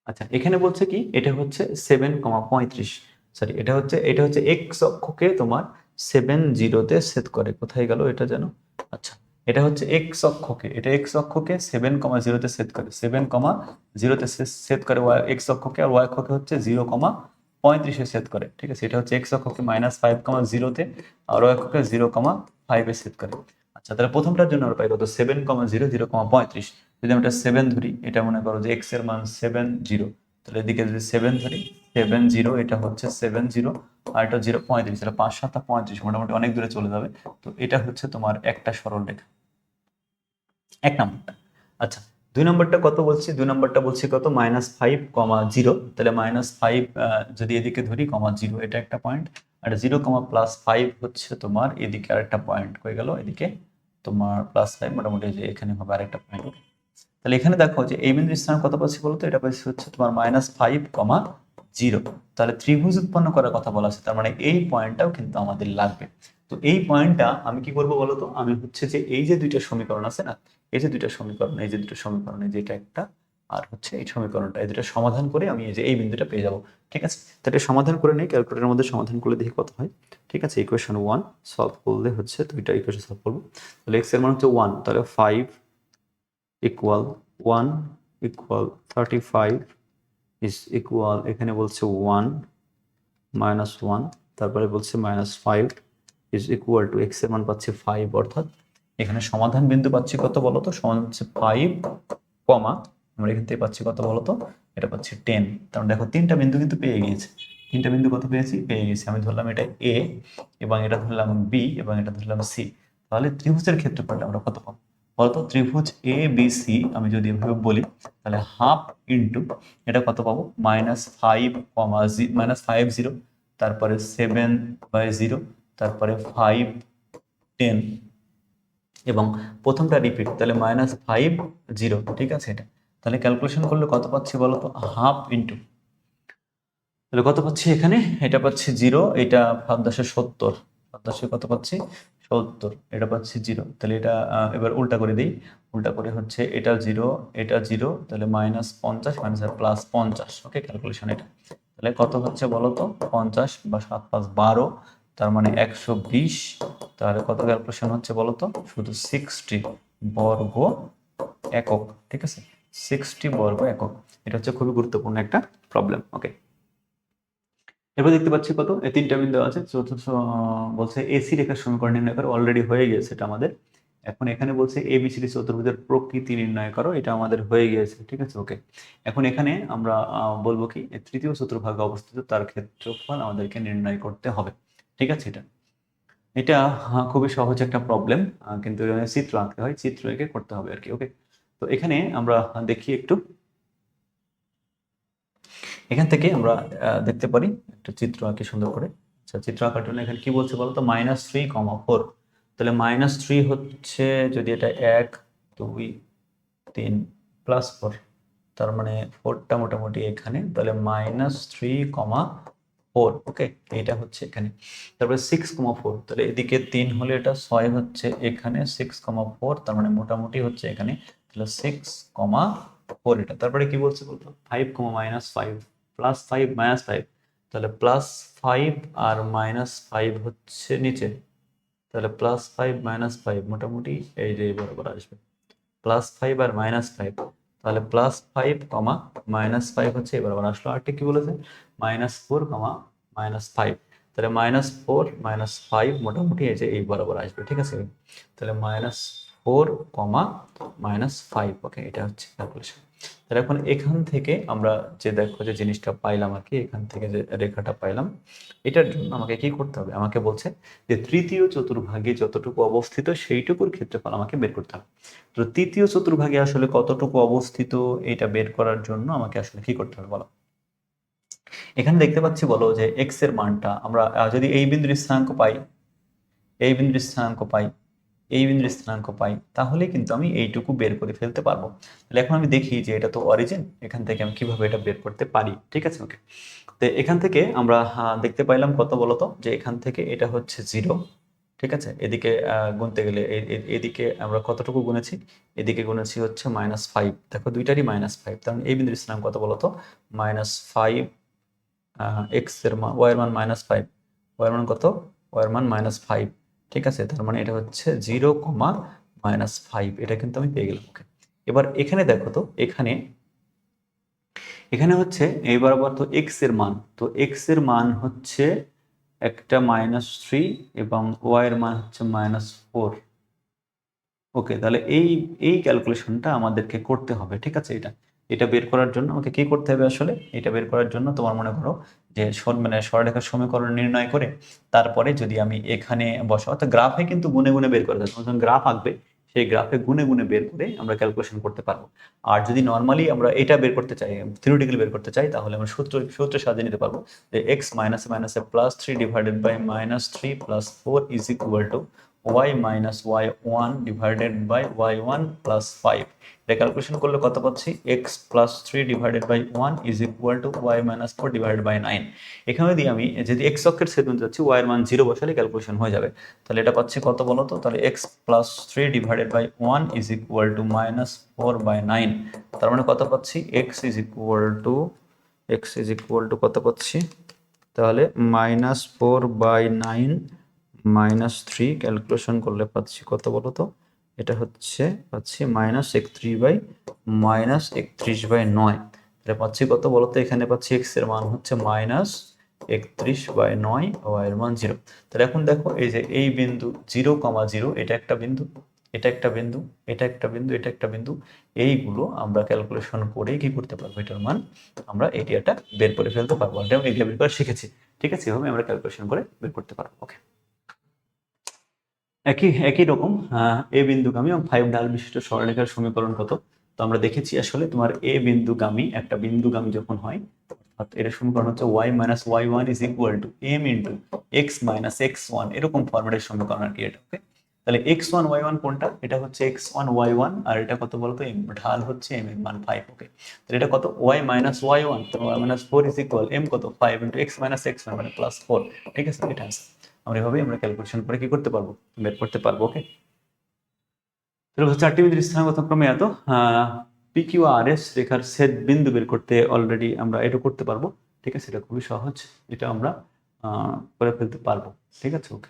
আচ্ছা, এখানে বলছে কি, এটা হচ্ছে 7,35, সরি, এটা হচ্ছে এক্স অক্ষকে তোমার 7 0-তে সেট করে। কোথায় গেল এটা যেন, আচ্ছা, এটা হচ্ছে এক্স অক্ষকে, এটা এক্স অক্ষকে 7,0-তে সেট করে, 7,0-তে সেট করে ওয়াই এক্স অক্ষকে, আর ওয়াই অক্ষকে হচ্ছে 0,35-এ সেট করে। ঠিক আছে, এটা হচ্ছে এক্স অক্ষকে -5,0-তে আর ওয়াই অক্ষকে 0,5-এ সেট করে। আচ্ছা, তাহলে প্রথমটার জন্য আমরা পাই কত, 7,0 0,35। যদি আমরা 7 ধরি, এটা মনে করো যে এক্স এর মান 7 0, তাহলে এদিকে যদি 7 ধরি, 7 0, এটা হচ্ছে 7 0, আর এটা 0,35, তাহলে 5 7 35, মোটামুটি অনেক দূরে চলে যাবে। তো এটা হচ্ছে তোমার একটা সরল রেখা, এক নম্বরটা। আচ্ছা, 2 নম্বরটা কত বলছি, 2 নম্বরটা বলছি কত, -5,0, তাহলে -5 যদি এদিকে ধরি, -0, এটা একটা পয়েন্ট, আর 0,+5 হচ্ছে তোমার এদিকে আরেকটা পয়েন্ট হয়ে গেল, এদিকে তোমার +5, মোটামুটি যে এখানে হবে আরেকটা পয়েন্ট। তাহলে এখানে দেখো যে এই বিন্দুর স্থান কত পাচ্ছি বলতো, এটা পাচ্ছি হচ্ছে তোমার -5,0। তাহলে ত্রিভুজ উৎপন্ন করার কথা বলা আছে, তার মানে এই পয়েন্টটাও কিন্তু আমাদের লাগবে। তো এই পয়েন্টটা আমি কি করব বলতো, আমি হচ্ছে যে এই যে দুইটা সমীকরণ আছে না, এই যে দুইটা সমীকরণ, এই যে দুটো সমীকরণ, এই যেটা একটা আর হচ্ছে এই সমীকরণটা, এই দুটো সমাধান করে আমি এই যে এই বিন্দুটা পেয়ে যাব। ঠিক আছে, তাহলে এটা সমাধান করে নেই, ক্যালকুলেটরের মধ্যে সমাধান করলে দেখি কত হয়। ঠিক আছে, ইকুয়েশন 1 সলভ করলে হচ্ছে দুইটা ইকুয়েশন সলভ করবো। তাহলে এক্স এর মান হচ্ছে 1, তাহলে 5 ইকুয়াল 1 ইকুয়াল 35 ইজ ইকুয়াল, এখানে বলছে 1 -1, তারপরে বলছে -5 ইজ ইকুয়াল টু, এক্স এর মান পাচ্ছি 5, অর্থাৎ এখানে সমাধান বিন্দু পাচ্ছি কত বলতো, সমাধান হচ্ছে 5, আমরা এখান থেকে পাচ্ছি কত বলতো, এটা পাচ্ছি 10। তার মানে দেখো তিনটা বিন্দু কিন্তু পেয়ে গিয়েছে, তিনটা বিন্দু কত পেয়ে গেছি, আমি ধরলাম এটা এ, এবং এটা ধরলাম বি, এবং এটা ধরলাম সি। তাহলে ত্রিভুজের ক্ষেত্রফলটা আমরা কত পাবো বলতো, ত্রিভুজ এ বি সি আমি যদি এভাবে বলি, তাহলে হাফ ইন্টু এটা কত পাবো, -5, -5 0, তারপরে 7/0, তারপরে 5 10, এবং প্রথমটা রিপিট, তাহলে -5 0। ঠিক আছে, এটা তাহলে ক্যালকুলেশন করলে কত পাচ্ছি বলতো, হাফ ইন্টু, তাহলে কত পাচ্ছি এখানে, এটা পাচ্ছি 0, এটা 5×10 = 70, 5 কত পাচ্ছি 70, এটা পাচ্ছি 0। তাহলে এটা এবার উল্টা করে দিই, উল্টা করে হচ্ছে এটা 0, এটা 0, তাহলে -50 +50। ওকে, ক্যালকুলেশন এটা, তাহলে কত হচ্ছে বলতো, 50 বা 7 5 12, তার মানে 120। তাহলে কত ক্যালকুলেশন হচ্ছে বলতো, শুধু 60 বর্গ একক। ঠিক আছে, 60 বর্গ একক, এটা হচ্ছে খুবই গুরুত্বপূর্ণ একটা প্রবলেম। ওকে, এবার দেখতে পাচ্ছি কত, এই তিনটা বিন্দু আছে, চতুর্থ বলছে এসি রেখার সমীকরণ নির্ণয় করো, অলরেডি হয়ে গিয়েছে এটা আমাদের। এখন এখানে বলছে এবিসিডি চতুর্ভুজের প্রকৃতি নির্ণয় করো, এটা আমাদের হয়ে গিয়েছে। ঠিক আছে, ওকে, এখন এখানে আমরা বলবো কি, তৃতীয় চতুর্ভাগে অবস্থিত তার ক্ষেত্রফল আমাদেরকে নির্ণয় করতে হবে। ঠিক আছে, এটা এটা খুবই সহজ একটা প্রবলেম, কিন্তু চিত্র আঁকতে হয়, চিত্র এঁকে করতে হবে আর কি। ওকে, তো এখানে আমরা দেখি একটু, এখান থেকে আমরা দেখতে পারি একটা চিত্র আঁকি সুন্দর করে। আচ্ছা, চিত্র আঁকার জন্য এখানে কি বলছে বলতো, -3, 4। তাহলে -3 হচ্ছে, যদি এটা 1 2 3 +4, তার মানে 4টা মোটামুটি এখানে, তাহলে -3, 4। ওকে, এটা হচ্ছে এখানে। তারপরে 6, 4, তাহলে এদিকে 3 হলে এটা 6 হচ্ছে এখানে, 6, 4, তার মানে মোটামুটি হচ্ছে এখানে, তাহলে 6, 4 এটা। তারপরে কি বলছে বলতো, 5, -5, +5, -5, তাহলে +5 আর -5 হচ্ছে নিচে, তাহলে +5, -5 মোটামুটি এই যে বরাবর আসবে, +5 আর -5, তাহলে +5, -5 হচ্ছে এবার আবার আসলো। আরটি কি বলেছে, -4, -5, তাহলে -4, -5 মোটামুটি এই যে এই বরাবর আসবে, ঠিক আছে। তাহলে -4, -5, ওকে, এটা হচ্ছে ক্যালকুলেশন। তাহলে এখন এখান থেকে আমরা যে দেখো যে জিনিসটা পাইলাম আর কি, এখান থেকে যে রেখাটা পাইলাম, এটার জন্য আমাকে কি করতে হবে, আমাকে বলছে যে তৃতীয় চতুর্ভাগে যতটুকু অবস্থিত সেইটুকুর ক্ষেত্রফল আমাকে বের করতে হবে। তো তৃতীয় চতুর্ভাগে আসলে কতটুকু অবস্থিত এটা বের করার জন্য আমাকে আসলে কি করতে হবে বলো। এখানে দেখতে পাচ্ছি বলো যে এক্স এর মানটা আমরা যদি এই বিন্দুর স্থানাঙ্ক পাই, এই বিন্দুর স্থানাঙ্ক পাই, এই বিন্দুর স্থানাঙ্ক পাই, তাহলে কিন্তু আমি এইটুকু বের করে ফেলতে পারবো। তাহলে এখন আমি দেখি যে এটা তো অরিজিন, এখান থেকে আমি কিভাবে এটা বের করতে পারি, ঠিক আছে। ওকে, তো এখান থেকে আমরা দেখতে পাইলাম কত বলতো, যে এখান থেকে এটা হচ্ছে 0, ঠিক আছে। এদিকে গুনতে গেলে এদিকে আমরা কতটুকু গুনেছি, এদিকে গুনেছি হচ্ছে -5, দেখো দুইটারই -5, তার মানে এই বিন্দুর স্থানাঙ্ক কত বলতো, -5, এক্স এর মান, ওয়াই এর মান -5, ওয়াই এর মান কত, ওয়াই এর মান -5, ঠিক আছে। তার মানে এটা হচ্ছে 0, -5, এটা কিন্তু আমি পেয়ে গেলাম। ওকে, এবার এখানে দেখো তো, এখানে এখানে হচ্ছে এই বরাবর তো এক্স এর মান, তো এক্স এর মান হচ্ছে একটা -3 এবং ওয়াই এর মান হচ্ছে -4। ওকে, তাহলে এই এই ক্যালকুলেশনটা আমাদেরকে করতে হবে, ঠিক আছে। এটা এটা বের করার জন্য আমাকে কি করতে হবে আসলে, এটা বের করার জন্য তোমার মনে করো যে মানে সরলরেখার সমীকরণ নির্ণয় করে তারপরে যদি আমি এখানে বসাও, তো গ্রাফে কিন্তু গুনে গুনে বের করা যায়। যখন গ্রাফ আঁকবে সেই গ্রাফে গুনে গুনে বের করে আমরা ক্যালকুলেশন করতে পারবো। আর যদি নর্মালি আমরা এটা বের করতে চাই, থিওরিটিক্যালি বের করতে চাই, তাহলে আমরা সূত্রে সাজিয়ে নিতে পারবো যে এক্স মাইনাসে মাইনাসে +3 divided by -3 + 4 is equal to y minus y1 divided by y1 plus 5। এটা ক্যালকুলেশন করলে কত পাচ্ছি, x plus 3 divided by 1 is equal to y minus 4 divided by 9। এখানে যদি x অক্ষের ছেদ বিন্দু যাচ্ছি, y এর মান 0 বসালে ক্যালকুলেশন হয়ে যাবে। তাহলে এটা পাচ্ছি কত বলো তো, তাহলে x plus 3 divided by 1 is equal to -4 by 9। তার মানে কত পাচ্ছি, x is equal to কত পাচ্ছি, তাহলে -4 by 9 -3 ক্যালকুলেশন করলে পাচ্ছি কত বলো তো, এটা হচ্ছে পাচ্ছি -31/9। তাহলে পাচ্ছি কত বলো তো, এখানে পাচ্ছি x এর মান হচ্ছে -31/9, y এর মান 0। তাহলে এখন দেখো এই যে এই বিন্দু 0, 0, এটা একটা বিন্দু, এটা একটা বিন্দু, এটা একটা বিন্দু, এটা একটা বিন্দু, এইগুলো আমরা ক্যালকুলেশন করে কি করতে পারবো, এটার মান আমরা এরিয়াটা বের করে ফেলতে পারবো। এটা এরিয়া বের করা শিখেছি, ঠিক আছে। এভাবে আমরা ক্যালকুলেশন করে বের করতে পারবো। ওকে, একই একই রকম এ বিন্দুগামী এবং 5 ঢাল বিশিষ্ট সরলরেখার সমীকরণ কত। তো আমরা দেখেছি আসলে তোমার এ বিন্দুগামী, একটা বিন্দুগামী যখন হয়, অর্থাৎ এর সমীকরণ হচ্ছে y minus y1 is equal to m into x minus x1, এরকম ফরম্যাটের সমীকরণ আর কি এটা। ওকে, তাহলে x1 y1 কোনটা, এটা হচ্ছে x1 y1, আর এটা কত বলতো, m, ঢাল হচ্ছে m এর মান 5। ওকে, তাহলে এটা কত, y minus y1, তো y minus 4 is equal m কত, 5 into x minus x1 মানে +4, ঠিক আছে। এটা आंसर আমরা এভাবে আমরা ক্যালকুলেশন করে কি করতে পারবো, বের করতে পারবো। ওকে, তাহলে চারটি বিন্দুর স্থানাঙ্ক ক্রমে এত পি কিউ আর এস রেখার ছেদ বিন্দু বের করতে অলরেডি আমরা এটা করতে পারবো, ঠিক আছে। এটা খুবই সহজ, এটা আমরা করে ফেলতে পারবো, ঠিক আছে। ওকে।